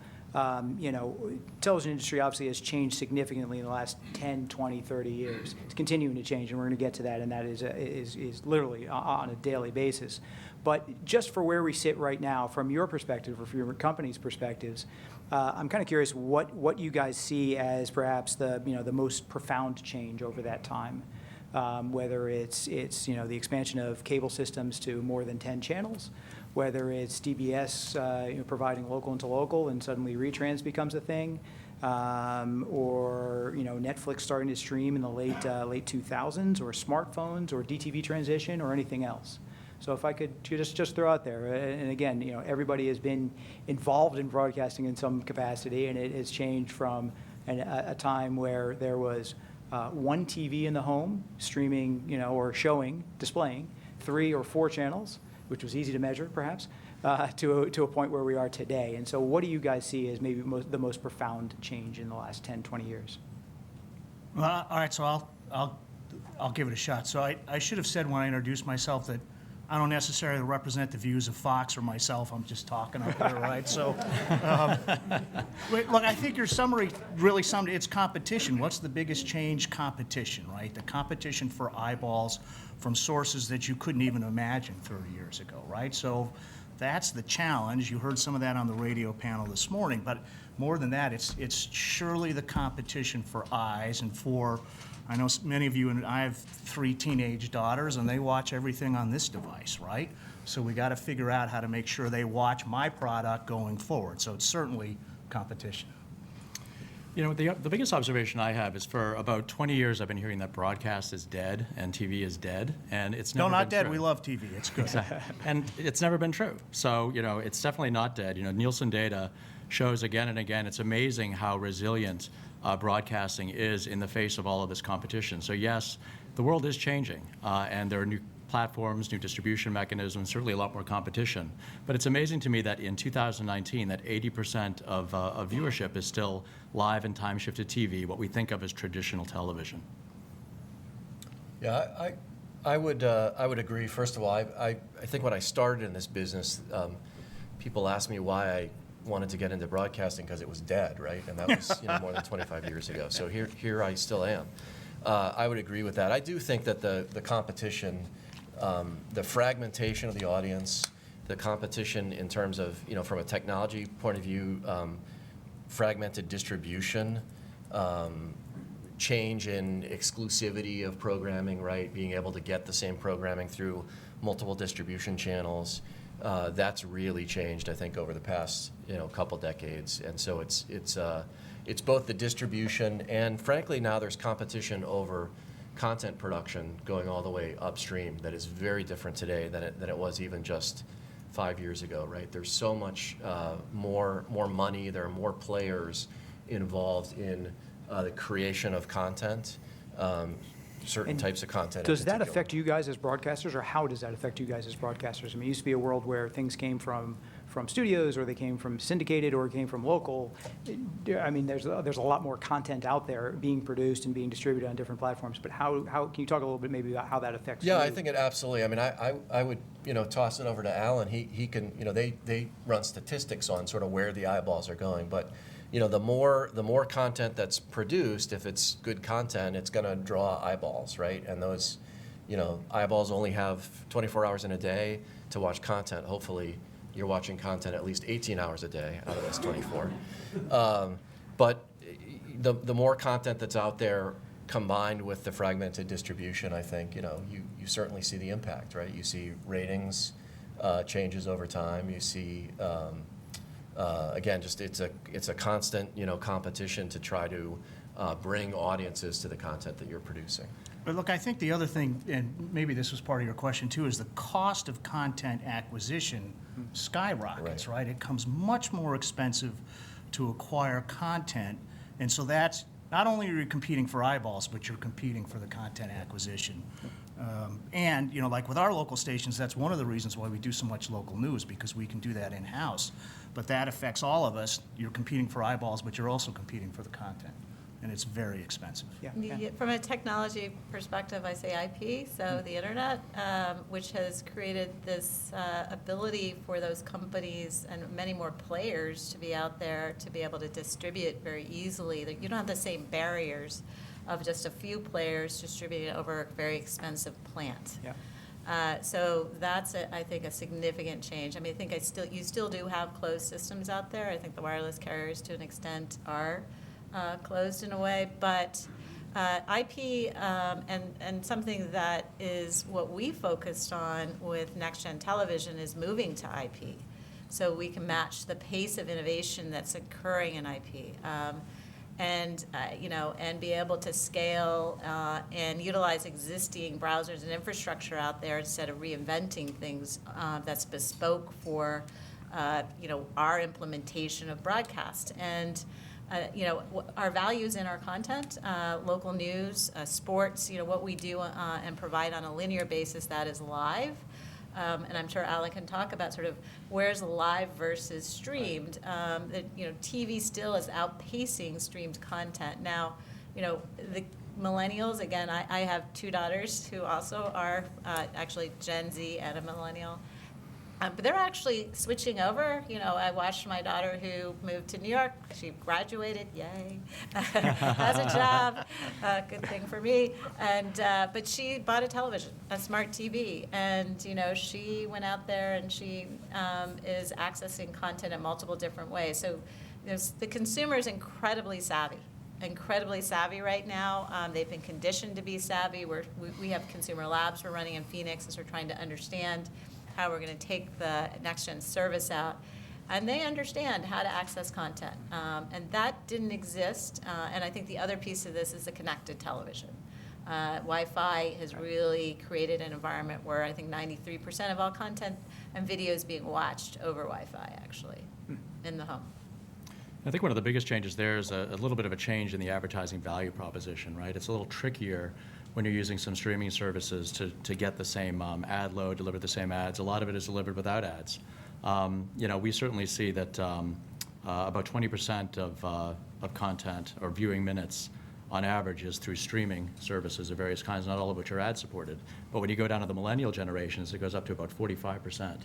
television industry obviously has changed significantly in the last 10, 20, 30 years. It's continuing to change, and we're going to get to that, and that is literally on a daily basis. But just for where we sit right now, from your perspective or from your company's perspectives, I'm kind of curious what you guys see as perhaps the most profound change over that time. Whether it's the expansion of cable systems to more than 10 channels, whether it's DBS providing local into local and suddenly retrans becomes a thing, or Netflix starting to stream in the late 2000s, or smartphones, or DTV transition, or anything else. So if I could just throw out there, and again, everybody has been involved in broadcasting in some capacity, and it has changed from a time where there was one TV in the home streaming, or displaying 3 or 4 channels, which was easy to measure, perhaps, to a point where we are today. And so what do you guys see as maybe the most profound change in the last 10, 20 years? Well, all right, so I'll give it a shot. So I should have said when I introduced myself that I don't necessarily represent the views of Fox or myself. I'm just talking up there, right? So, look, I think your summary really summed it. It's competition. What's the biggest change? Competition, right? The competition for eyeballs from sources that you couldn't even imagine 30 years ago, right? So that's the challenge. You heard some of that on the radio panel this morning, but more than that, it's surely the competition for eyes and for, I know many of you, and I have 3 teenage daughters, and they watch everything on this device, right? So we got to figure out how to make sure they watch my product going forward. So it's certainly competition. The biggest observation I have is for about 20 years I've been hearing that broadcast is dead and TV is dead, and it's never been No, not dead. true. We love TV. It's good. And it's never been true. So, it's definitely not dead. Nielsen data shows again and again, it's amazing how resilient broadcasting is in the face of all of this competition. So yes, the world is changing, and there are new platforms, new distribution mechanisms, certainly a lot more competition. But it's amazing to me that in 2019, that 80% of viewership is still live and time-shifted TV, what we think of as traditional television. Yeah, I would agree. First of all, I think when I started in this business, people asked me why I wanted to get into broadcasting because it was dead, right? And that was more than 25 years ago. So here I still am. I would agree with that. I do think that the competition, the fragmentation of the audience, the competition in terms of, from a technology point of view, fragmented distribution, change in exclusivity of programming, right? Being able to get the same programming through multiple distribution channels. That's really changed, I think, over the past couple decades, and so it's both the distribution and, frankly, now there's competition over content production going all the way upstream that is very different today than it was even just 5 years ago, right? There's so much more money. There are more players involved in the creation of content. Certain types of content. Does that affect you guys as broadcasters, or how does that affect you guys as broadcasters? I mean, it used to be a world where things came from studios, or they came from syndicated, or it came from local. I mean, there's a lot more content out there being produced and being distributed on different platforms. But how can you talk a little bit maybe about how that affects you? Yeah, I think it absolutely. I mean, I would toss it over to Alan. He can they run statistics on sort of where the eyeballs are going, but. The more content that's produced, if it's good content, it's going to draw eyeballs, right? And those, eyeballs only have 24 hours in a day to watch content. Hopefully, you're watching content at least 18 hours a day out of those 24. But the more content that's out there combined with the fragmented distribution, I think, you certainly see the impact, right? You see ratings changes over time. You see, again, just it's a constant, competition to try to bring audiences to the content that you're producing. But look, I think the other thing, and maybe this was part of your question too, is the cost of content acquisition skyrockets, right? It becomes much more expensive to acquire content, and so that's not only are you competing for eyeballs, but you're competing for the content acquisition. And, like with our local stations, that's one of the reasons why we do so much local news, because we can do that in-house. But that affects all of us. You're competing for eyeballs, but you're also competing for the content. And it's very expensive. From a technology perspective, I say IP, so the internet, which has created this ability for those companies and many more players to be out there to be able to distribute very easily. You don't have the same barriers of just a few players distributing over a very expensive plant. So that's, I think, a significant change. I mean, I think you still do have closed systems out there. I think the wireless carriers, to an extent, are closed in a way, but IP and something that is what we focused on with Next Gen Television is moving to IP, so we can match the pace of innovation that's occurring in IP, and be able to scale and utilize existing browsers and infrastructure out there instead of reinventing things that's bespoke for our implementation of broadcast. And our values in our content, local news, sports, what we do and provide on a linear basis that is live. And I'm sure Alan can talk about sort of where's live versus streamed. TV still is outpacing streamed content. Now, the millennials, again, I have two daughters who also are actually Gen Z and a millennial. But they're actually switching over. I watched my daughter who moved to New York. She graduated, yay, has a job, good thing for me. And but she bought a television, a smart TV, and she went out there and she is accessing content in multiple different ways. So the consumer is incredibly savvy right now. They've been conditioned to be savvy. We have consumer labs we're running in Phoenix as we're trying to understand how we're going to take the Next Gen service out. And they understand how to access content. And that didn't exist. And I think the other piece of this is the connected television. Wi-Fi has really created an environment where I think 93% of all content and video is being watched over Wi-Fi, actually, in the home. I think one of the biggest changes there is a little bit of a change in the advertising value proposition, right? It's a little trickier when you're using some streaming services to get the same ad load, deliver the same ads. A lot of it is delivered without ads. We certainly see that about 20% of content or viewing minutes on average is through streaming services of various kinds, not all of which are ad supported. But when you go down to the millennial generations, it goes up to about 45%.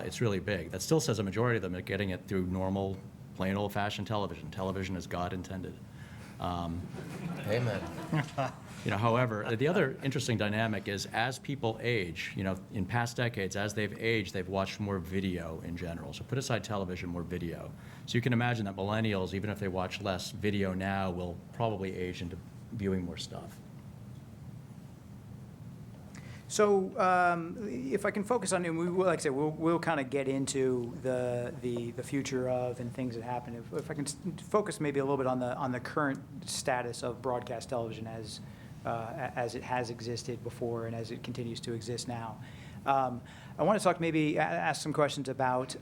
It's really big. That still says a majority of them are getting it through normal, plain old-fashioned television. Television as God intended. Amen. However, the other interesting dynamic is as people age, in past decades, as they've aged, they've watched more video in general. So put aside television, more video. So you can imagine that millennials, even if they watch less video now, will probably age into viewing more stuff. So if I can focus on, and like I said, we'll kind of get into the future of and things that happen. If I can focus maybe a little bit on the current status of broadcast television as it has existed before and as it continues to exist now. I want to talk, maybe ask some questions about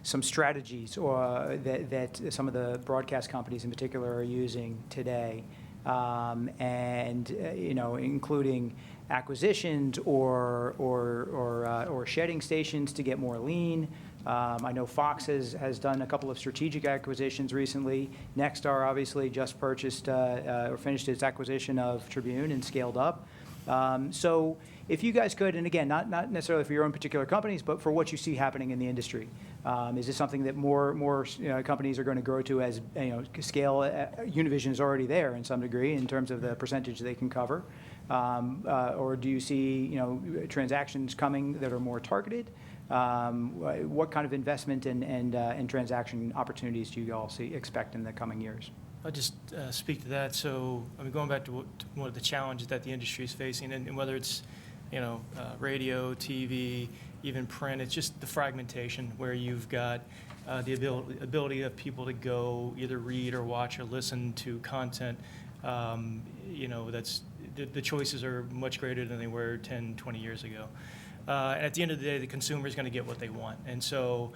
some strategies that some of the broadcast companies in particular are using today, and including acquisitions or shedding stations to get more lean. I know Fox has done a couple of strategic acquisitions recently. Nexstar obviously just purchased or finished its acquisition of Tribune and scaled up. So if you guys could, and again, not necessarily for your own particular companies, but for what you see happening in the industry, is this something that more companies are going to grow to as scale? Univision is already there in some degree in terms of the percentage they can cover. Or do you see transactions coming that are more targeted? What kind of investment and transaction opportunities do you all expect in the coming years? I'll just speak to that. So, I mean, going back to one of the challenges that the industry is facing, and whether it's, radio, TV, even print, it's just the fragmentation where you've got the ability of people to go either read or watch or listen to content. That's the choices are much greater than they were 10, 20 years ago. And at the end of the day, the consumer is going to get what they want. And so,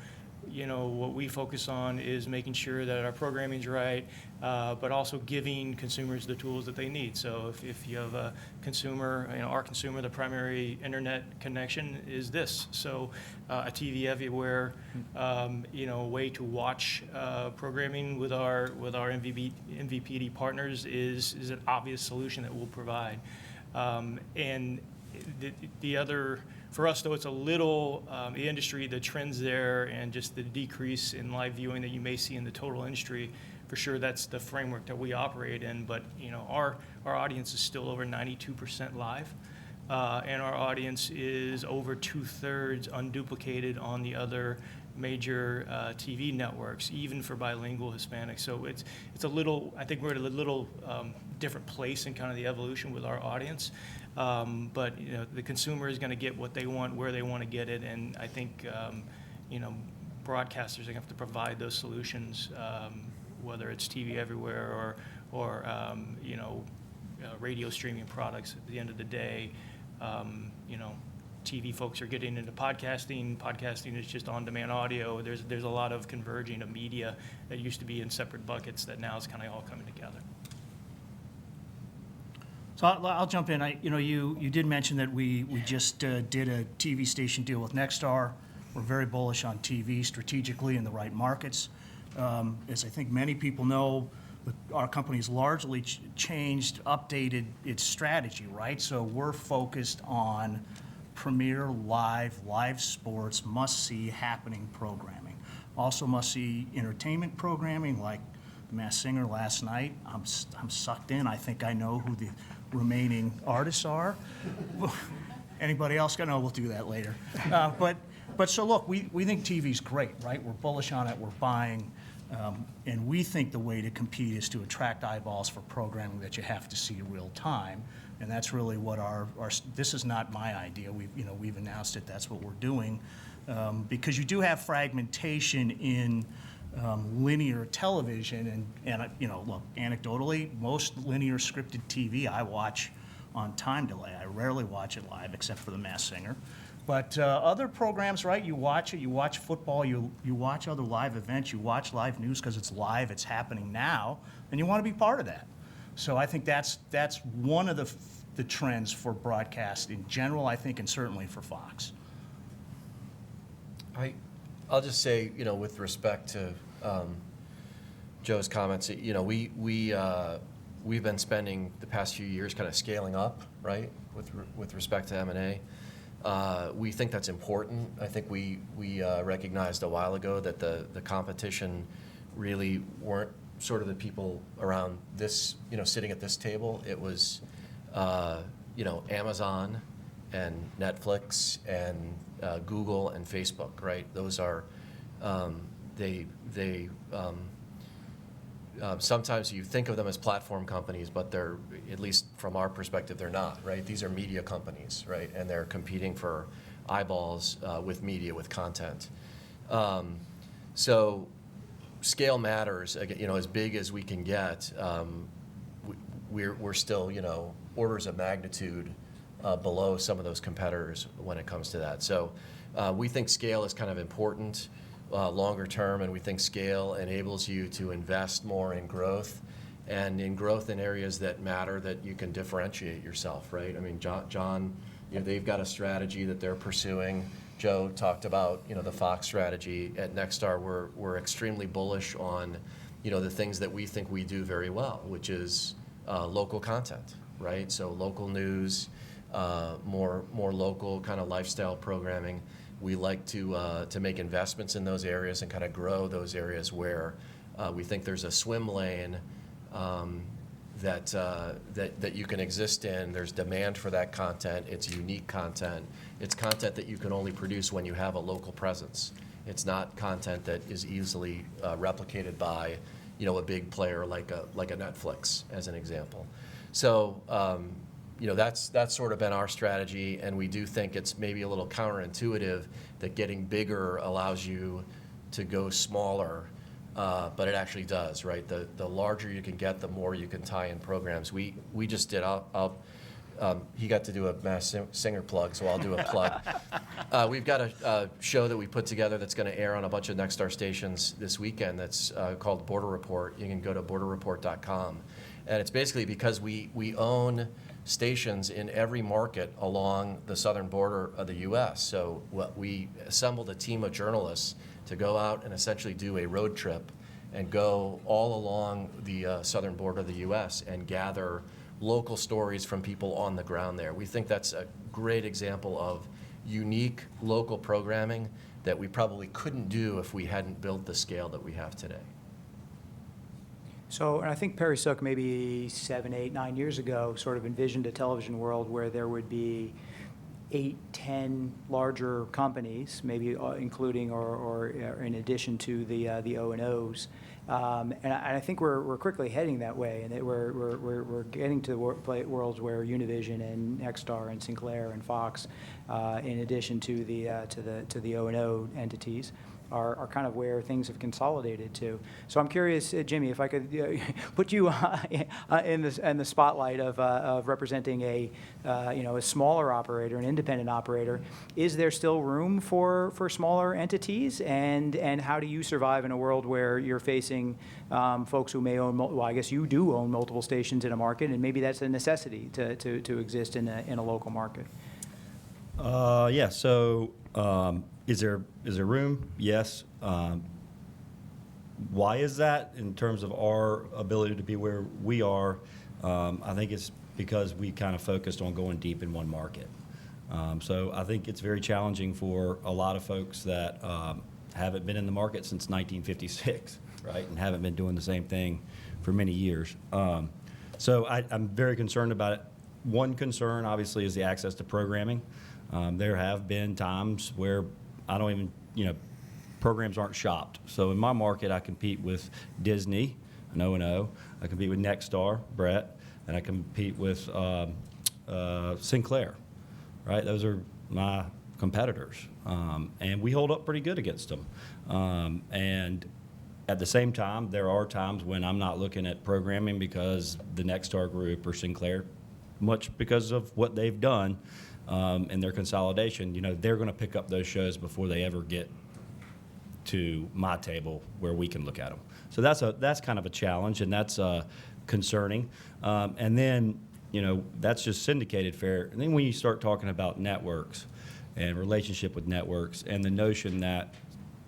what we focus on is making sure that our programming is right, but also giving consumers the tools that they need. So if you have a consumer, our consumer, the primary internet connection is this. So a TV everywhere, way to watch programming with our MVPD partners is an obvious solution that we'll provide. And the other, for us, though, it's a little, the industry, the trends there, and just the decrease in live viewing that you may see in the total industry, for sure that's the framework that we operate in. But, our audience is still over 92% live, and our audience is over 2/3 unduplicated on the other major TV networks, even for bilingual Hispanics. So it's a little, I think we're at a little different place in kind of the evolution with our audience. But the consumer is going to get what they want, where they want to get it, and I think broadcasters are going to have to provide those solutions, whether it's TV everywhere or radio streaming products. At the end of the day, TV folks are getting into podcasting. Podcasting is just on-demand audio. There's a lot of converging of media that used to be in separate buckets that now is kind of all coming together. So I'll jump in. You did mention that we just did a TV station deal with Nexstar. We're very bullish on TV strategically in the right markets. As I think many people know, our company's largely changed, updated its strategy, right? So we're focused on premier live sports, must-see happening programming. Also must-see entertainment programming like The Masked Singer last night. I'm sucked in. I think I know who the remaining artists are. Anybody else gonna know? We'll do that later. But so look, we think TV's great, right? We're bullish on it. We're buying. And we think the way to compete is to attract eyeballs for programming that you have to see real time. And that's really what this is not my idea. We've announced it. That's what we're doing. Because you do have fragmentation in linear television. And look, anecdotally, most linear scripted TV I watch on time delay. I rarely watch it live except for The Masked Singer. But other programs, right, you watch it, you watch football, you watch other live events, you watch live news because it's live, it's happening now, and you want to be part of that. So I think that's one of the trends for broadcast in general, I think, and certainly for Fox. I'll just say, with respect to Joe's comments, we've been spending the past few years kind of scaling up, right, with respect to M&A. We think that's important. I think we recognized a while ago that the competition really weren't sort of the people around this, sitting at this table. It was, Amazon and Netflix and Google and Facebook, right? Those are, sometimes you think of them as platform companies, but they're, at least from our perspective, they're not, right? These are media companies, right? And they're competing for eyeballs with media, with content. So scale matters. As big as we can get, we're still, orders of magnitude below some of those competitors when it comes to that. So we think scale is kind of important longer term, and we think scale enables you to invest more in growth, and in growth in areas that matter, that you can differentiate yourself, right? I mean, John, they've got a strategy that they're pursuing. Joe talked about, the Fox strategy. At Nexstar, we're extremely bullish on, the things that we think we do very well, which is local content, right? So local news, more local kind of lifestyle programming. We like to make investments in those areas and kind of grow those areas where we think there's a swim lane that you can exist in. There's demand for that content. It's unique content. It's content that you can only produce when you have a local presence. It's not content that is easily replicated by, a big player like a Netflix, as an example. So, that's sort of been our strategy, and we do think it's maybe a little counterintuitive that getting bigger allows you to go smaller, but it actually does, right? The larger you can get, the more you can tie in programs. We just did. He got to do a Mass Singer plug, so I'll do a plug. We've got a show that we put together that's going to air on a bunch of Nexstar stations this weekend that's called Border Report. You can go to borderreport.com. And it's basically because we own stations in every market along the southern border of the U.S. So we assembled a team of journalists to go out and essentially do a road trip and go all along the southern border of the U.S. and gather local stories from people on the ground there. We think that's a great example of unique local programming that we probably couldn't do if we hadn't built the scale that we have today. So, and I think Perry Sook maybe 7, 8, 9 years ago sort of envisioned a television world where there would be 8, 10 larger companies, maybe including or in addition to the O&Os. And I think we're quickly heading that way, and that we're getting to worlds where Univision and Nexstar and Sinclair and Fox, in addition to the O&O entities, are kind of where things have consolidated to. So I'm curious, Jimmy, if I could put you in the spotlight of representing a smaller operator, an independent operator. Is there still room for smaller entities, and how do you survive in a world where you're facing folks who may own, well, I guess you do own multiple stations in a market, and maybe that's a necessity to exist in a local market? Yeah. So. Is there room? Yes. Why is that in terms of our ability to be where we are? I think it's because we kind of focused on going deep in one market. So I think it's very challenging for a lot of folks that haven't been in the market since 1956, right, and haven't been doing the same thing for many years. So I'm very concerned about it. One concern, obviously, is the access to programming. There have been times where I don't even, programs aren't shopped. So in my market, I compete with Disney, an O&O. I compete with Nexstar, Brett, and I compete with Sinclair, right? Those are my competitors. And we hold up pretty good against them. And at the same time, there are times when I'm not looking at programming because the Nexstar group or Sinclair, much because of what they've done, and their consolidation, they're going to pick up those shows before they ever get to my table where we can look at them. So that's kind of a challenge, and that's concerning. And then, that's just syndicated fare. And then when you start talking about networks and relationship with networks and the notion that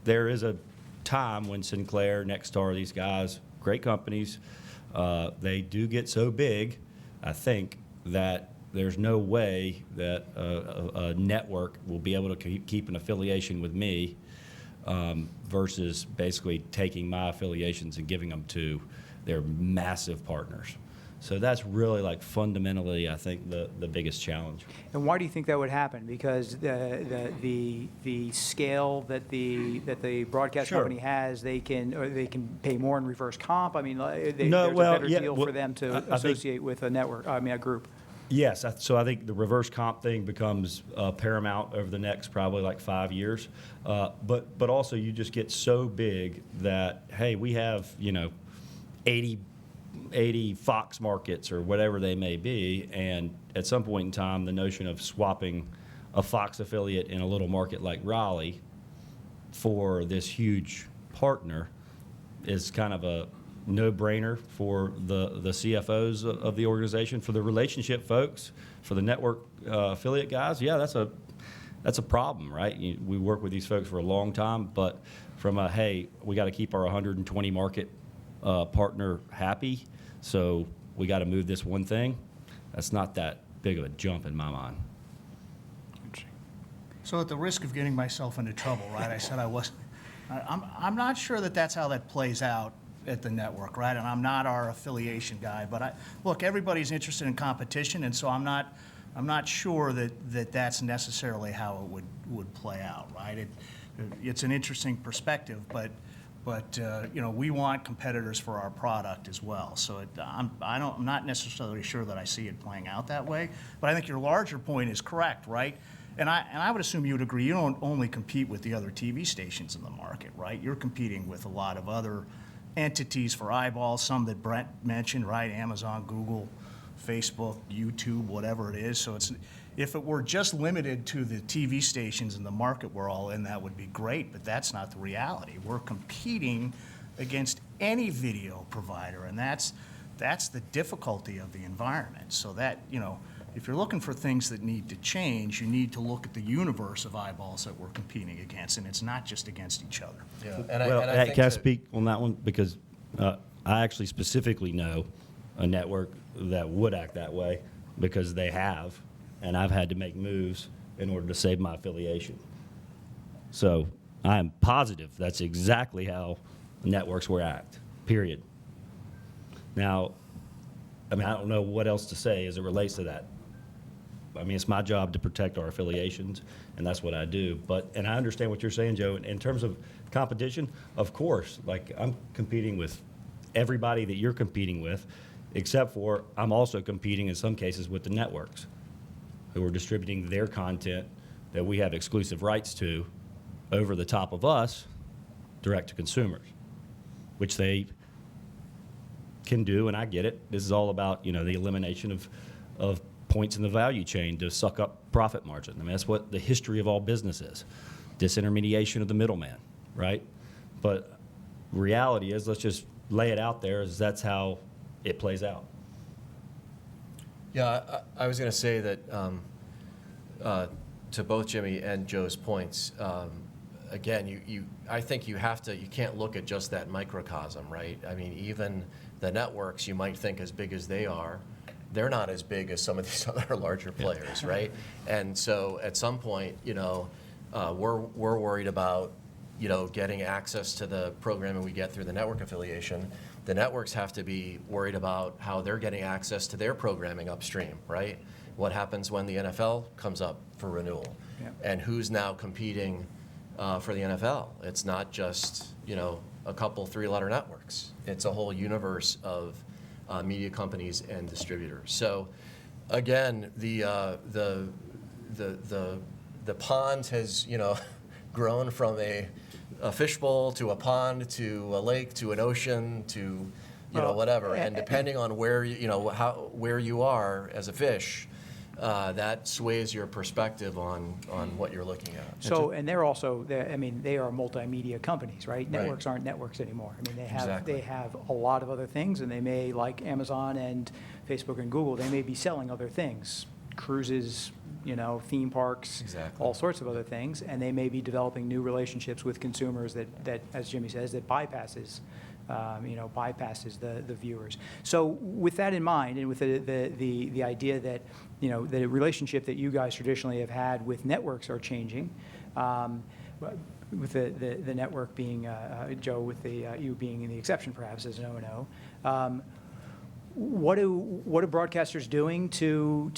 there is a time when Sinclair, Nexstar, these guys, great companies, they do get so big, I think, that there's no way that a network will be able to keep an affiliation with me versus basically taking my affiliations and giving them to their massive partners. So that's really fundamentally, I think, the biggest challenge. And why do you think that would happen? Because the scale that the broadcast company has, they can pay more in reverse comp. I mean, there's a better deal for them to associate with a network. A group. Yes, so I think the reverse comp thing becomes paramount over the next probably 5 years. But also you just get so big that, hey, we have 80 Fox markets or whatever they may be, and at some point in time the notion of swapping a Fox affiliate in a little market like Raleigh for this huge partner is kind of a no-brainer for the CFOs of the organization, for the relationship folks, for the network affiliate guys. Yeah, that's a problem, right? We work with these folks for a long time, but from hey, we got to keep our 120 market partner happy, so we got to move this one thing. That's not that big of a jump in my mind. So at the risk of getting myself into trouble, right? I said I wasn't. I'm not sure that that's how that plays out at the network, right? And I'm not our affiliation guy, but look, everybody's interested in competition, and so I'm not sure that that's necessarily how it would play out, right? It's an interesting perspective, but you know, we want competitors for our product as well. So I'm not necessarily sure that I see it playing out that way. But I think your larger point is correct, right? And I would assume you would agree. You don't only compete with the other TV stations in the market, right? You're competing with a lot of other entities for eyeballs. Some that Brent mentioned, right? Amazon, Google, Facebook, YouTube, whatever it is. So if it were just limited to the TV stations in the market we're all in, that would be great, but that's not the reality. We're competing against any video provider, and that's the difficulty of the environment. So that, you know, if you're looking for things that need to change, you need to look at the universe of eyeballs that we're competing against, and it's not just against each other. Yeah, Well, can I speak on that one? Because I actually specifically know a network that would act that way because they have, and I've had to make moves in order to save my affiliation. So I'm positive that's exactly how networks will act, period. Now, I mean, I don't know what else to say as it relates to that. I mean, it's my job to protect our affiliations, and that's what I do. And I understand what you're saying, Joe. In terms of competition, of course, like I'm competing with everybody that you're competing with, except for I'm also competing in some cases with the networks who are distributing their content that we have exclusive rights to over the top of us, direct to consumers, which they can do, and I get it. This is all about, you know, the elimination of points in the value chain to suck up profit margin. I mean, that's what the history of all business is, disintermediation of the middleman, right? But reality is, let's just lay it out there, is that's how it plays out. Yeah, I was going to say that to both Jimmy and Joe's points, again, I think you can't look at just that microcosm, right? I mean, even the networks you might think as big as they are, they're not as big as some of these other larger players, right? And so at some point, you know, we're worried about, you know, getting access to the programming we get through the network affiliation. The networks have to be worried about how they're getting access to their programming upstream, right? What happens when the NFL comes up for renewal? Yeah. And who's now competing for the NFL? It's not just, you know, a couple three-letter networks. It's a whole universe of media companies and distributors. So again, the pond has, you know, grown from a fishbowl to a pond to a lake to an ocean to, you know, whatever. And depending on where where you are as a fish, that sways your perspective on what you're looking at. So, and they're also, I mean, they are multimedia companies, right? Networks aren't networks anymore. I mean, they have a lot of other things, and they may, like Amazon and Facebook and Google, they may be selling other things, cruises, you know, theme parks, all sorts of other things, and they may be developing new relationships with consumers that as Jimmy says, that bypasses the viewers. So with that in mind, and with the idea that, you know, the relationship that you guys traditionally have had with networks are changing, with the network being, Joe, with you being the exception perhaps as an O&O, what are broadcasters doing to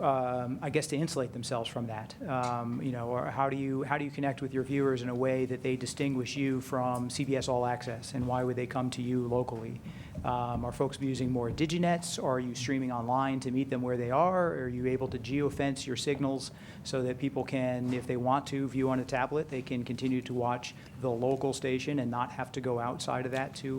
I guess to insulate themselves from that? You know, or how do you connect with your viewers in a way that they distinguish you from CBS All Access, and why would they come to you locally? Are folks using more diginets? Or are you streaming online to meet them where they are? Are you able to geofence your signals so that people can, if they want to view on a tablet, they can continue to watch the local station and not have to go outside of that to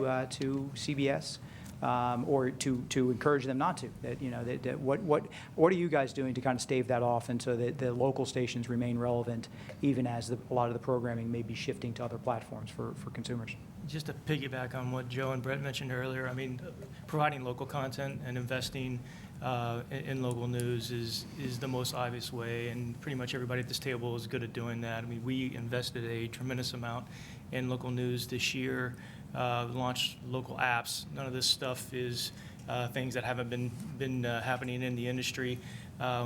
CBS? Or to encourage them not to? That, you know, what are you guys doing to kind of stave that off, and so that the local stations remain relevant even as a lot of the programming may be shifting to other platforms for consumers? Just to piggyback on what Joe and Brett mentioned earlier, I mean, providing local content and investing in local news is the most obvious way, and pretty much everybody at this table is good at doing that. I mean, we invested a tremendous amount in local news this year. Launched local apps. None of this stuff is things that haven't been happening in the industry.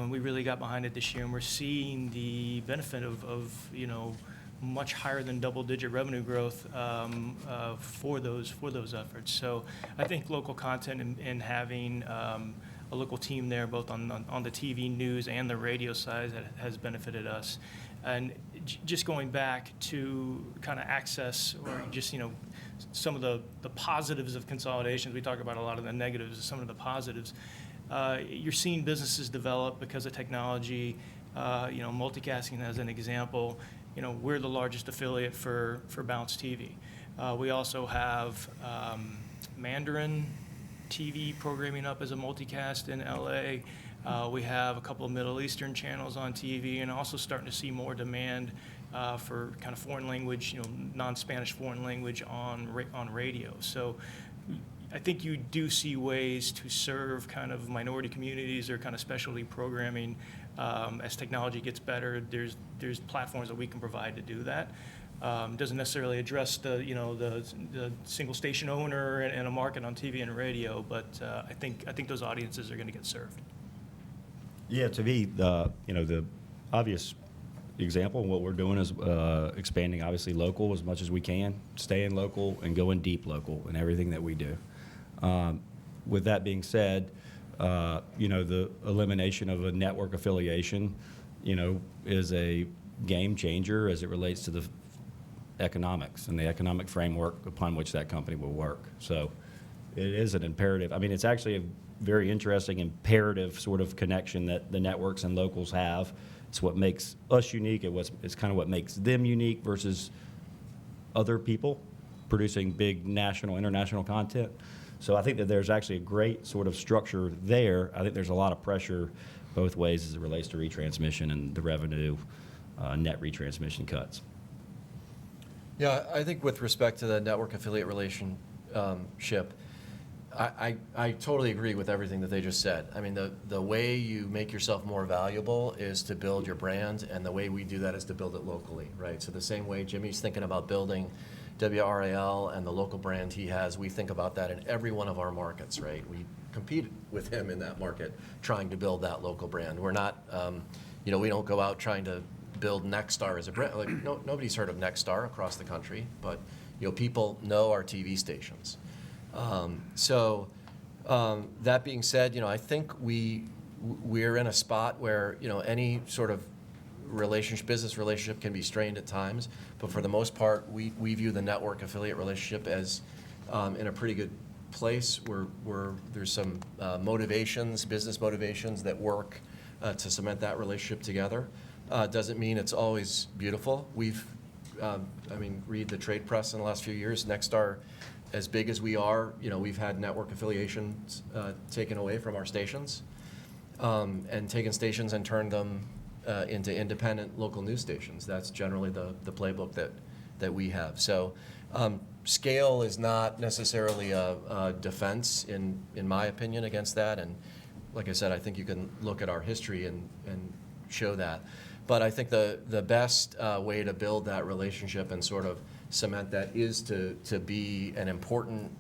We really got behind it this year, and we're seeing the benefit of you know, much higher than double-digit revenue growth for those efforts. So I think local content and having a local team there, both on the TV news and the radio side, has benefited us. And just going back to kind of access, or just, some of the positives of consolidations. We talk about a lot of the negatives, some of the positives. You're seeing businesses develop because of technology, multicasting as an example. We're the largest affiliate for Bounce TV. We also have Mandarin TV programming up as a multicast in LA. We have a couple of Middle Eastern channels on TV, and also starting to see more demand for kind of foreign language, non-Spanish foreign language on radio. So I think you do see ways to serve kind of minority communities or kind of specialty programming. As technology gets better, there's platforms that we can provide to do that. Doesn't necessarily address the single station owner and a market on TV and radio, but I think those audiences are going to get served. Yeah, to me, the obvious example of what we're doing is expanding, obviously, local as much as we can, staying local and going deep local in everything that we do. With that being said, the elimination of a network affiliation, is a game changer as it relates to the economics and the economic framework upon which that company will work. So it is an imperative. I mean, it's actually a very interesting imperative sort of connection that the networks and locals have. It's what makes us unique. It's kind of what makes them unique versus other people producing big national, international content. So I think that there's actually a great sort of structure there. I think there's a lot of pressure both ways as it relates to retransmission and the revenue, net retransmission cuts. Yeah, I think with respect to the network affiliate relationship, I totally agree with everything that they just said. I mean, the way you make yourself more valuable is to build your brand, and the way we do that is to build it locally, right? So the same way Jimmy's thinking about building WRAL and the local brand he has, we think about that in every one of our markets, right? We compete with him in that market, trying to build that local brand. We're not, we don't go out trying to build Nexstar as a brand. Like, nobody's heard of Nexstar across the country, but people know our TV stations. That being said, I think we're in a spot where any sort of business relationship can be strained at times, but for the most part, we view the network affiliate relationship as in a pretty good place where there's some business motivations that work to cement that relationship together. Doesn't mean it's always beautiful. Read the trade press in the last few years. Nexstar, as big as we are, we've had network affiliations taken away from our stations, and taken stations and turned them into independent local news stations. That's generally the playbook that we have. So scale is not necessarily a defense, in my opinion, against that. And like I said, I think you can look at our history and show that. But I think the best way to build that relationship and sort of cement that is to be an important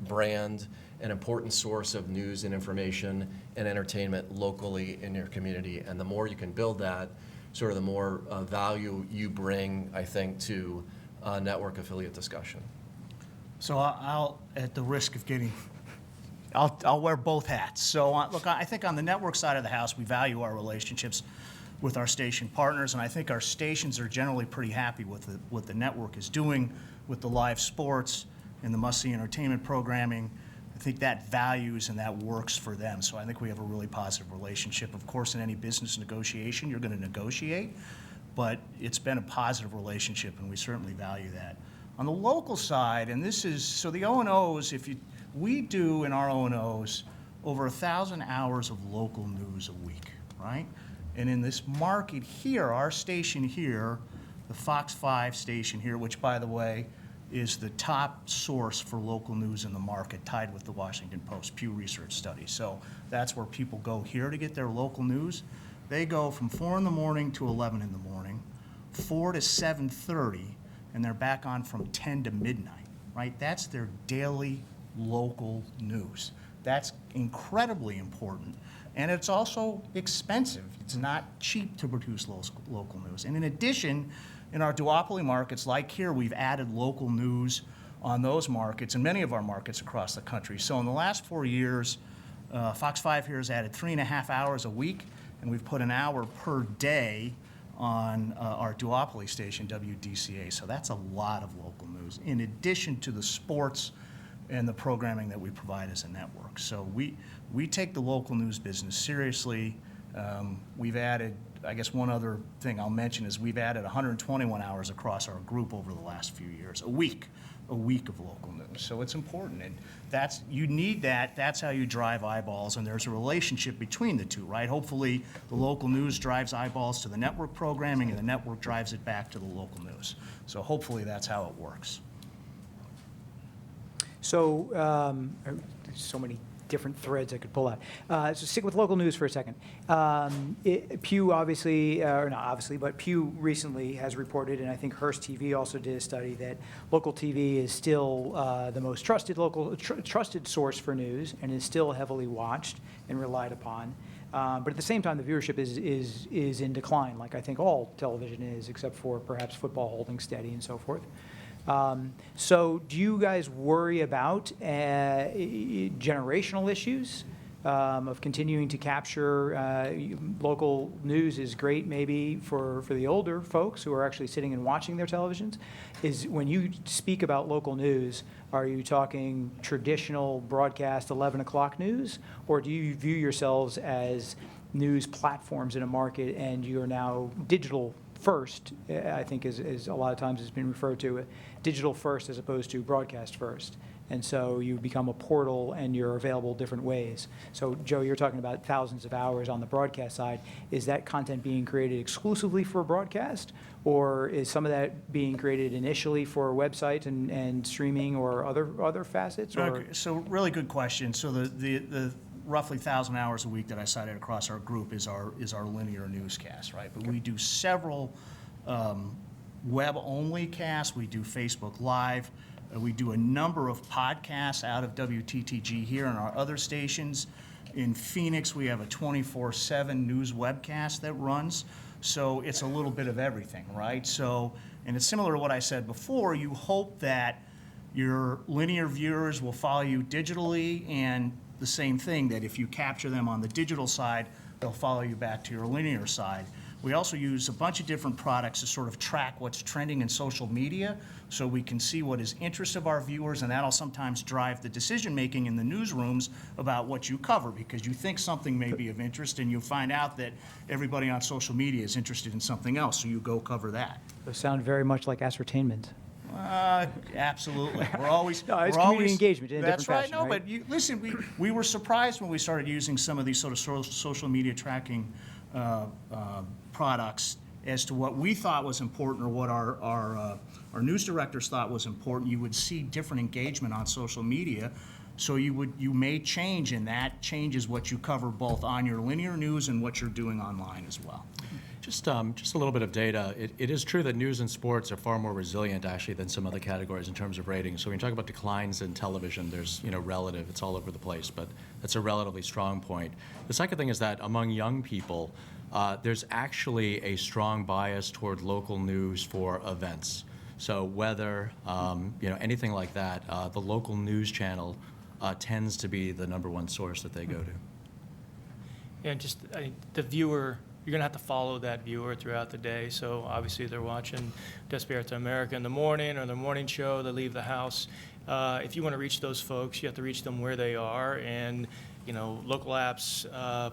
brand, an important source of news and information and entertainment locally in your community. And the more you can build that, sort of the more value you bring, I think, to network affiliate discussion. So I'll, at the risk of I'll wear both hats. So look, I think on the network side of the house, we value our relationships with our station partners, and I think our stations are generally pretty happy with what the network is doing with the live sports and the must-see entertainment programming. I think that values and that works for them. So I think we have a really positive relationship. Of course, in any business negotiation, you're going to negotiate, but it's been a positive relationship, and we certainly value that. On the local side, and this is, so the O&Os, we do in our O&Os over 1,000 hours of local news a week, right? And in this market here, our station here, the Fox 5 station here, which, by the way, is the top source for local news in the market, tied with the Washington Post, Pew Research study. So that's where people go here to get their local news. They go from 4 in the morning to 11 in the morning, 4 to 7:30, and they're back on from 10 to midnight, right? That's their daily local news. That's incredibly important. And it's also expensive. It's not cheap to produce local news. And in addition, in our duopoly markets, like here, we've added local news on those markets and many of our markets across the country. So in the last 4 years, Fox 5 here has added 3.5 hours a week, and we've put an hour per day on our duopoly station, WDCA. So that's a lot of local news, in addition to the sports and the programming that we provide as a network. So we take the local news business seriously. We've added, I guess one other thing I'll mention is we've added 121 hours across our group over the last few years, a week of local news. So it's important, and you need that. That's how you drive eyeballs, and there's a relationship between the two, right? Hopefully, the local news drives eyeballs to the network programming, and the network drives it back to the local news. So hopefully, that's how it works. So, there's so many different threads I could pull out. So stick with local news for a second. Pew obviously, or not obviously, but Pew recently has reported, and I think Hearst TV also did a study, that local TV is still the most trusted trusted source for news, and is still heavily watched and relied upon. But at the same time, the viewership is in decline, like I think all television is, except for perhaps football holding steady and so forth. So do you guys worry about generational issues of continuing to capture local news is great maybe for the older folks who are actually sitting and watching their televisions? Is when you speak about local news, are you talking traditional broadcast 11 o'clock news, or do you view yourselves as news platforms in a market and you are now digital first, I think is a lot of times has been referred to, digital first as opposed to broadcast first. And so you become a portal and you're available different ways. So Joe, you're talking about thousands of hours on the broadcast side. Is that content being created exclusively for broadcast? Or is some of that being created initially for websites and streaming or other facets? Or? Okay, so really good question. So the roughly 1,000 hours a week that I cited across our group is our linear newscast, right? But we do several web-only casts. We do Facebook Live. We do a number of podcasts out of WTTG here and our other stations. In Phoenix, we have a 24/7 news webcast that runs. So it's a little bit of everything, right? So, and it's similar to what I said before. You hope that your linear viewers will follow you digitally, and the same thing, that if you capture them on the digital side, they'll follow you back to your linear side. We also use a bunch of different products to sort of track what's trending in social media, so we can see what is interest of our viewers, and that'll sometimes drive the decision-making in the newsrooms about what you cover, because you think something may be of interest, and you find out that everybody on social media is interested in something else, so you go cover that. Those sound very much like ascertainment. Absolutely. We're always no, it's community engagement in a that's different right. fashion, No, right? but listen, we were surprised when we started using some of these sort of social media tracking products as to what we thought was important, or what our news directors thought was important. You would see different engagement on social media, so you may change, and that changes what you cover both on your linear news and what you're doing online as well. Just a little bit of data. It is true that news and sports are far more resilient, actually, than some other categories in terms of ratings. So when you talk about declines in television, there's, relative, it's all over the place, but that's a relatively strong point. The second thing is that among young people, there's actually a strong bias toward local news for events. So whether, anything like that, the local news channel tends to be the #1 source that they go to. And just the viewer, you're going to have to follow that viewer throughout the day. So obviously they're watching Despierta America in the morning or the morning show, they leave the house. If you want to reach those folks, you have to reach them where they are. And, local apps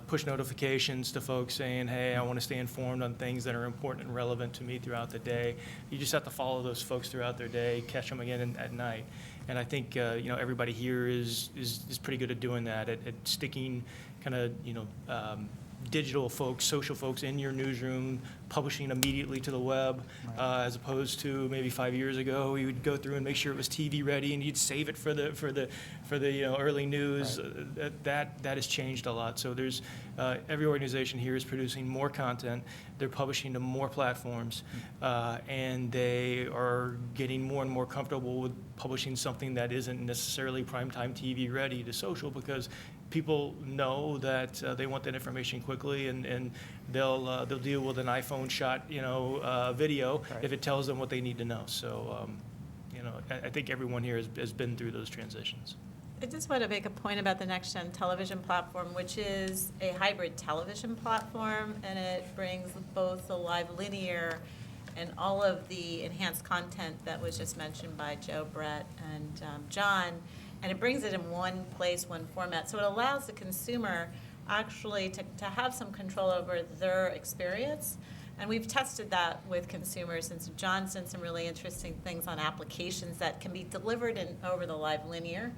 push notifications to folks saying, hey, I want to stay informed on things that are important and relevant to me throughout the day. You just have to follow those folks throughout their day, catch them again at night. And I think, everybody here is pretty good at doing that, at sticking kind of, digital folks, social folks in your newsroom, publishing immediately to the web, as opposed to maybe 5 years ago, you would go through and make sure it was TV ready, and you'd save it for the early news. Right. That has changed a lot. So there's every organization here is producing more content. They're publishing to more platforms, and they are getting more and more comfortable with publishing something that isn't necessarily primetime TV ready to social, because people know that they want that information quickly, and they'll deal with an iPhone shot, video if it tells them what they need to know. So, I think everyone here has been through those transitions. I just want to make a point about the Next Gen television platform, which is a hybrid television platform, and it brings both the live linear and all of the enhanced content that was just mentioned by Joe, Brett, and John, and it brings it in one place, one format. So it allows the consumer actually to have some control over their experience. And we've tested that with consumers, and so John's done some really interesting things on applications that can be delivered over the live linear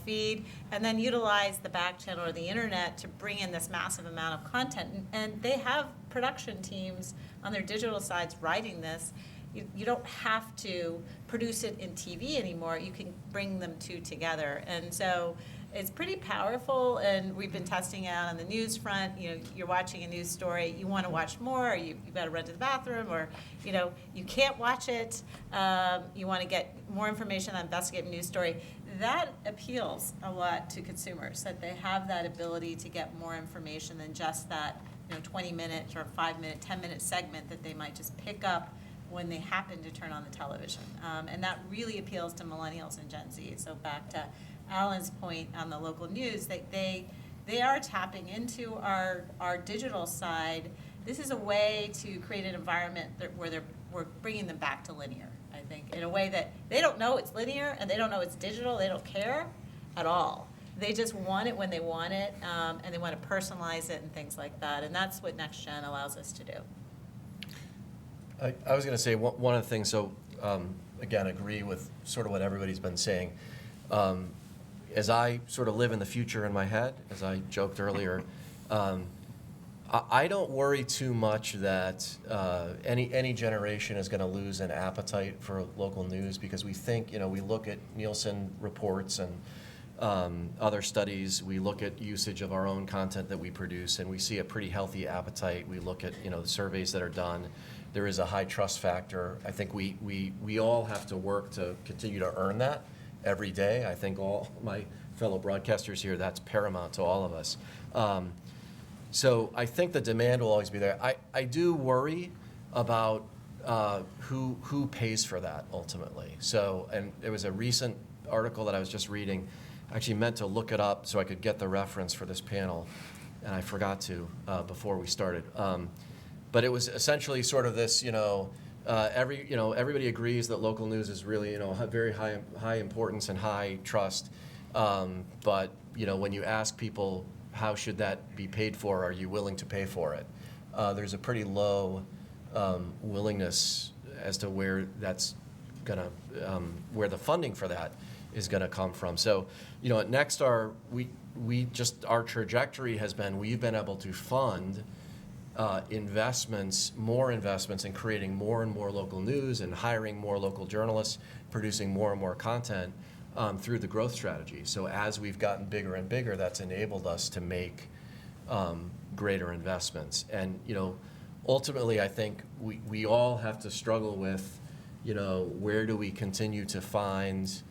feed, and then utilize the back channel or the internet to bring in this massive amount of content. And they have production teams on their digital sides writing this. You don't have to produce it in TV anymore. You can bring them two together. And so it's pretty powerful, and we've been testing it out on the news front. You're watching a news story, you want to watch more, or you've got to run to the bathroom, or you can't watch it. You want to get more information on investigative news story. That appeals a lot to consumers, that they have that ability to get more information than just that 20-minute or 5-minute, 10-minute segment that they might just pick up when they happen to turn on the television. And that really appeals to millennials and Gen Z. So back to Alan's point on the local news, they are tapping into our digital side. This is a way to create an environment where we're bringing them back to linear, I think, in a way that they don't know it's linear and they don't know it's digital. They don't care at all. They just want it when they want it, and they want to personalize it and things like that. And that's what Next Gen allows us to do. I was going to say one of the things, so again, agree with sort of what everybody's been saying. As I sort of live in the future in my head, as I joked earlier, I don't worry too much that any generation is going to lose an appetite for local news, because we think, we look at Nielsen reports and other studies, we look at usage of our own content that we produce, and we see a pretty healthy appetite. We look at, the surveys that are done. There is a high trust factor. I think we all have to work to continue to earn that every day. I think all my fellow broadcasters here, that's paramount to all of us. So I think the demand will always be there. I do worry about who pays for that ultimately. So, and there was a recent article that I was just reading. I actually meant to look it up so I could get the reference for this panel, and I forgot to before we started. But it was essentially sort of this, everybody agrees that local news is really, very high importance and high trust. But when you ask people, how should that be paid for? Are you willing to pay for it? There's a pretty low willingness as to where that's gonna, where the funding for that is gonna come from. So, at Nexstar, our trajectory has been, we've been able to fund more investments in creating more and more local news and hiring more local journalists, producing more and more content through the growth strategy. So as we've gotten bigger and bigger, that's enabled us to make greater investments. And ultimately, I think we all have to struggle with, where do we continue to find,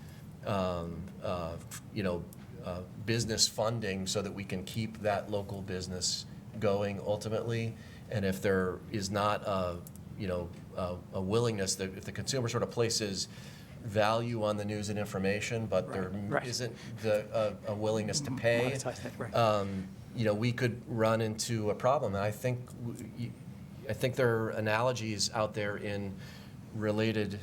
business funding so that we can keep that local business going ultimately. And if there is not a willingness, that if the consumer sort of places value on the news and information, but there isn't a willingness to pay, we could run into a problem. And I think there are analogies out there in related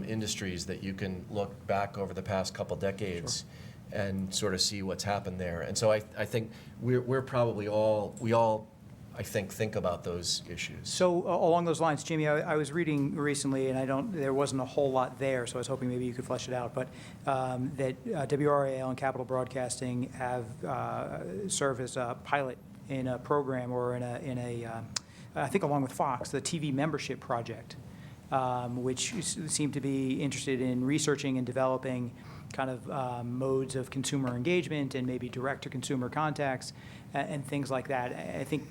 industries that you can look back over the past couple decades and sort of see what's happened there. And so I think we're probably we all I think about those issues. So along those lines, Jimmy, I was reading recently, and there wasn't a whole lot there, so I was hoping maybe you could flesh it out, but that WRAL and Capital Broadcasting have served as a pilot in a program or in a I think along with Fox, the TV membership project, which seemed to be interested in researching and developing kind of modes of consumer engagement and maybe direct-to-consumer contacts and things like that. I think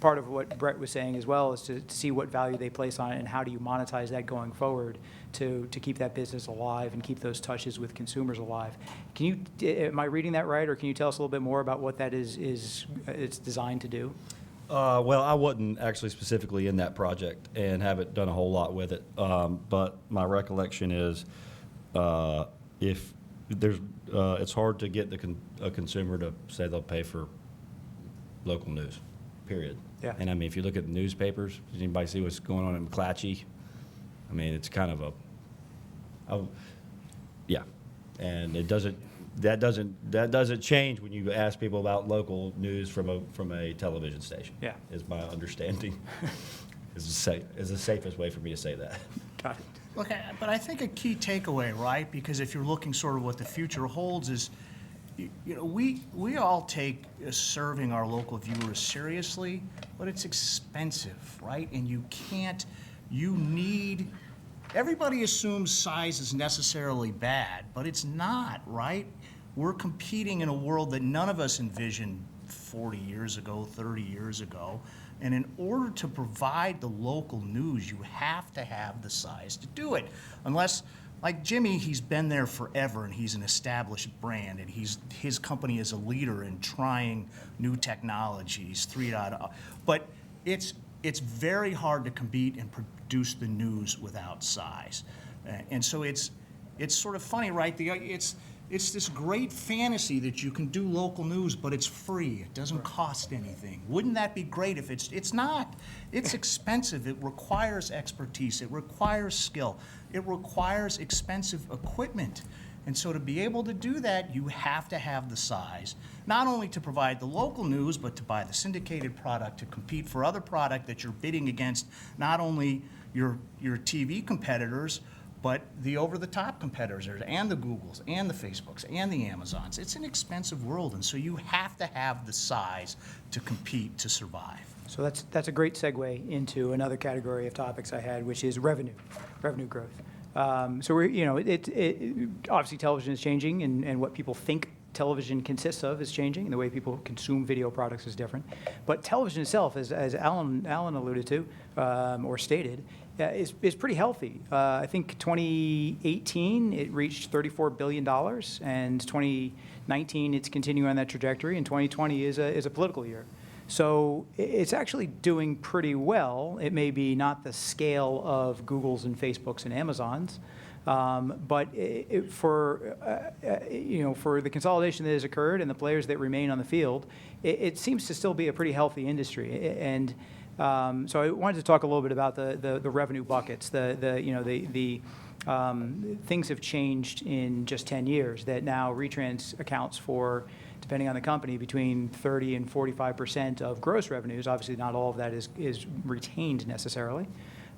part of what Brett was saying as well is to see what value they place on it and how do you monetize that going forward to keep that business alive and keep those touches with consumers alive. Am I reading that right, or can you tell us a little bit more about what that is it's designed to do? Well, I wasn't actually specifically in that project and haven't done a whole lot with it. But my recollection is if there's, it's hard to get a consumer to say they'll pay for local news, period. Yeah. And I mean, if you look at the newspapers, does anybody see what's going on in McClatchy? I mean, it's kind of yeah. And that doesn't change when you ask people about local news from a television station. Yeah. Is my understanding. is the safest way for me to say that. Got it. Look, but I think a key takeaway, right? Because if you're looking sort of what the future holds is, we all take serving our local viewers seriously, but it's expensive, right? And everybody assumes size is necessarily bad, but it's not, right? We're competing in a world that none of us envisioned 40 years ago, 30 years ago. And in order to provide the local news, you have to have the size to do it. Unless, like Jimmy, he's been there forever and he's an established brand and his company is a leader in trying new technologies, 3.0. But it's very hard to compete and produce the news without size. And so it's sort of funny, right? It's this great fantasy that you can do local news, but it's free. It doesn't cost anything. Wouldn't that be great if it's not? It's expensive. It requires expertise. It requires skill. It requires expensive equipment. And so to be able to do that, you have to have the size, not only to provide the local news, but to buy the syndicated product, to compete for other product that you're bidding against, not only your TV competitors, but the over-the-top competitors and the Googles and the Facebooks and the Amazons. It's an expensive world, and so you have to have the size to compete to survive. So that's a great segue into another category of topics I had, which is revenue growth. So obviously television is changing, and what people think television consists of is changing, and the way people consume video products is different. But television itself, as Alan alluded to or stated, is pretty healthy. I think 2018 it reached $34 billion, and 2019 it's continuing on that trajectory, and 2020 is a political year. So it's actually doing pretty well. It may be not the scale of Google's and Facebook's and Amazon's, but for the consolidation that has occurred and the players that remain on the field, it seems to still be a pretty healthy industry. And so I wanted to talk a little bit about the revenue buckets. The things have changed in just 10 years. That now retrans accounts for, depending on the company, between 30 and 45% of gross revenues. Obviously, not all of that is retained necessarily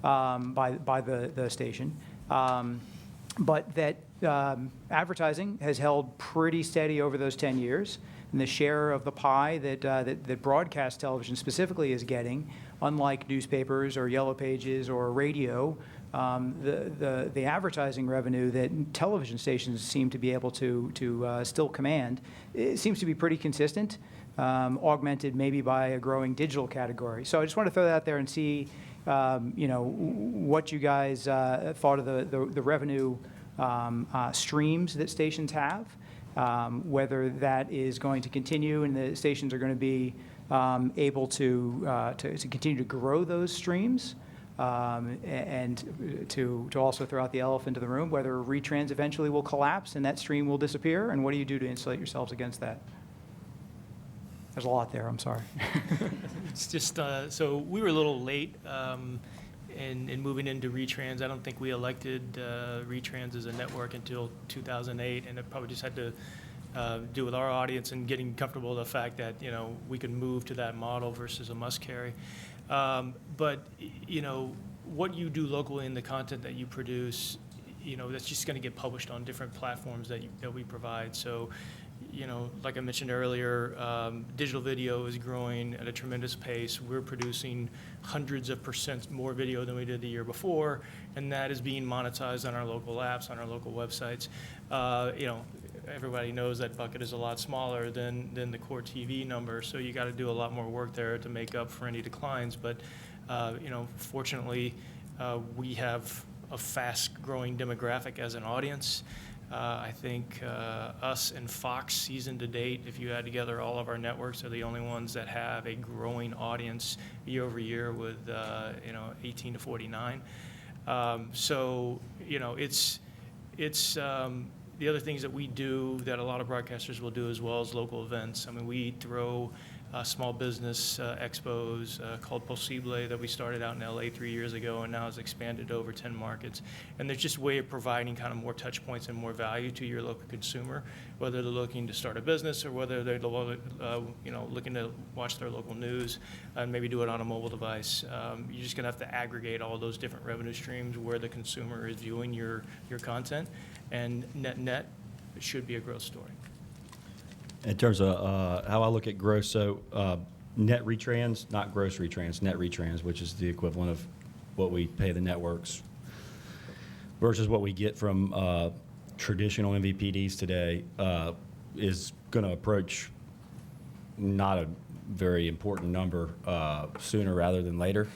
by the station. But that advertising has held pretty steady over those 10 years. And the share of the pie that broadcast television specifically is getting, unlike newspapers or Yellow Pages or radio, the advertising revenue that television stations seem to be able to still command, it seems to be pretty consistent, augmented maybe by a growing digital category. So I just want to throw that out there and see what you guys thought of the revenue streams that stations have. Whether that is going to continue and the stations are going to be able to continue to grow those streams, and to also throw out the elephant in the room, whether retrans eventually will collapse and that stream will disappear, and what do you do to insulate yourselves against that? There's a lot there, I'm sorry. It's just, so we were a little late in moving into retrans. I don't think we elected retrans as a network until 2008, and it probably just had to do with our audience and getting comfortable with the fact that we could move to that model versus a must carry. But what you do locally in the content that you produce, that's just going to get published on different platforms that we provide. So, like I mentioned earlier, digital video is growing at a tremendous pace. We're producing hundreds of % more video than we did the year before, and that is being monetized on our local apps, on our local websites. everybody knows that bucket is a lot smaller than the core TV number, so you got to do a lot more work there to make up for any declines. But fortunately, we have a fast-growing demographic as an audience. I think us and Fox, season to date, if you add together all of our networks, are the only ones that have a growing audience year over year with 18 to 49. So it's the other things that we do that a lot of broadcasters will do as well as local events. I mean, we throw small business expos called Posible that we started out in LA 3 years ago and now has expanded to over 10 markets. And there's just a way of providing kind of more touch points and more value to your local consumer, whether they're looking to start a business or whether they're looking to watch their local news and maybe do it on a mobile device. You're just going to have to aggregate all those different revenue streams where the consumer is viewing your content, and net it should be a growth story. In terms of how I look at gross, so net retrans, not gross retrans, net retrans, which is the equivalent of what we pay the networks versus what we get from traditional MVPDs today, is going to approach not a very important number sooner rather than later.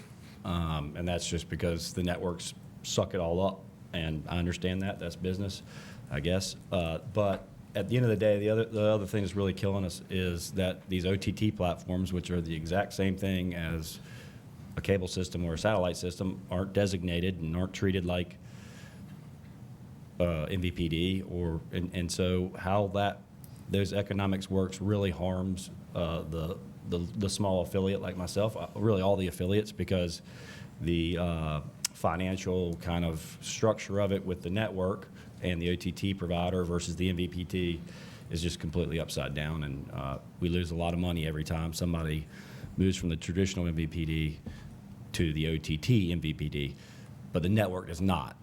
And that's just because the networks suck it all up. And I understand that. That's business, I guess. But at the end of the day, the other thing that's really killing us is that these OTT platforms, which are the exact same thing as a cable system or a satellite system, aren't designated and aren't treated like MVPD, and so how those economics works really harms the small affiliate like myself, really all the affiliates, because the financial kind of structure of it with the network and the OTT provider versus the MVPD is just completely upside down, and we lose a lot of money every time somebody moves from the traditional MVPD to the OTT MVPD, but the network does not.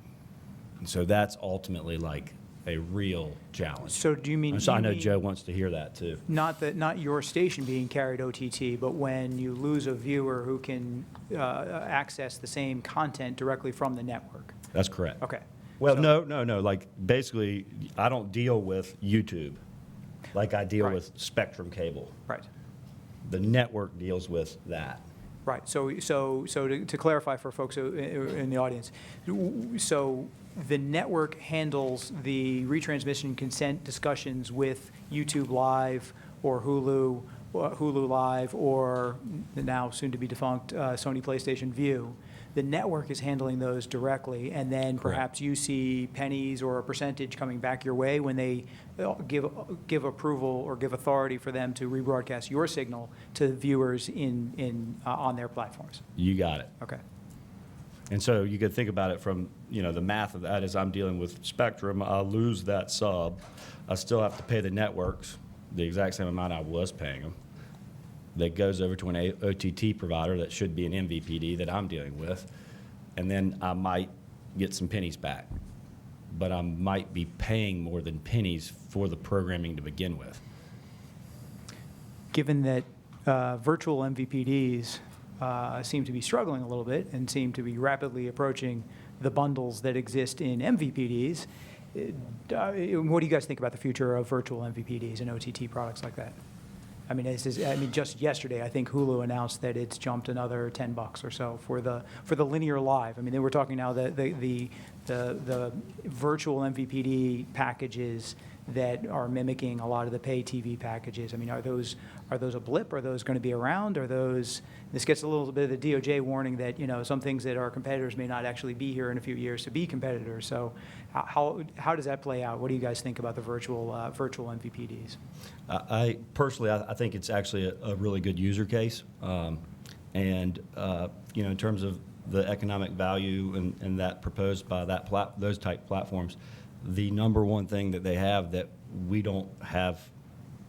And so that's ultimately like a real challenge. So do you mean? So I know Joe wants to hear that too. Not your station being carried OTT, but when you lose a viewer who can access the same content directly from the network. That's correct. Okay. Well, no. Like basically, I don't deal with YouTube like I deal with Spectrum cable. Right. The network deals with that. Right. So to clarify for folks in the audience, so the network handles the retransmission consent discussions with YouTube Live or Hulu Live, or the now soon to be defunct Sony PlayStation View. The network is handling those directly, and then perhaps you see pennies or a percentage coming back your way when they give approval or give authority for them to rebroadcast your signal to viewers on their platforms. You got it. Okay. And so you could think about it from, the math of that is I'm dealing with Spectrum, I'll lose that sub. I still have to pay the networks the exact same amount I was paying them. That goes over to an OTT provider that should be an MVPD that I'm dealing with. And then I might get some pennies back. But I might be paying more than pennies for the programming to begin with. Given that virtual MVPDs seem to be struggling a little bit and seem to be rapidly approaching the bundles that exist in MVPDs, what do you guys think about the future of virtual MVPDs and OTT products like that? I mean, just yesterday, I think Hulu announced that it's jumped another $10 or so for the linear live. I mean, they were talking now the virtual MVPD packages that are mimicking a lot of the pay TV packages. I mean, are those a blip? Are those going to be around? Are those? This gets a little bit of the DOJ warning that some things that are competitors may not actually be here in a few years to be competitors. So, how does that play out? What do you guys think about the virtual MVPDs? I personally think it's actually a really good user case, and in terms of the economic value and that proposed by those type platforms, the number one thing that they have that we don't have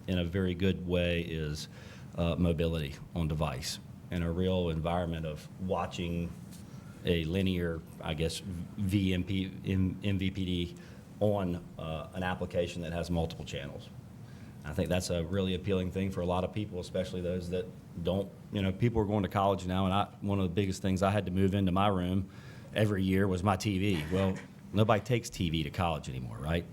in a very good way is mobility on device and a real environment of watching a linear, I guess, MVPD on an application that has multiple channels. I think that's a really appealing thing for a lot of people, especially those that don't. People are going to college now, and one of the biggest things I had to move into my room every year was my TV. Well, nobody takes TV to college anymore, right?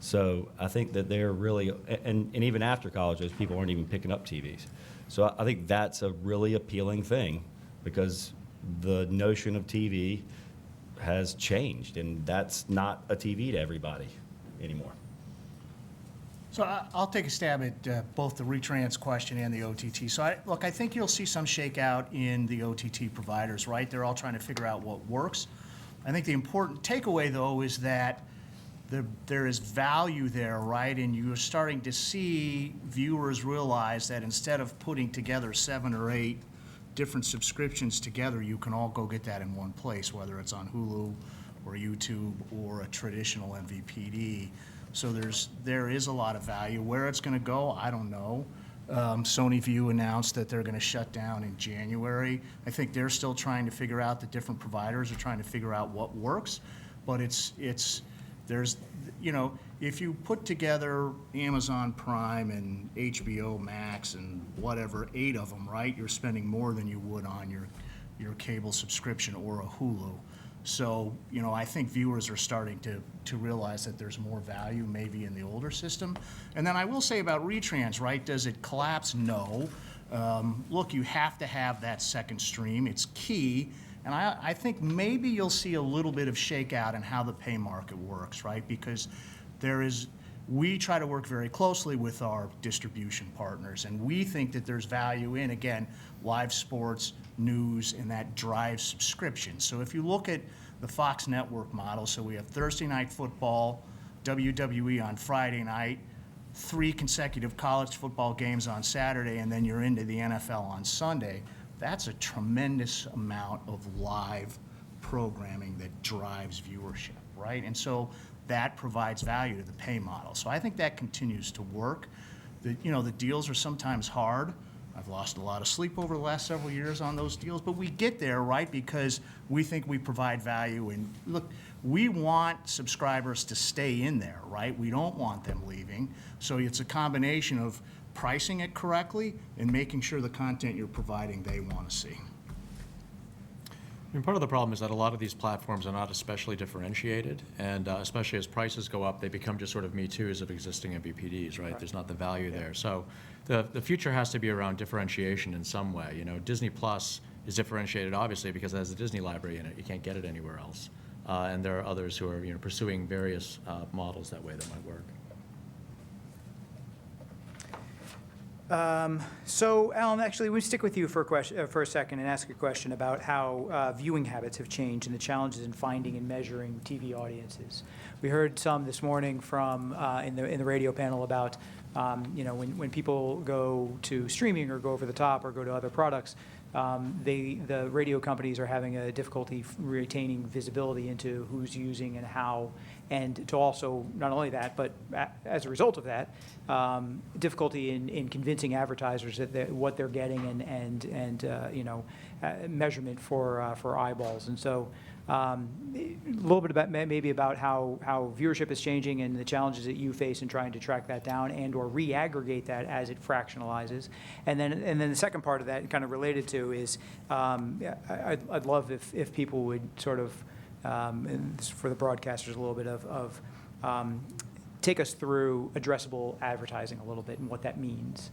So I think that they're really, and even after college, those people aren't even picking up TVs. So I think that's a really appealing thing, because the notion of TV has changed, and that's not a TV to everybody anymore. So I'll take a stab at both the retrans question and the OTT. So I think you'll see some shakeout in the OTT providers, right? They're all trying to figure out what works. I think the important takeaway, though, is that there is value there, right? And you're starting to see viewers realize that instead of putting together 7 or 8 different subscriptions together, you can all go get that in one place, whether it's on Hulu or YouTube or a traditional MVPD. So there is a lot of value. Where it's going to go, I don't know. Sony View announced that they're going to shut down in January. I think they're still trying to figure out, the different providers are trying to figure out what works. But there's, you know, if you put together Amazon Prime and HBO Max and whatever, 8 of them, right, you're spending more than you would on your cable subscription or a Hulu. So, you know, I think viewers are starting to realize that there's more value maybe in the older system. And then I will say about retrans, right, does it collapse? No. Look, you have to have that second stream. It's key. And I think maybe you'll see a little bit of shakeout in how the pay market works, right? Because we try to work very closely with our distribution partners, and we think that there's value in, again, live sports, news, and that drives subscription. So if you look at the Fox network model, so we have Thursday night football, WWE on Friday night, 3 consecutive college football games on Saturday, and then you're into the NFL on Sunday. That's a tremendous amount of live programming that drives viewership, right? And so that provides value to the pay model. So I think that continues to work. The deals are sometimes hard. I've lost a lot of sleep over the last several years on those deals, but we get there, right, because we think we provide value. And look, we want subscribers to stay in there, right? We don't want them leaving. So it's a combination of pricing it correctly and making sure the content you're providing they want to see. I mean, part of the problem is that a lot of these platforms are not especially differentiated, and especially as prices go up, they become just sort of Me Too's of existing MVPDs, right? There's not the value there. So the future has to be around differentiation in some way. You know, Disney Plus is differentiated, obviously, because it has a Disney library in it. You can't get it anywhere else. And there are others who are, pursuing various models that way that might work. So, Alan, actually, we stick with you for a second and ask a question about how viewing habits have changed and the challenges in finding and measuring TV audiences. We heard some this morning from in the radio panel about when people go to streaming or go over the top or go to other products, the radio companies are having a difficulty retaining visibility into who's using and how, and to also, not only that, but as a result of that, difficulty in convincing advertisers that what they're getting and measurement for eyeballs. And so a little bit about how viewership is changing and the challenges that you face in trying to track that down and or re-aggregate that as it fractionalizes. And then the second part of that, kind of related to, is I'd love if people would sort of, and this is for the broadcasters, a little bit of take us through addressable advertising a little bit and what that means.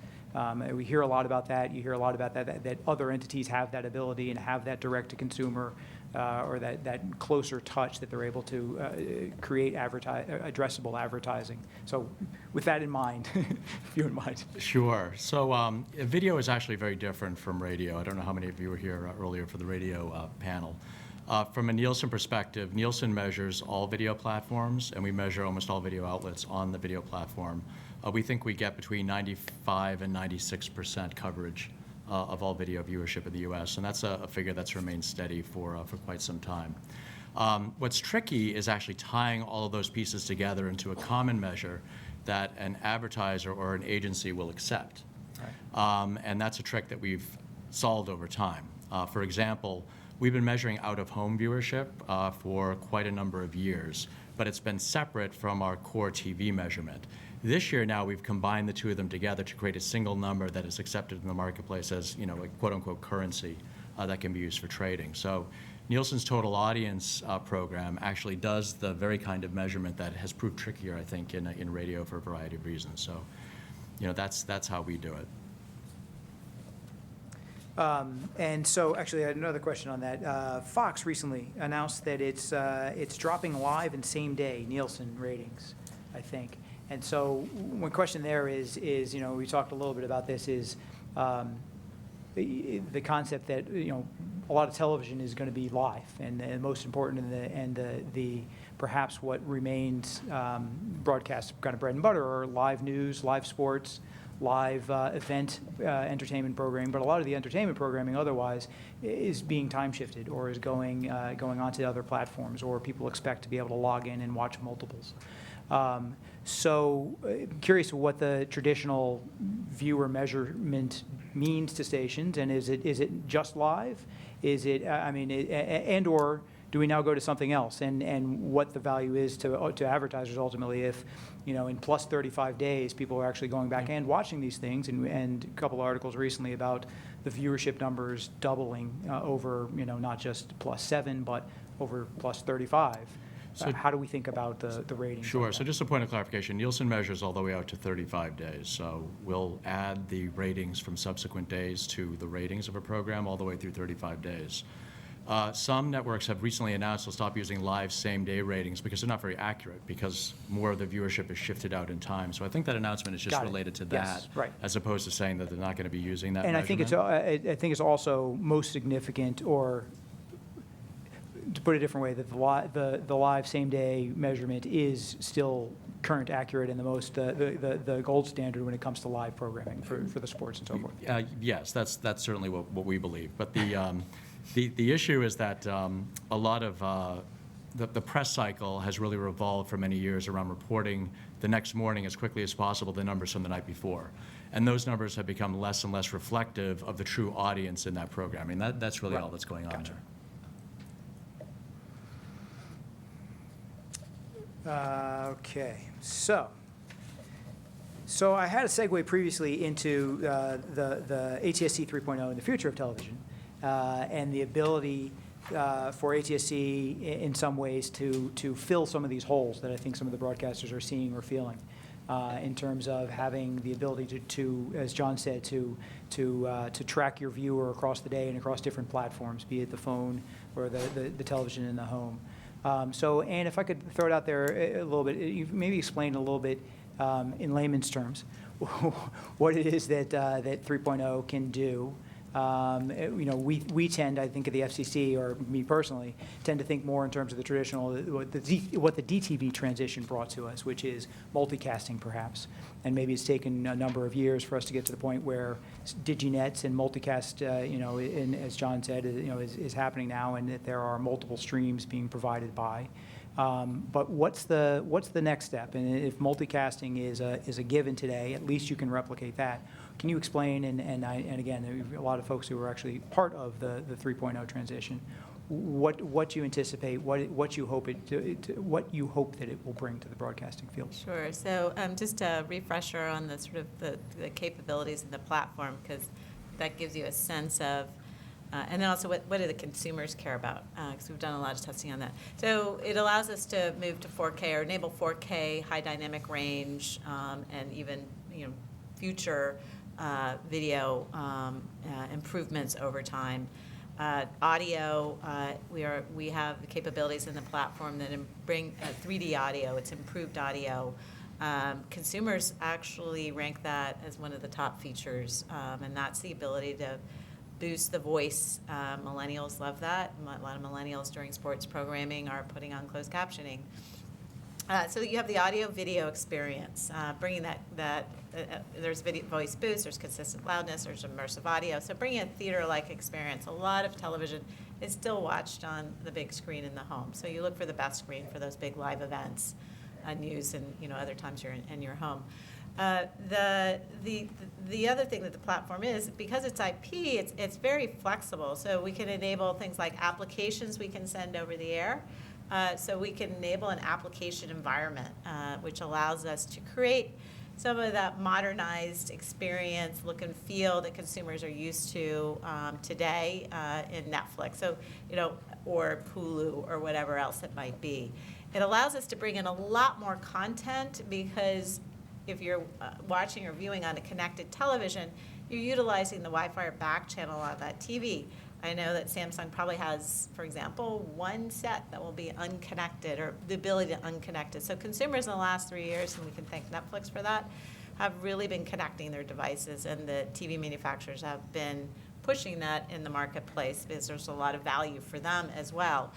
We hear a lot about that. You hear a lot about that other entities have that ability and have that direct-to-consumer or that closer touch that they're able to create addressable advertising. So with that in mind, if you wouldn't mind. Sure. So video is actually very different from radio. I don't know how many of you were here earlier for the radio panel. From a Nielsen perspective, Nielsen measures all video platforms, and we measure almost all video outlets on the video platform. We think we get between 95 and 96% coverage of all video viewership in the U.S., and that's a figure that's remained steady for quite some time. What's tricky is actually tying all of those pieces together into a common measure that an advertiser or an agency will accept. Right. And that's a trick that we've solved over time. For example, we've been measuring out-of-home viewership for quite a number of years, but it's been separate from our core TV measurement. This year now we've combined the two of them together to create a single number that is accepted in the marketplace as, a quote-unquote currency that can be used for trading. So Nielsen's total audience program actually does the very kind of measurement that has proved trickier, I think, in radio for a variety of reasons. So, that's how we do it. And so, actually, I had another question on that. Fox recently announced that it's dropping live and same-day Nielsen ratings, I think. And so, one question there is we talked a little bit about this, is the concept that a lot of television is going to be live, and most important, and the perhaps what remains broadcast kind of bread and butter are live news, live sports, live event entertainment programming. But a lot of the entertainment programming otherwise is being time shifted, or is going onto other platforms, or people expect to be able to log in and watch multiples. So curious what the traditional viewer measurement means to stations, and is it just live? Is it, and/or do we now go to something else, and what the value is to advertisers ultimately if, in plus 35 days, people are actually going back and watching these things, and a couple articles recently about the viewership numbers doubling over, not just plus 7, but over plus 35. So how do we think about the ratings? Sure. So just a point of clarification, Nielsen measures all the way out to 35 days. So we'll add the ratings from subsequent days to the ratings of a program all the way through 35 days. Some networks have recently announced they'll stop using live same-day ratings because they're not very accurate, because more of the viewership is shifted out in time. So I think that announcement is just related to that, right, as opposed to saying that they're not going to be using that. And measurement. I think it's also most significant, or to put it a different way, that the live same-day measurement is still current, accurate, and the most the gold standard when it comes to live programming for the sports and so forth. Yes, that's certainly what we believe. But the issue is that a lot of the press cycle has really revolved for many years around reporting the next morning as quickly as possible the numbers from the night before. And those numbers have become less and less reflective of the true audience in that programming. That's really all that's going on there. Okay, so I had a segue previously into the ATSC 3.0 and the future of television, and the ability for ATSC in some ways to fill some of these holes that I think some of the broadcasters are seeing or feeling, in terms of having the ability to as John said, to track your viewer across the day and across different platforms, be it the phone or the television in the home. So, Ann, if I could throw it out there a little bit, you maybe explain a little bit in layman's terms what it is that 3.0 can do. We tend, I think, at the FCC, or me personally, tend to think more in terms of the traditional, what the DTV transition brought to us, which is multicasting, perhaps. And maybe it's taken a number of years for us to get to the point where DigiNets and multicast, as John said, is happening now, and that there are multiple streams being provided by. But what's the next step? And if multicasting is a given today, at least you can replicate that. Can you explain, and again, there are a lot of folks who were actually part of the 3.0 transition, what you anticipate, what you hope that it will bring to the broadcasting field? Sure. So just a refresher on the sort of the capabilities of the platform, because that gives you a sense of, and then also what do the consumers care about, because we've done a lot of testing on that. So it allows us to move to 4K or enable 4K, high dynamic range, and even future video improvements over time. Audio, we have the capabilities in the platform that bring 3D audio. It's improved audio. Consumers actually rank that as one of the top features, and that's the ability to boost the voice. Millennials love that. A lot of millennials during sports programming are putting on closed captioning. So you have the audio-video experience, bringing that there's voice boost, there's consistent loudness, there's immersive audio. So bringing a theater-like experience. A lot of television is still watched on the big screen in the home. So you look for the best screen for those big live events, news, and other times you're in your home. The other thing that the platform is, because it's IP, it's very flexible. So we can enable things like applications we can send over the air. So we can enable an application environment, which allows us to create some of that modernized experience, look and feel that consumers are used to today in Netflix, so, or Hulu or whatever else it might be. It allows us to bring in a lot more content because if you're watching or viewing on a connected television, you're utilizing the Wi-Fi or back channel on that TV. I know that Samsung probably has, for example, one set that will be unconnected or the ability to unconnect it. So consumers in the last 3 years, and we can thank Netflix for that, have really been connecting their devices, and the TV manufacturers have been pushing that in the marketplace because there's a lot of value for them as well.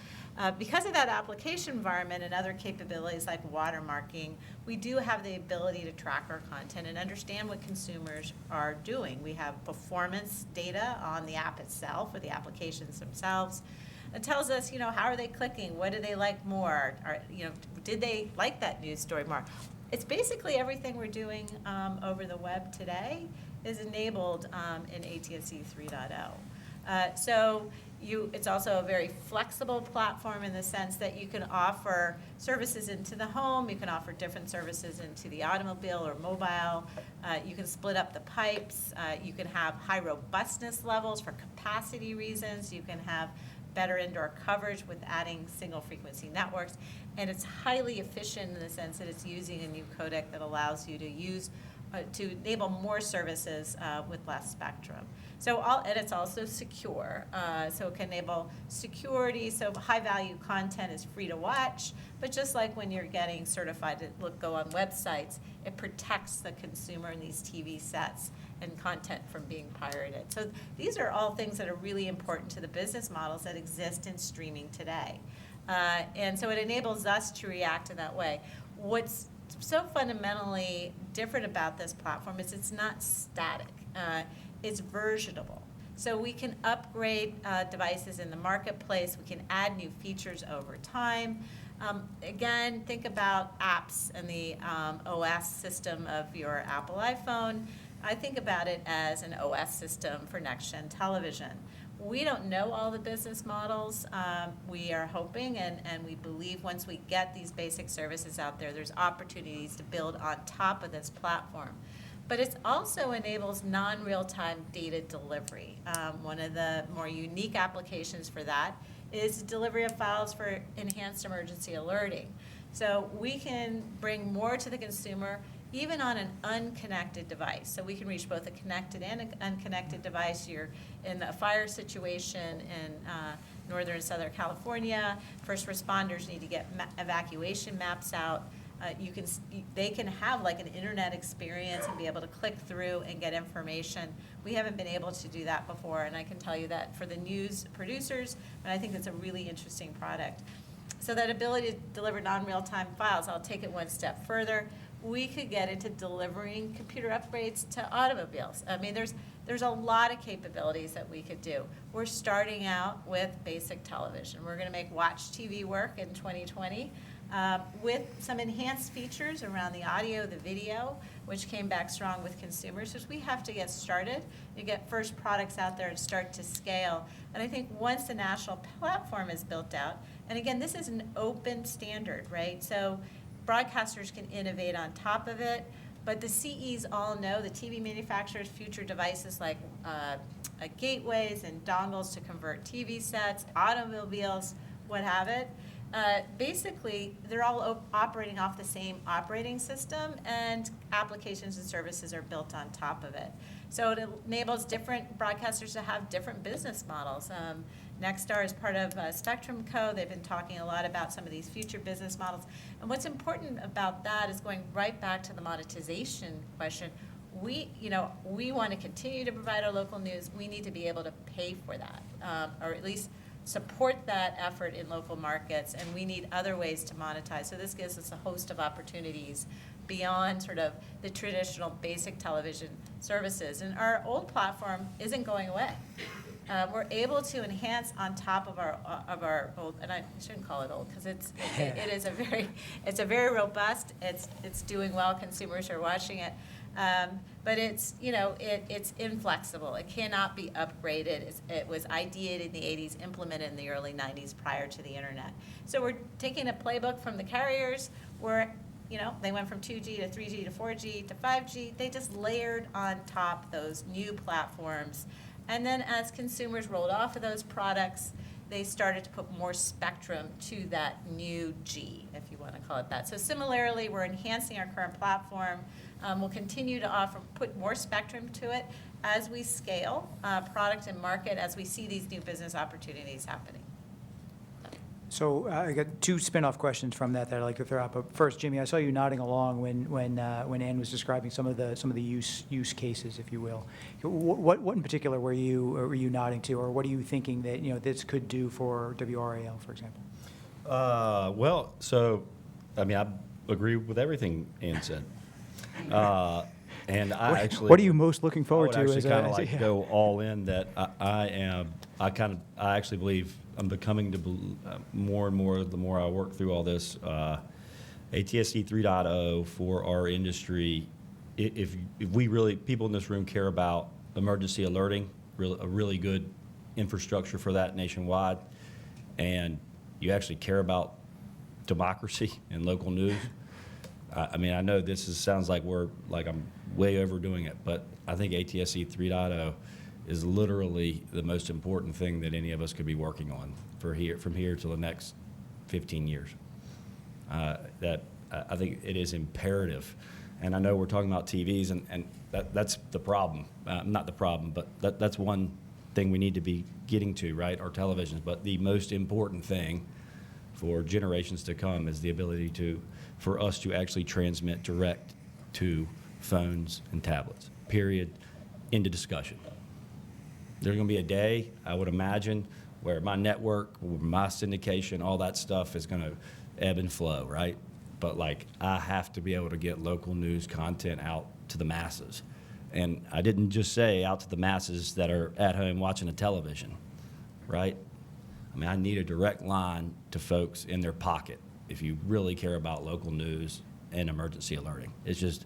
Because of that application environment and other capabilities like watermarking, we do have the ability to track our content and understand what consumers are doing. We have performance data on the app itself or the applications themselves. It tells us, how are they clicking? What do they like more? Did they like that news story more? It's basically everything we're doing over the web today is enabled in AT&C 3.0. It's also a very flexible platform in the sense that you can offer services into the home, you can offer different services into the automobile or mobile, you can split up the pipes, you can have high robustness levels for capacity reasons, you can have better indoor coverage with adding single frequency networks, and it's highly efficient in the sense that it's using a new codec that allows you to use to enable more services with less spectrum. And it's also secure, so it can enable security, so high-value content is free to watch, but just like when you're getting certified to go on websites, it protects the consumer in these TV sets and content from being pirated. So these are all things that are really important to the business models that exist in streaming today. And so it enables us to react in that way. What's so fundamentally different about this platform is it's not static. It's versionable. So we can upgrade devices in the marketplace. We can add new features over time. Again, think about apps and the OS system of your Apple iPhone. I think about it as an OS system for next-gen television. We don't know all the business models. We are hoping and we believe once we get these basic services out there, there's opportunities to build on top of this platform. But it also enables non-real-time data delivery. One of the more unique applications for that is delivery of files for enhanced emergency alerting. So we can bring more to the consumer even on an unconnected device. So we can reach both a connected and an unconnected device. You're in a fire situation in northern and southern California. First responders need to get evacuation maps out. They can have like an internet experience and be able to click through and get information. We haven't been able to do that before, and I can tell you that for the news producers, and I think it's a really interesting product. So that ability to deliver non-real-time files, I'll take it one step further. We could get into delivering computer upgrades to automobiles. I mean, there's a lot of capabilities that we could do. We're starting out with basic television. We're going to make watch TV work in 2020 with some enhanced features around the audio, the video, which came back strong with consumers, because we have to get started and get first products out there and start to scale. And I think once the national platform is built out, and again, this is an open standard, right? So broadcasters can innovate on top of it, but the CEs all know, the TV manufacturers, future devices like gateways and dongles to convert TV sets, automobiles, what have it. Basically, they're all operating off the same operating system, and applications and services are built on top of it. So it enables different broadcasters to have different business models. Nexstar is part of Spectrum Co. They've been talking a lot about some of these future business models. And what's important about that is going right back to the monetization question. We want to continue to provide our local news. We need to be able to pay for that, or at least support that effort in local markets, and we need other ways to monetize. So this gives us a host of opportunities beyond sort of the traditional basic television services. And our old platform isn't going away. We're able to enhance on top of our old, and I shouldn't call it old because it's a very robust. It's doing well. Consumers are watching it, but it's inflexible. It cannot be upgraded. It was ideated in the 80s, implemented in the early 90s prior to the internet. So we're taking a playbook from the carriers. We're they went from 2G to 3G to 4G to 5G. They just layered on top those new platforms. And then as consumers rolled off of those products, they started to put more spectrum to that new G, if you want to call it that. So similarly, we're enhancing our current platform. We'll continue to put more spectrum to it as we scale product and market, as we see these new business opportunities happening. So I got two spin-off questions from that I'd like to throw out. But first, Jimmy, I saw you nodding along when Ann was describing some of the use cases, if you will. What in particular were you nodding to, or what are you thinking that this could do for WRAL, for example? Well, so I mean, I agree with everything Ann said. And I what are you most looking forward to? I would actually kind of like go all in that I actually believe I'm becoming more and more the more I work through all this. ATSC 3.0 for our industry, if we really, people in this room care about emergency alerting, a really good infrastructure for that nationwide, and you actually care about democracy and local news. I mean, I know this sounds like I'm way overdoing it, but I think ATSC 3.0 is literally the most important thing that any of us could be working on from here till the next 15 years. That I think it is imperative, and I know we're talking about TVs, and that's the problem. Not the problem, but that's one thing we need to be getting to, right? Our televisions, but the most important thing for generations to come is the ability for us to actually transmit direct to phones and tablets, period, into discussion. There's going to be a day, I would imagine, where my network, my syndication, all that stuff is going to ebb and flow, right? But I have to be able to get local news content out to the masses. And I didn't just say out to the masses that are at home watching a television, right? I mean, I need a direct line to folks in their pocket if you really care about local news and emergency alerting. It's just,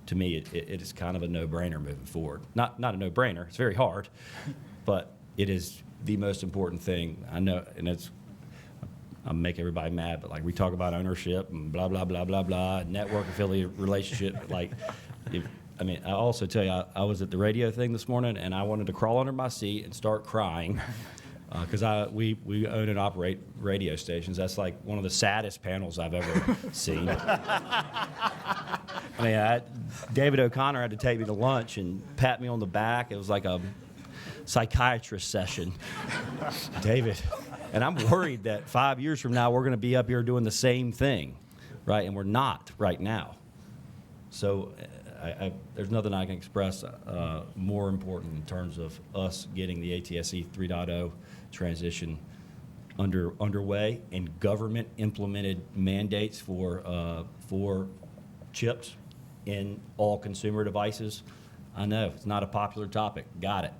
to me, it is kind of a no-brainer moving forward. Not a no-brainer, it's very hard, but it is the most important thing. I know, and I'll make everybody mad, but we talk about ownership and blah, blah, blah, blah, blah, network affiliate relationship. I mean, I also tell you, I was at the radio thing this morning, and I wanted to crawl under my seat and start crying. Because we own and operate radio stations. That's one of the saddest panels I've ever seen. I mean, David O'Connor had to take me to lunch and pat me on the back. It was like a psychiatrist session. David, and I'm worried that 5 years from now we're going to be up here doing the same thing, right? And we're not right now. So there's nothing I can express more important in terms of us getting the ATSC 3.0 transition underway and government implemented mandates for chips in all consumer devices. I know it's not a popular topic, got it,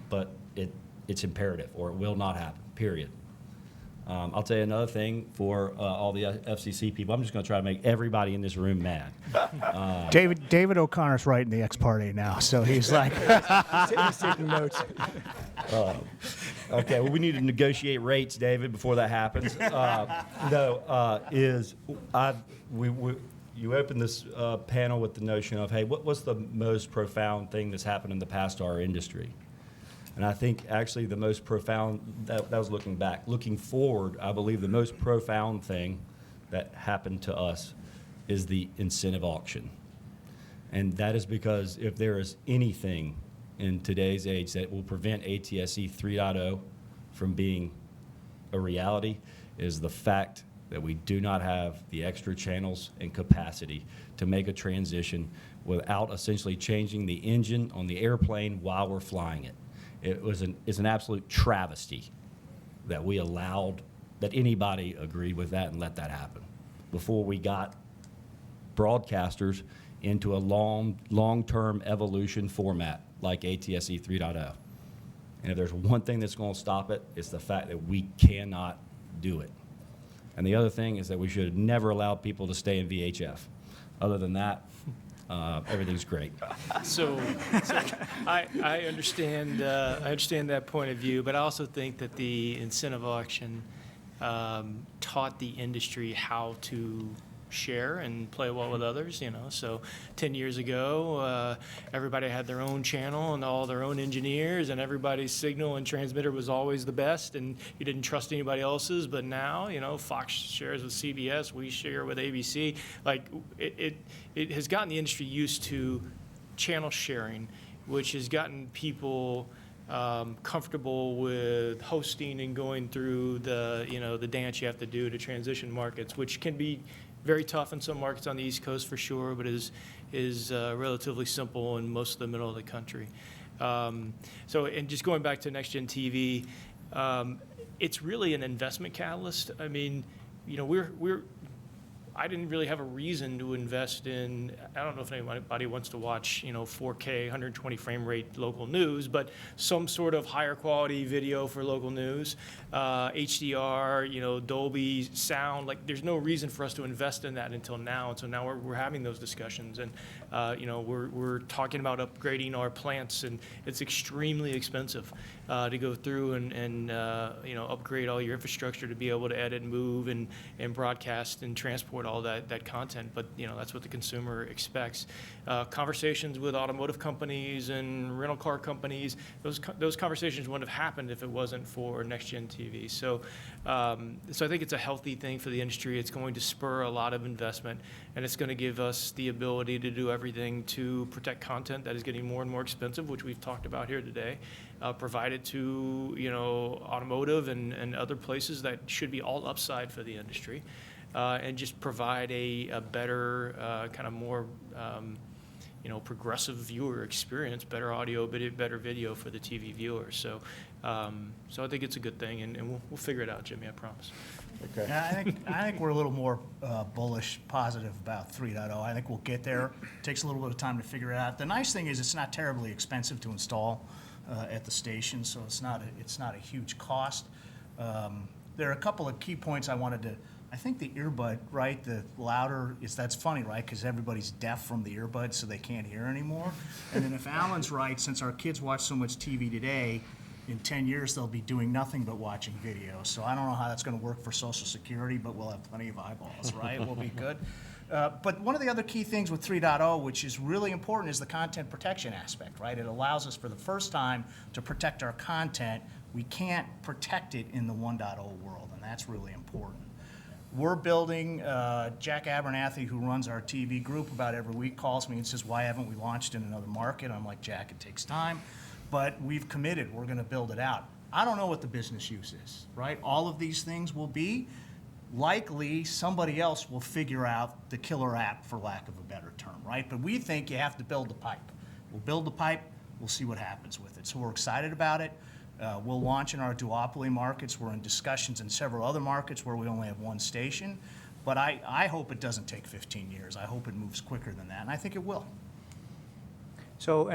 but it's imperative or it will not happen, period. I'll tell you another thing for all the FCC people. I'm just going to try to make everybody in this room mad. David O'Connor's writing the ex parte now, so he's he's taking notes. Okay, well, we need to negotiate rates, David, before that happens. You opened this panel with the notion of, hey, what's the most profound thing that's happened in the past to our industry? And I think actually the most profound, that was looking back. Looking forward, I believe the most profound thing that happened to us is the incentive auction. And that is because if there is anything in today's age that will prevent ATSC 3.0 from being a reality, is the fact that we do not have the extra channels and capacity to make a transition without essentially changing the engine on the airplane while we're flying it. It's an absolute travesty that we allowed, that anybody agreed with that and let that happen before we got broadcasters into a long-term evolution format like ATSC 3.0. And if there's one thing that's going to stop it, it's the fact that we cannot do it. And the other thing is that we should have never allowed people to stay in VHF. Other than that, everything's great. So I understand that point of view, but I also think that the incentive auction taught the industry how to share and play well with others, So 10 years ago, everybody had their own channel and all their own engineers, and everybody's signal and transmitter was always the best, and you didn't trust anybody else's. But now, Fox shares with CBS, we share with ABC. Like, it has gotten the industry used to channel sharing, which has gotten people comfortable with hosting and going through the dance you have to do to transition markets, which can be very tough in some markets on the East Coast for sure, but is relatively simple in most of the middle of the country. And just going back to Next Gen TV, it's really an investment catalyst. I mean, I didn't really have a reason to invest in, I don't know if anybody wants to watch, 4K, 120 frame rate local news, but some sort of higher quality video for local news, HDR, Dolby sound. Like, there's no reason for us to invest in that until now. And so now we're having those discussions, and we're talking about upgrading our plants, and it's extremely expensive to go through and upgrade all your infrastructure to be able to edit and move and broadcast and transport all that content. But that's what the consumer expects. Conversations with automotive companies and rental car companies, those conversations wouldn't have happened if it wasn't for Next Gen TV. So I think it's a healthy thing for the industry. It's going to spur a lot of investment, and it's going to give us the ability to do everything to protect content that is getting more and more expensive, which we've talked about here today, provide it to automotive and other places that should be all upside for the industry, and just provide a better, kind of more progressive viewer experience, better audio, better video for the TV viewer. So I think it's a good thing, and we'll figure it out, Jimmy, I promise. Okay. Yeah, I think we're a little more bullish, positive about 3.0. I think we'll get there. It takes a little bit of time to figure it out. The nice thing is it's not terribly expensive to install at the station, so it's not a huge cost. There are a couple of key points I wanted to. I think the earbud, right? The louder that's funny, right? Because everybody's deaf from the earbud, so they can't hear anymore. And then if Alan's right, since our kids watch so much TV today, in 10 years they'll be doing nothing but watching video. So I don't know how that's going to work for Social Security, but we'll have plenty of eyeballs, right? We'll be good. But one of the other key things with 3.0, which is really important, is the content protection aspect, right? It allows us for the first time to protect our content. We can't protect it in the 1.0 world, and that's really important. We're building, Jack Abernathy, who runs our TV group about every week, calls me and says, why haven't we launched in another market? I'm like, Jack, it takes time, but we've committed. We're going to build it out. I don't know what the business use is, right? All of these things will be. Likely, somebody else will figure out the killer app, for lack of a better term, right? But we think you have to build the pipe. We'll build the pipe. We'll see what happens with it. So we're excited about it. We'll launch in our duopoly markets. We're in discussions in several other markets where we only have one station. But I hope it doesn't take 15 years. I hope it moves quicker than that, and I think it will. So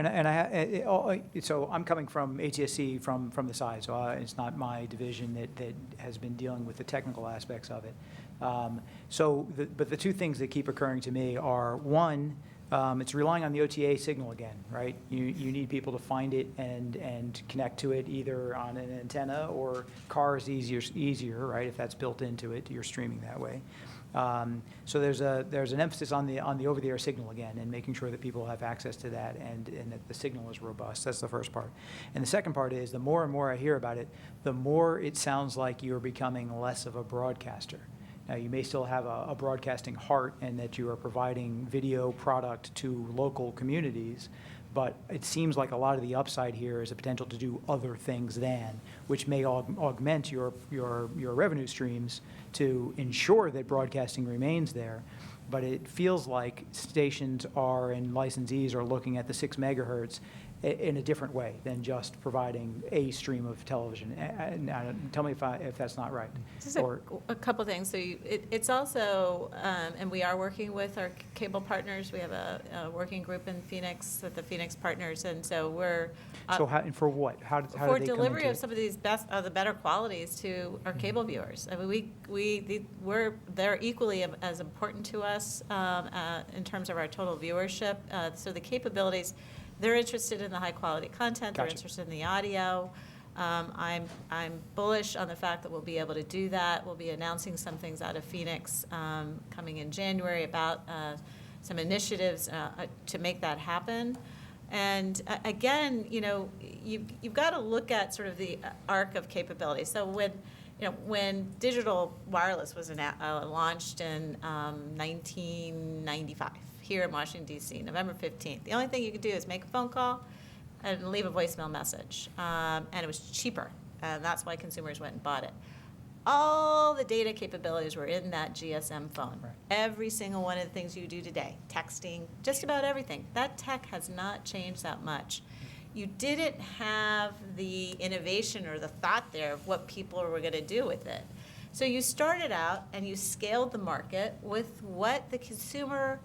so I'm coming from ATSC from the side, so it's not my division that has been dealing with the technical aspects of it. But the two things that keep occurring to me are, one, it's relying on the OTA signal again, right? You need people to find it and connect to it either on an antenna, or car is easier, right? If that's built into it, you're streaming that way. So there's an emphasis on the over-the-air signal again, and making sure that people have access to that and that the signal is robust. That's the first part. And the second part is, the more and more I hear about it, the more it sounds like you're becoming less of a broadcaster. Now, you may still have a broadcasting heart, and that you are providing video product to local communities, but it seems like a lot of the upside here is a potential to do other things which may augment your revenue streams to ensure that broadcasting remains there. But it feels like stations and licensees are looking at the 6 megahertz in a different way than just providing a stream of television. Tell me if that's not right. Just a couple things. So it's also, and we are working with our cable partners. We have a working group in Phoenix with the Phoenix partners, and so we're and for what? How do for they delivery come of some of these the better qualities to our cable viewers. I mean, they're equally as important to us in terms of our total viewership. So the capabilities. They're interested in the high-quality content. They're interested in the audio. I'm bullish on the fact that we'll be able to do that. We'll be announcing some things out of Phoenix coming in January about some initiatives to make that happen. And again, you've got to look at sort of the arc of capability. So when digital wireless was launched in 1995 here in Washington, D.C., November 15th, the only thing you could do is make a phone call and leave a voicemail message. And it was cheaper, and that's why consumers went and bought it. All the data capabilities were in that GSM phone. Right. Every single one of the things you do today, texting, just about everything, that tech has not changed that much. You didn't have the innovation or the thought there of what people were going to do with it. So you started out and you scaled the market with what the consumer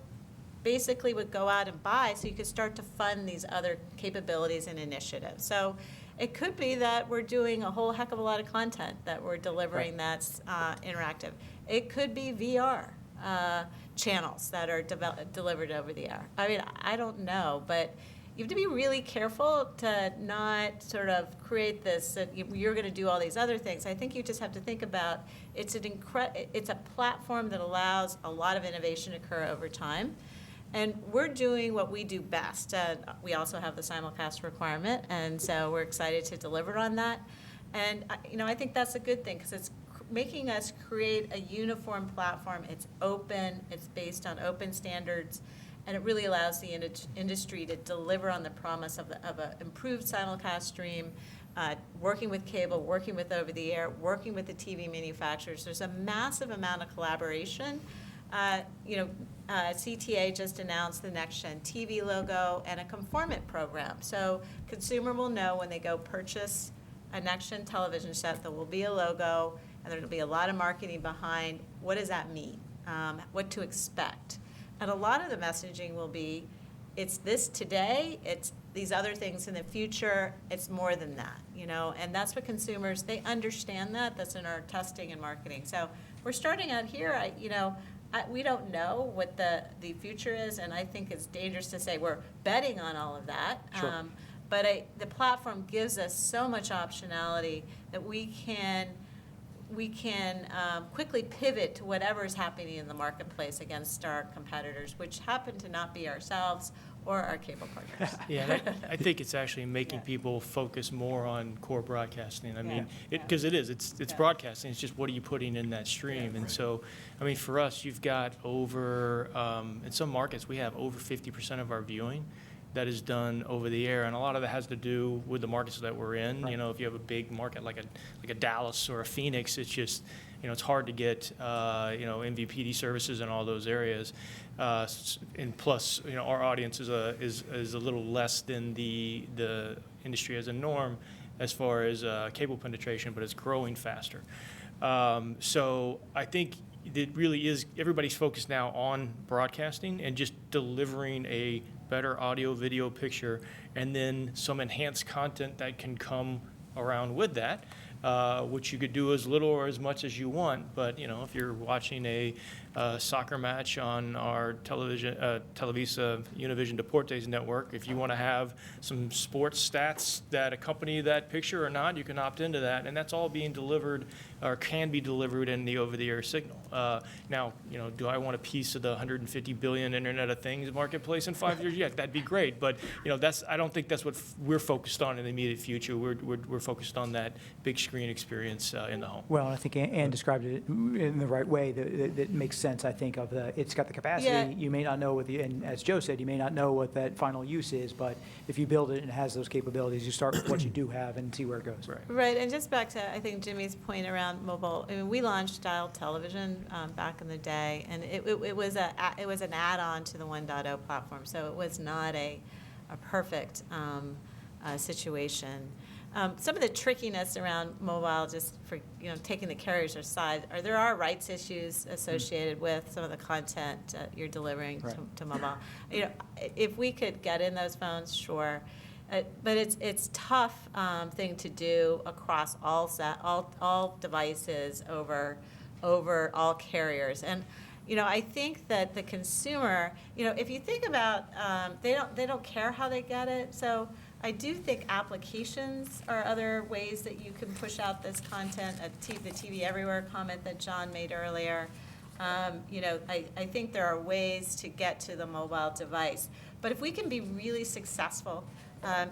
basically would go out and buy, so you could start to fund these other capabilities and initiatives. So it could be that we're doing a whole heck of a lot of content that we're delivering that's interactive. It could be VR channels that are delivered over the air. I mean, I don't know, but you have to be really careful to not sort of create this, that you're going to do all these other things. I think you just have to think about it's a platform that allows a lot of innovation to occur over time. And we're doing what we do best. We also have the simulcast requirement, and so we're excited to deliver on that. And I think that's a good thing, because it's making us create a uniform platform. It's open, it's based on open standards, and it really allows the industry to deliver on the promise of an improved simulcast stream, working with cable, working with over-the-air, working with the TV manufacturers. There's a massive amount of collaboration. CTA just announced the next-gen TV logo and a conformant program. So consumer will know when they go purchase a next-gen television set, there will be a logo, and there will be a lot of marketing behind what does that mean, what to expect. And a lot of the messaging will be, it's this today, it's these other things in the future, it's more than that, and that's what consumers, they understand that. That's in our testing and marketing. So we're starting out here. We don't know what the future is, and I think it's dangerous to say we're betting on all of that. Sure. But the platform gives us so much optionality that we can quickly pivot to whatever is happening in the marketplace against our competitors, which happen to not be ourselves or our cable partners. Yeah, I think it's actually making people focus more on core broadcasting. I mean, because it's broadcasting. It's just what are you putting in that stream? And so, I mean, for us, you've got over, in some markets, we have over 50% of our viewing that is done over the air, and a lot of that has to do with the markets that we're in. Right. If you have a big market like a Dallas or a Phoenix, it's just it's hard to get MVPD services in all those areas, and plus our audience is a little less than the industry as a norm as far as cable penetration, but it's growing faster. So I think it really is, everybody's focused now on broadcasting and just delivering a better audio, video, picture, and then some enhanced content that can come around with that, which you could do as little or as much as you want. But if you're watching a soccer match on our television, Televisa Univision Deportes network, if you want to have some sports stats that accompany that picture or not, you can opt into that, and that's all being delivered or can be delivered in the over-the-air signal. Now, do I want a piece of the 150 billion Internet of Things marketplace in 5 years? Yeah, that'd be great. But I don't think that's what we're focused on in the immediate future. We're focused on that big screen experience in the home. Well, I think Ann described it in the right way. That makes sense. I think it's got the capacity. Yeah. You may not know and as Joe said, you may not know what that final use is. But if you build it and it has those capabilities, you start with what you do have and see where it goes. Right, and just back to I think Jimmy's point around mobile. I mean, we launched dial television back in the day, and it was an add-on to the 1.0 platform, so it was not a perfect situation. Some of the trickiness around mobile, just for taking the carriers aside, there are rights issues associated with some of the content you're delivering to mobile. If we could get in those phones, sure. But it's tough thing to do across all devices over all carriers. And I think that the consumer, if you think about, they don't care how they get it. So I do think applications are other ways that you can push out this content, the TV Everywhere comment that John made earlier. You know, I think there are ways to get to the mobile device. But if we can be really successful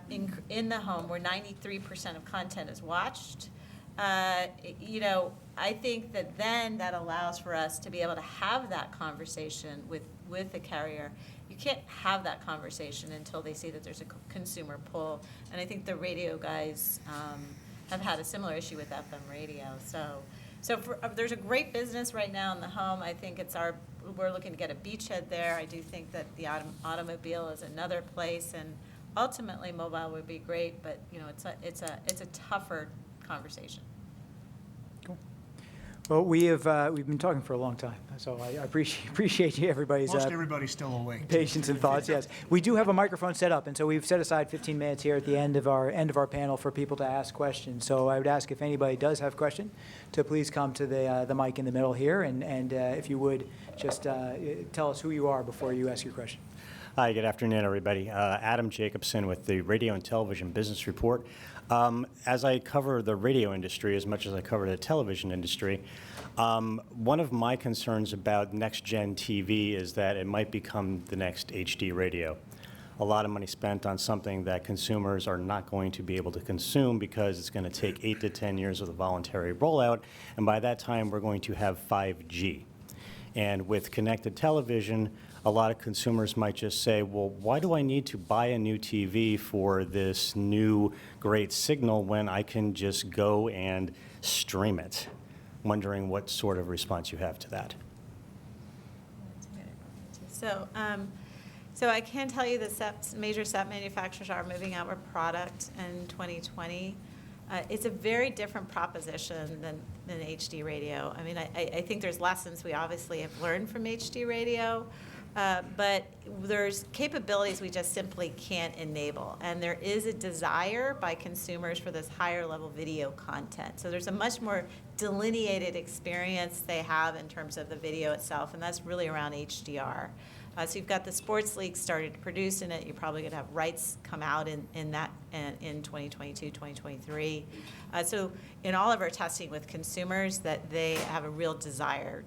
in the home where 93% of content is watched, you know, I think that then that allows for us to be able to have that conversation with the carrier. You can't have that conversation until they see that there's a consumer pull. And I think the radio guys have had a similar issue with FM radio. So there's a great business right now in the home. I think we're looking to get a beachhead there. I do think that the automobile is another place, and ultimately mobile would be great, but you know, it's a tougher conversation. Well, we've been talking for a long time, so I appreciate everybody's Most everybody's still awake. patience and thoughts. Yes, we do have a microphone set up, and so we've set aside 15 minutes here at the end of our panel for people to ask questions. So I would ask if anybody does have a question, to please come to the mic in the middle here, and if you would just tell us who you are before you ask your question. Hi, good afternoon, everybody. Adam Jacobson with the Radio and Television Business Report. As I cover the radio industry as much as I cover the television industry, one of my concerns about next-gen TV is that it might become the next HD radio. A lot of money spent on something that consumers are not going to be able to consume because it's going to take 8 to 10 years of the voluntary rollout, and by that time we're going to have 5G. And with connected television, a lot of consumers might just say, well, why do I need to buy a new TV for this new great signal when I can just go and stream it? Wondering what sort of response you have to that. So I can tell you the major set manufacturers are moving out with product in 2020. It's a very different proposition than HD radio. I mean, I think there's lessons we obviously have learned from HD radio, but there's capabilities we just simply can't enable. And there is a desire by consumers for this higher level video content. So there's a much more delineated experience they have in terms of the video itself, and that's really around HDR. So you've got the sports league started to produce in it. You're probably going to have rights come out in that in 2022, 2023. So in all of our testing with consumers, that they have a real desire.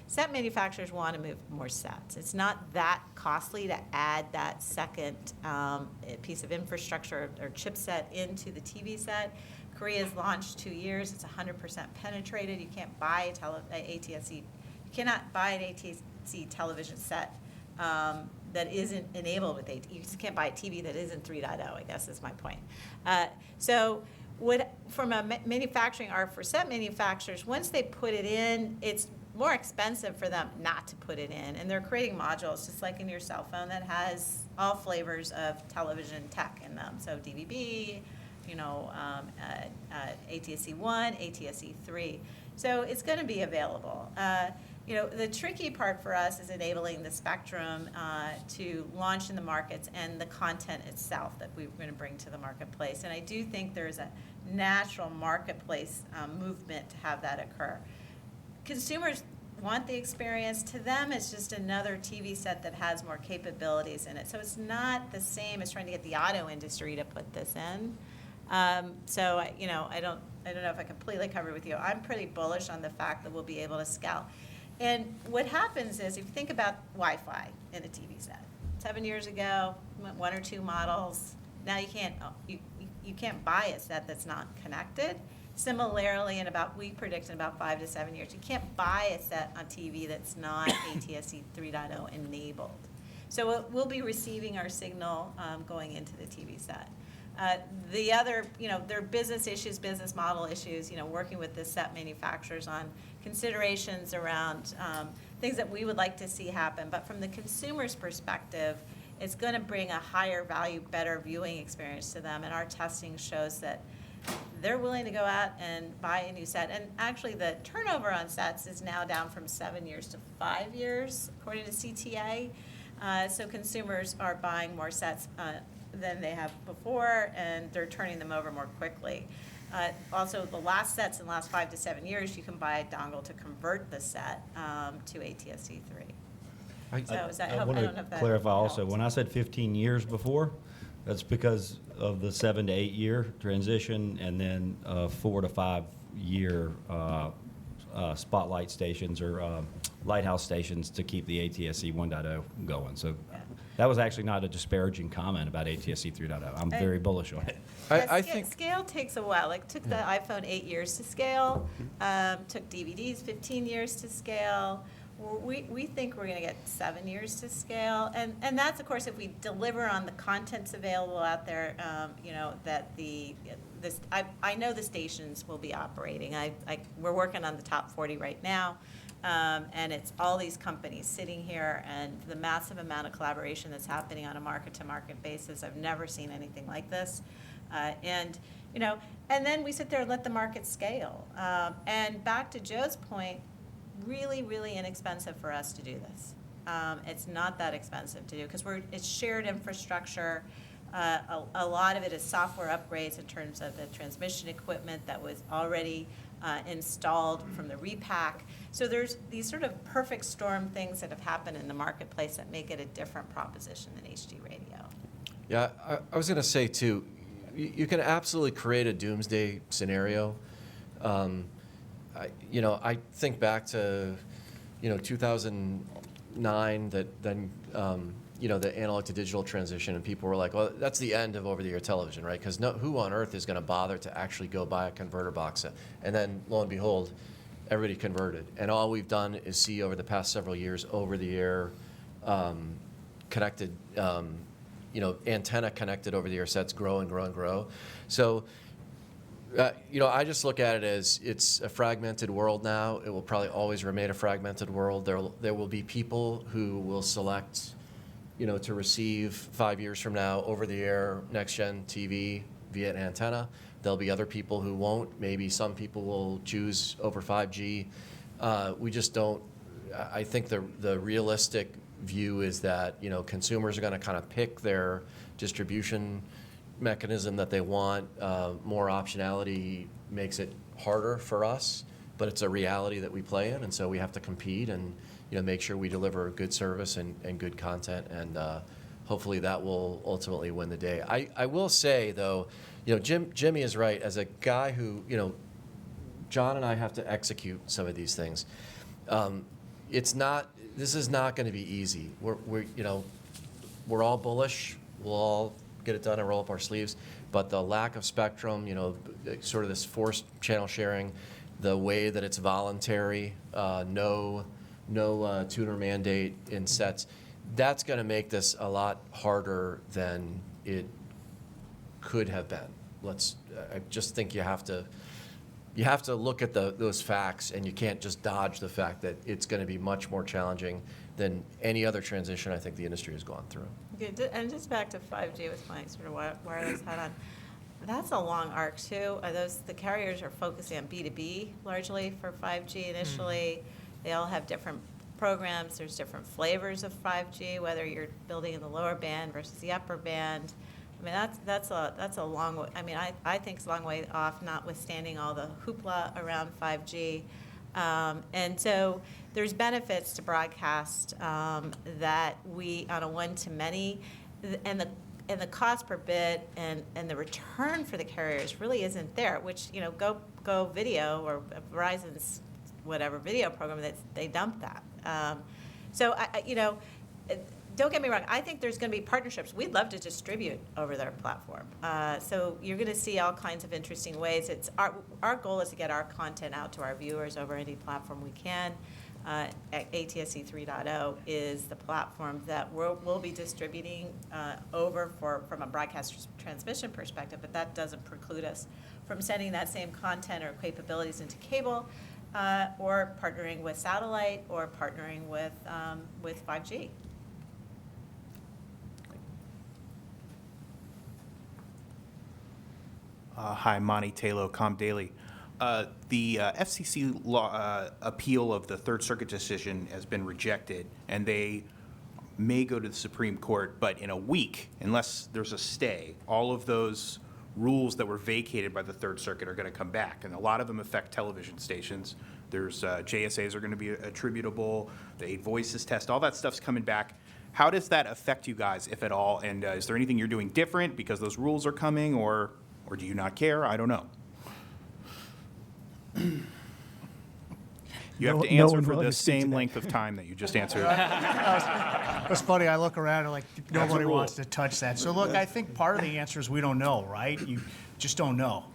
Set manufacturers want to move more sets. It's not that costly to add that second piece of infrastructure or chipset into the TV set. Korea's launched 2 years. It's 100% penetrated. You can't buy ATSC. You cannot buy an ATSC television set that isn't enabled with AT. You just can't buy a TV that isn't 3.0, I guess is my point. So from a manufacturing art for set manufacturers, once they put it in, it's more expensive for them not to put it in. And they're creating modules, just like in your cell phone, that has all flavors of television tech in them. So DVB, you know, ATSC 1, ATSC 3. So it's going to be available. You know, the tricky part for us is enabling the spectrum to launch in the markets and the content itself that we're going to bring to the marketplace. And I do think there's a natural marketplace movement to have that occur. Consumers want the experience. To them, it's just another TV set that has more capabilities in it. So it's not the same as trying to get the auto industry to put this in. So, you know, I don't know if I completely covered with you. I'm pretty bullish on the fact that we'll be able to scale. And what happens is, if you think about Wi-Fi in a TV set, 7 years ago, 1 or 2 models. Now you can't buy a set that's not connected. Similarly, we predict in about 5 to 7 years, you can't buy a set on TV that's not ATSC 3.0 enabled. So we'll be receiving our signal going into the TV set. The other, you know, there are business issues, business model issues, you know, working with the set manufacturers on considerations around things that we would like to see happen. But from the consumer's perspective, it's going to bring a higher value, better viewing experience to them. And our testing shows that they're willing to go out and buy a new set. And actually, the turnover on sets is now down from 7 years to 5 years, according to CTA. So consumers are buying more sets than they have before, and they're turning them over more quickly. Also, the last sets in the last 5 to 7 years, you can buy a dongle to convert the set to ATSC 3. I want to clarify also, when I said 15 years before, that's because of the 7 to 8 year transition, and then 4 to 5 year spotlight stations or lighthouse stations to keep the ATSC 1.0 going. So that was actually not a disparaging comment about ATSC 3.0. I'm very bullish on it. I think scale takes a while. Like, took the iPhone 8 years to scale, took DVDs 15 years to scale. We think we're going to get 7 years to scale, and that's, of course, if we deliver on the contents available out there. That I know the stations will be operating. We're working on the top 40 right now, and it's all these companies sitting here, and the massive amount of collaboration that's happening on a market-to-market basis. I've never seen anything like this, and then we sit there and let the market scale. And back to Joe's point. Really, really inexpensive for us to do this. It's not that expensive to do because it's shared infrastructure. A lot of it is software upgrades in terms of the transmission equipment that was already installed from the repack. So there's these sort of perfect storm things that have happened in the marketplace that make it a different proposition than HD radio. Yeah, I was going to say too, you can absolutely create a doomsday scenario. I think back to, 2009, the analog to digital transition, and people were like, well, that's the end of over-the-air television, right? Because who on earth is going to bother to actually go buy a converter box? And then, lo and behold, everybody converted. And all we've done is see over the past several years over-the-air connected, antenna connected over-the-air sets grow and grow and grow. So, I just look at it as it's a fragmented world now. It will probably always remain a fragmented world. There will be people who will select, to receive 5 years from now over-the-air next-gen TV via an antenna. There'll be other people who won't. Maybe some people will choose over 5G. We just don't. I think the realistic view is that consumers are going to kind of pick their distribution mechanism that they want. More optionality makes it harder for us, but it's a reality that we play in, and so we have to compete and make sure we deliver good service and good content, and hopefully that will ultimately win the day. I will say though, Jimmy is right. As a guy who, John and I have to execute some of these things. This is not going to be easy. We're all bullish. We'll all get it done and roll up our sleeves, but the lack of spectrum, sort of this forced channel sharing, the way that it's voluntary, no tuner mandate in sets, that's going to make this a lot harder than it could have been. I just think you have to look at those facts, and you can't just dodge the fact that it's going to be much more challenging than any other transition I think the industry has gone through. Okay, and just back to 5G with my sort of wireless hat on. That's a long arc too. The carriers are focusing on B2B largely for 5G initially. They all have different programs. There's different flavors of 5G, whether you're building in the lower band versus the upper band. I mean, that's a long way. I mean, I think it's a long way off, notwithstanding all the hoopla around 5G. And so there's benefits to broadcast that we, on a one-to-many, and the cost per bit and the return for the carriers really isn't there, which, Go Video or Verizon's whatever video program, they dump that. So, don't get me wrong, I think there's going to be partnerships. We'd love to distribute over their platform. So you're going to see all kinds of interesting ways. Our goal is to get our content out to our viewers over any platform we can. ATSC 3.0 is the platform that we'll be distributing over from a broadcast transmission perspective, but that doesn't preclude us from sending that same content or capabilities into cable, or partnering with satellite, or partnering with 5G. Hi, Monty Taylor, Com Daily. The FCC appeal of the Third Circuit decision has been rejected, and they may go to the Supreme Court, but in a week, unless there's a stay, all of those rules that were vacated by the Third Circuit are going to come back, and a lot of them affect television stations. There's JSAs are going to be attributable, the 8 voices test, all that stuff's coming back. How does that affect you guys, if at all? And is there anything you're doing different because those rules are coming, or do you not care? I don't know. You have to answer for the same length of time that you just answered. It's funny, I look around and like, nobody rule. wants to touch that. So look, I think part of the answer is we don't know, right? You just don't know.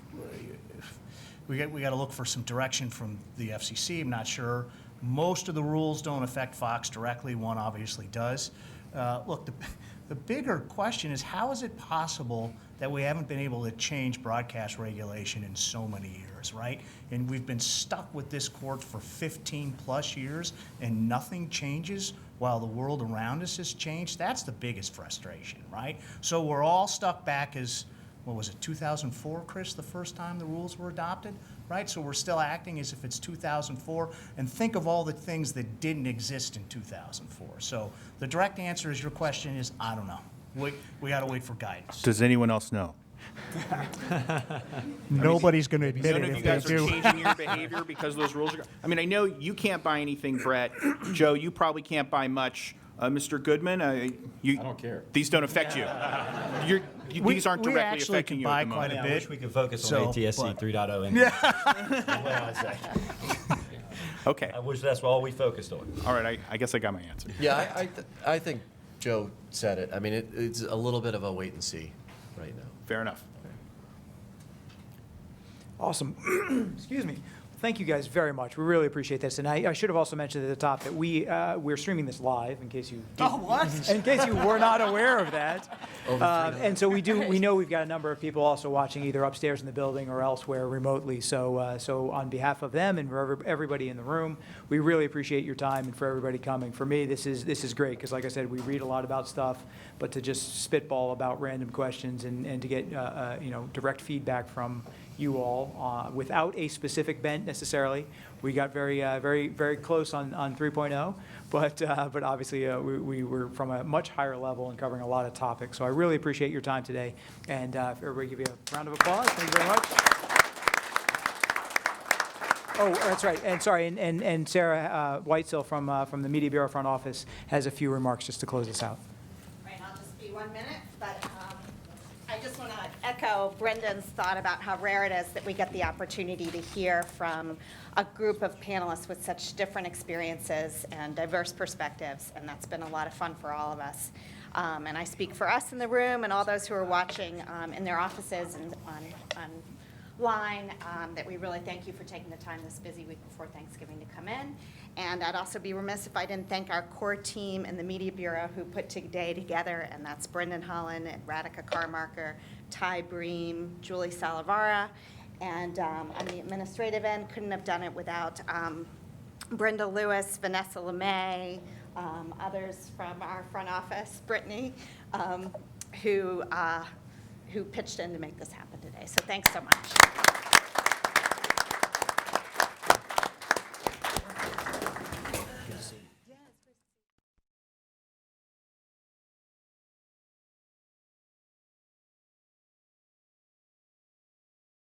We got to look for some direction from the FCC. I'm not sure. Most of the rules don't affect Fox directly. One obviously does. Look, the bigger question is, how is it possible that we haven't been able to change broadcast regulation in so many years, right? And we've been stuck with this court for 15 plus years and nothing changes while the world around us has changed. That's the biggest frustration, right? So we're all stuck back as, what was it, 2004, Chris, the first time the rules were adopted, right? So we're still acting as if it's 2004, and think of all the things that didn't exist in 2004. So the direct answer is, your question is, I don't know. We got to wait for guidance. Does anyone else know? Nobody's going to admit None it of if you guys they are do. changing your behavior because those rules are. I mean, I know you can't buy anything, Brett. Joe, you probably can't buy much. Mr. Goodman, I don't care. These don't affect you. These aren't we directly actually affecting can you buy at the quite moment. a I bit. wish we could focus on So, ATSC but- 3.0. Okay. I wish that's all we focused on. All right, I guess I got my answer. Yeah, I think Joe said it. I mean, it's a little bit of a wait and see right now. Fair enough. Awesome. Excuse me. Thank you guys very much. We really appreciate this. And I should have also mentioned at the top that we're streaming this live in case you in case you were not aware of that. And so we know we've got a number of people also watching either upstairs in the building or elsewhere remotely. So so on behalf of them and for everybody in the room, we really appreciate your time and for everybody coming. For me, this is great because, like I said, we read a lot about stuff, but to just spitball about random questions and to get direct feedback from you all without a specific bent necessarily. We got very close on 3.0, but obviously we were from a much higher level and covering a lot of topics. So I really appreciate your time today, and if everybody give you a round of applause. Thank you very much. Oh, that's right. And sorry, and Sarah Whitesill from the Media Bureau front office has a few remarks just to close this out. Right, I'll just be 1 minute, but I just want to echo Brendan's thought about how rare it is that we get the opportunity to hear from a group of panelists with such different experiences and diverse perspectives, and that's been a lot of fun for all of us. And I speak for us in the room and all those who are watching in their offices and online, that we really thank you for taking the time this busy week before Thanksgiving to come in. And I'd also be remiss if I didn't thank our core team in the Media Bureau who put today together, and that's Brendan Holland and Radhika Carmarker, Ty Bream, Julie Salavara, and on the administrative end, couldn't have done it without Brenda Lewis, Vanessa LeMay, others from our front office, Brittany, who pitched in to make this happen today. So thanks so much.